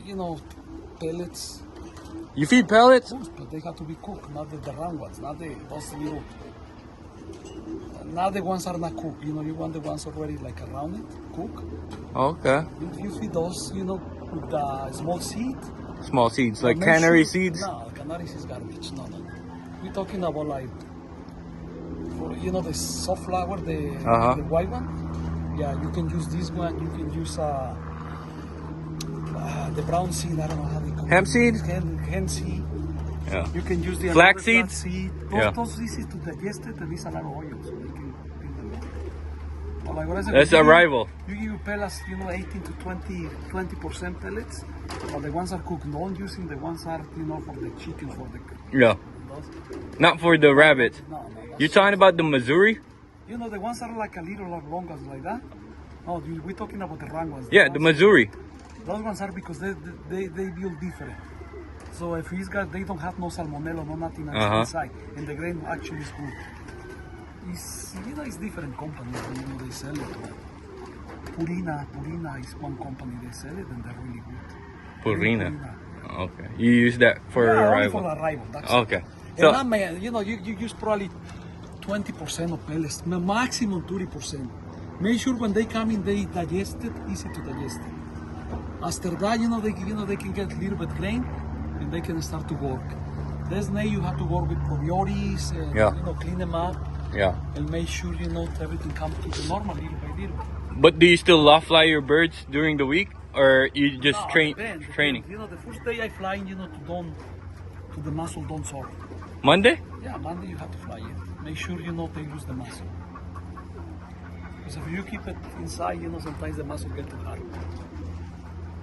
You know, pellets. you feed pellets? But they have to be cooked, not the round ones, not those little. Not the ones are not cooked. You know, you want the ones already like around it, cook. Okay. You feed those, you know, with the small seed. Small seeds, like Make cannery sure- seeds. No, canary seeds garbage. No. We're talking about like, for, you know, the soft flower, the white one. Yeah, you can use this one. You can use the brown seed. I don't know how they call Hemp it. seed? Hemp seed. Yeah. You can use the Flax another seeds? seed. Yeah. Those easy to digest it, and it's a lot of oil, so you can feed them. Well, like what I said, That's you give- arrival. You give pellets, you know, 18 to 20% pellets. But the ones are cooked, don't using the ones are, you know, for the chicken, for the Yeah. those. Not for the rabbits. No, that's- You're talking about the Missouri? You know, the ones are like a little longer like that. No, we're talking about the round ones. Yeah, the ones- Missouri. Those ones are because they build different. So if he's got, they don't have no salmonella, no nothing inside, and the grain actually is good. It's, you know, it's different companies. You know, they sell it. Purina is one company they sell it, and they're really good. Purina. Okay. You use that for Yeah, only arrival. for arrival. That's Okay. it. So And that, you know, you use probably 20% of pellets, maximum 30%. Make sure when they come in, they digest it, easy to digest it. After that, they can get a little bit grain, and they can start to work. This day you have to work with probiotics and clean them up yeah. and make sure everything comes to the normal little by little. But do you still loft fly your birds during the week, or you just No, training? depends. The first day I fly, to the muscle don't sore. Monday? Yeah, Monday you have to fly it. Make sure they lose the muscle. Because if you keep it inside, sometimes the muscle get too hard.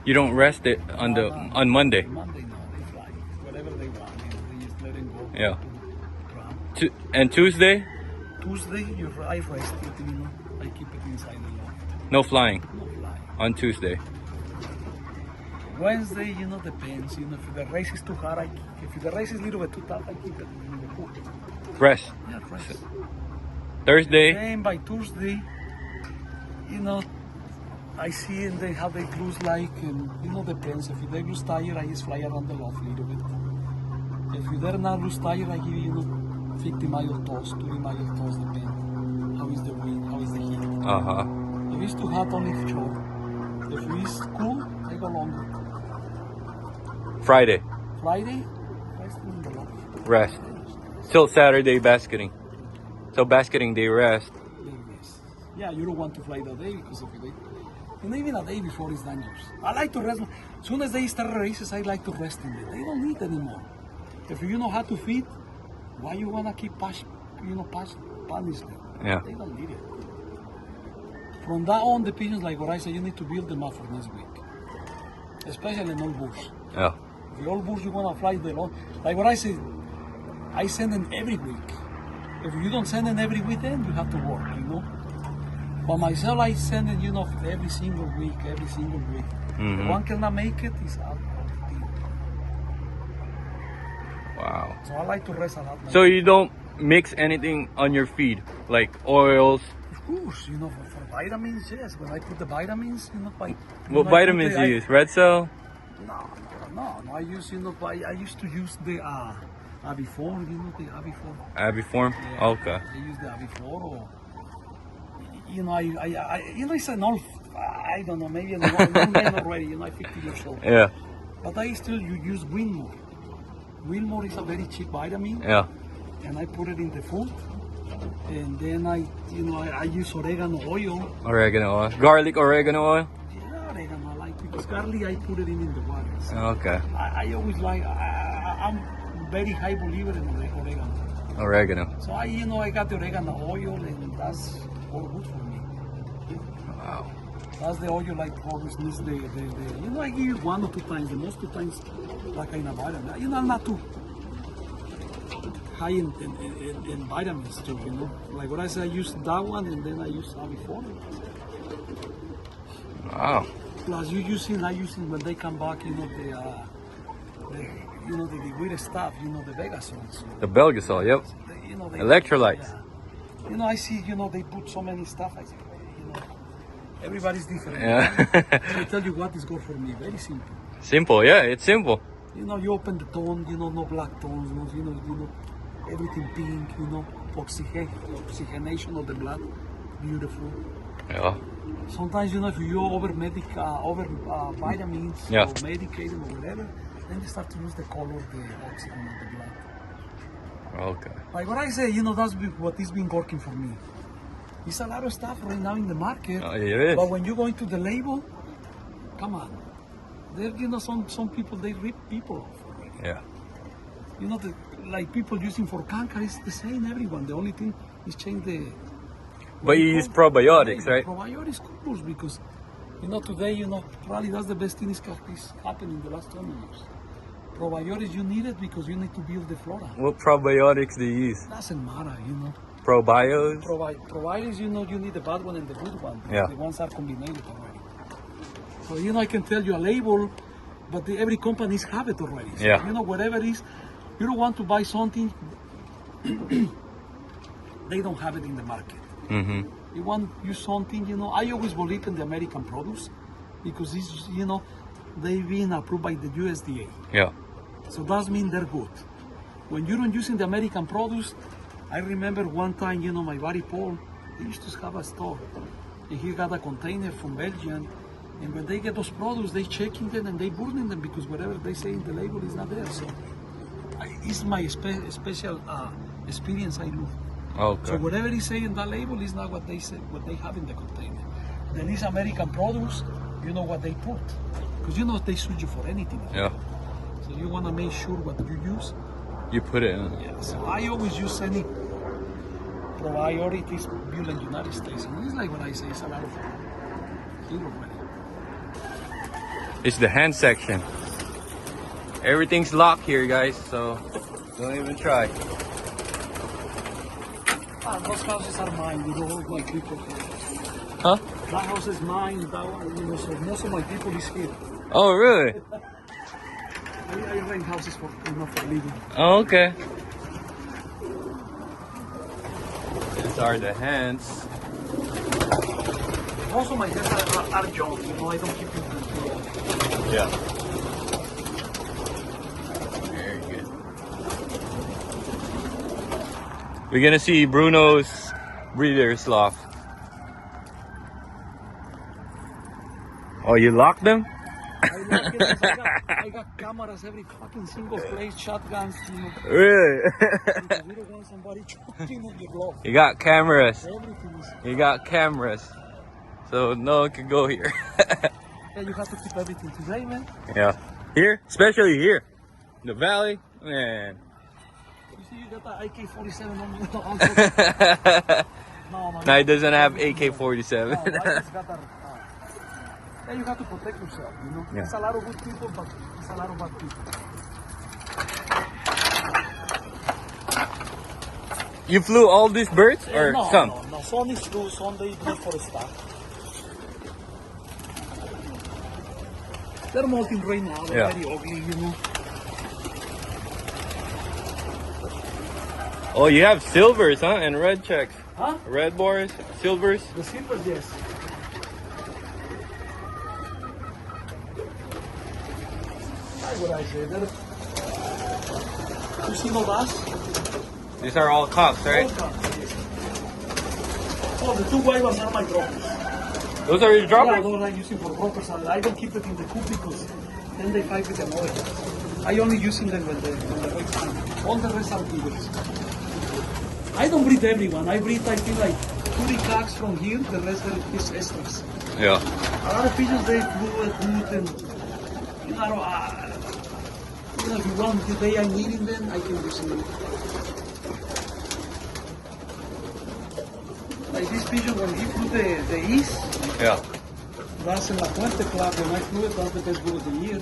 You don't rest it on on Monday. Monday, no, they fly whatever they want. They just let them go. Yeah. To ground. And Tuesday, Tuesday, I rest it. I keep it inside the loft. no flying No fly. on Tuesday. Wednesday, depends. If the race is too hard, if the race is a little bit too tough, I keep it in the cook. Rest. Yeah, rest. Thursday, Then by Tuesday, I see and how they lose and depends. If they lose tire, I just fly around the loft a little bit. If they're not lose tire, I give 50 mile toss, 20 mile toss, depend. How is the wind, how is the heat. If it's too hot, only short. If it's cool, I go longer. Friday, Friday, rest in the loft. rest. Till Saturday basketing. So basketing they rest. Yeah, you don't want to fly that day because of the day. And even a day before is dangerous. I like to rest. As soon as they start races, I like to rest in it. They don't need anymore. If you know how to feed, why you wanna keep punish them? Yeah. They don't need it. From that on, the pigeons, like what I said, you need to build them up for next week. Especially in old bulls. Yeah. The old bulls, you wanna fly the long. Like what I said, I send them every week. If you don't send them every weekend, you have to work, But myself, I send it, every single week. The one cannot make it, is out of the team. Wow. So I like to rest a lot. So you don't mix anything on your feed, like oils, Of course, for vitamins, yes. When I put the vitamins, What vitamins do you use? Red cell? No. I use, I used to use the Aviform, the Aviform. Aviform? Yeah, Okay. I use the Aviform, or it's an old, I don't know, maybe an old man already. 50 years old. Yeah. But I still use Wilmore. Wilmore is a very cheap vitamin. Yeah. And I put it in the food. And then I use oregano oil. Oregano oil. Garlic oregano oil? Yeah, oregano I like, because garlic I put it in the water. So Okay. I always like, I'm very high believer in oregano. Oregano. So I got the oregano oil, and that's all good for me. Wow. That's the oil I always miss I give it 1 or 2 times, the most 2 times like in a vitamin. I'm not too high in vitamins too, Like what I say, I use that one, and then I use Aviform. Wow. Plus I using when they come back, the weird stuff, the Vegasols. The Belgasol, yep. Electrolytes. Yeah. I see, they put so many stuff. I say, everybody's different. Yeah. So I tell you what is good for me. Very simple. Simple, yeah, it's simple. You open the tone, no black tones, everything pink, oxygenation of the blood, beautiful. Yeah. Sometimes, if you over vitamins Yeah. or medicated or whatever, then you start to lose the color of the oxygen of the blood. Okay. Like what I say, that's what is been working for me. It's a lot of stuff right now in the market. Oh, it is. But when you go into the label, come on. There, some people, they rip people off. Yeah. Like people using for cancer, it's the same, everyone. The only thing is change the... But you use probiotics, right? Probiotics, of course, because, today, probably that's the best thing is happening in the last 20 years. Probiotics, you need it because you need to build the flora. What probiotics do you use? Doesn't matter, Probios? Probiotics, you need the bad one and the good one. Yeah. The ones are combined already. So, I can tell you a label, but every company have it already. So, Yeah. Whatever it is, you don't want to buy something, they don't have it in the market. Mm-hmm. You want use something, I always believe in the American produce because it's, they've been approved by the USDA. Yeah. So that means they're good. When you don't using the American produce, I remember one time, my buddy Paul, he used to have a store. And he got a container from Belgium. And when they get those products, they checking them and they burning them because whatever they say in the label is not there. So it's my special experience I do. Okay. So whatever they say in that label is not what they say, what they have in the container. Then these American products, you know what they put. Because they sue you for anything. Yeah. So you want to make sure what you use. You put it in. Yeah. So I always use any probiotics built in the United States. And it's like what I say, it's a lot of hero money. It's the hand section. Everything's locked here, guys, so don't even try. Those houses are mine, all my people. Huh? That house is mine, that one, so most of my people is here. Oh, really? I rent houses for living. Oh, okay. These are the hands. Most of my hands are young, I don't keep them too long. Yeah. Very good. We're gonna see Bruno's breeder's loft. Oh, you locked them? I got cameras every fucking single place, shotguns, Really? because we don't want somebody choking on your glove. You got cameras. Everything is, You got cameras. So no one can go here. yeah, you have to keep everything today, man. Yeah. Here? Especially here. In the valley? Man. You see, you got that AK-47 on the No, No, he doesn't have No, AK-47. I just got that. Yeah, you have to protect yourself, Yeah. There's a lot of good people, but there's a lot of bad people. You flew all these birds or no, some? No. Some is true, some they do for the staff. They're molting right now, they're Yeah. very ugly, Oh, you have silvers, huh? And red checks. Huh? Red bars, silvers. The silver, yes. What I say, you see no bass? These are all cocks, right? Oh, the two white ones are my droppers. Those are your Yeah, droppers? those I'm using for droppers, and I don't keep it in the coop because then they fight with the others. I only using them when the right time. All the rest are feeders. I don't breed everyone. I breed, I feel like 30 cocks from here, the rest is extras. Yeah. A lot of pigeons, they flew and if you want the day I'm eating them, I can use them. Like this pigeon, when he flew the east, Yeah. that's in La Puente Club, when I flew it, that's the best bull of the year.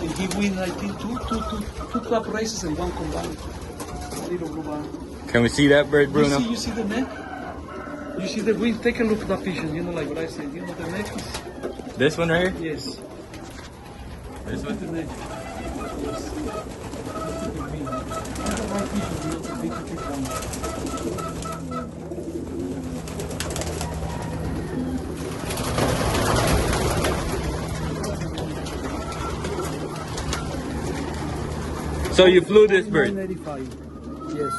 And he win, I think, two club races and one combined. Little blue one. Can we see that bird, Bruno? You see the neck? You see the wing? Take a look at that pigeon, you know, like what I said, you know, the neck is... This one right here? Yes. This one? The neck. Yes. That's the right pigeon, you know, the big one. So you flew this bird? 985. Yes.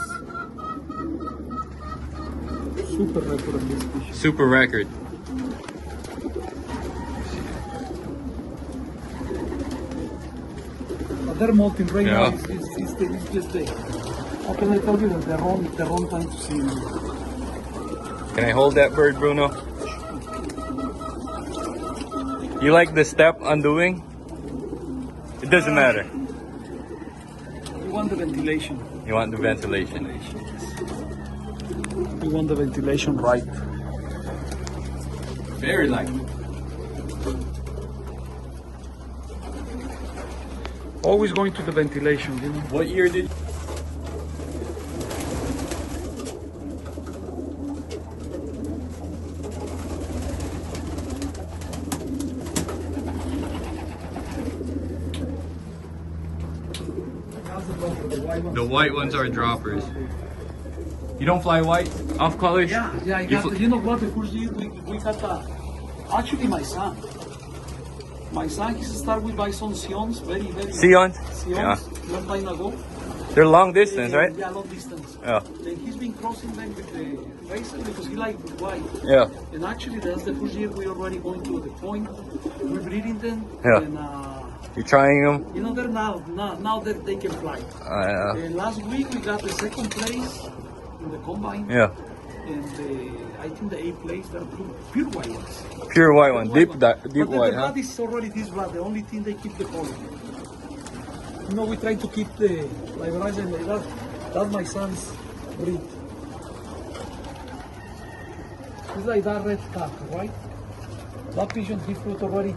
Super record on this fish. Super record. But they're molting right Yeah. now. It's just the. How can I tell you that the wrong time to see them? Can I hold that bird, Bruno? You like the step undoing? It doesn't matter. You want the ventilation. You want the ventilation. You want the ventilation right. Very light. Always going to the ventilation, you know. What year did? The white ones are droppers. You don't fly white off colors? Yeah, I You got. fl- You know what? The first year we got actually my son. My son, he started with bison Sions, very. Sions? Sions, Yeah. long time ago. They're long distance, right? Yeah, long distance. Yeah. And he's been crossing them with the racer because he likes white. Yeah. And actually, that's the first year we already going to the point. We're breeding them. Yeah. And, You're trying them? you know, they're now that they can fly. Last week we got the second place in the combine. Yeah. And I think the 8th place, they're pure white ones. Pure white one. Deep But white, the huh? blood is already this blood. The only thing they keep the color. You know, we try to keep the, like when I said, that's my son's breed. It's like that red cap, right? That pigeon, he flew already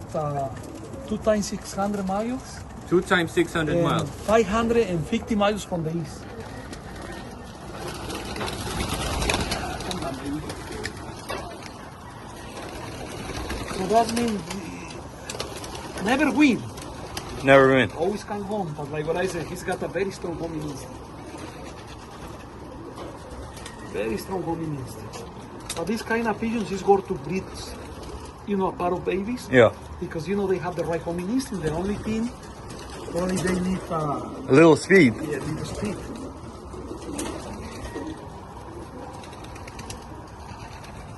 2 times 600 miles. 2 times 600 and miles. 550 miles from the east. So that means never win. Never win. Always come home, but like what I said, he's got a very strong homing instinct. Very strong homing instinct. But these kind of pigeons is going to breed, you know, a pair of babies. Yeah. Because you know they have the right homing instinct. The only thing, only they need A little speed. little speed.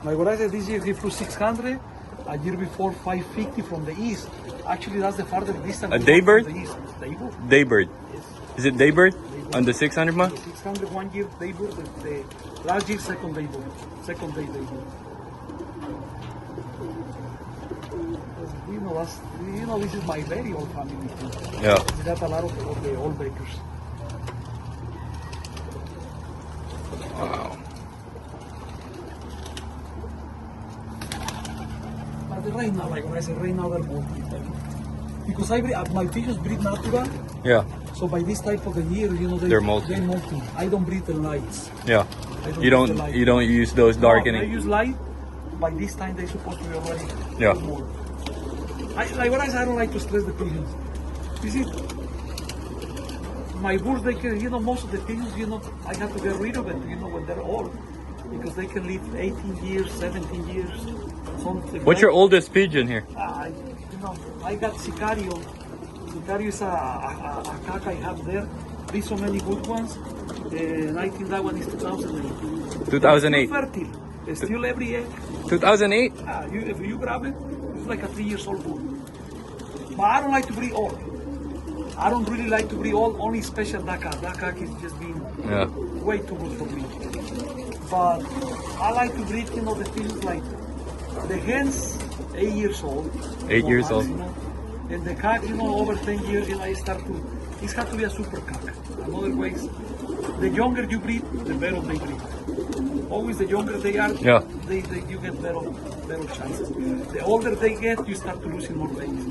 Like what I said, this year he flew 600. A year before 550 from the east. Actually, that's the farthest distance. A we daybird? from the east. Daybird. Daybird. Yes. Is it daybird? Daybird. On the 600 mile? 600 1 year daybird. The last year second daybird. Second day daybird. You know, this is my very old family too. Yeah. We got a lot of the old bakers. Wow. But right now, like when I say right now, they're molting. Because I breed, my pigeons breed natural. Yeah. So by this type of the year, you know, They're molting. They're molting. I don't breed the lights. Yeah. I You use the don't light. you don't use those No, I darkening. use light. By this time, they're supposed to be already Yeah. more. Like what I said, I don't like to stress the pigeons. You see, my bulls, they can, you know, most of the pigeons, you know, I have to get rid of it, you know, when they're old. because they can live 18 years, 17 years. What's your oldest pigeon here? I got Sicario. Sicario is a cock I have there. There's so many good ones. And I think that one is 2008. 2008. Still fertile. Still every egg. 2008? If you grab it, it's like a 3 years old bull. But I don't like to breed old. I don't really like to breed old, only special that cock. That cock is just being way too good for me. But I like to breed, the things like the hens, 8 years old. 8 years old. And the cock, over 10 years, it's got to be a super cock. In other ways, the younger you breed, the better they breed. Always the younger they are, you get better chances. The older they get, you start to losing more babies.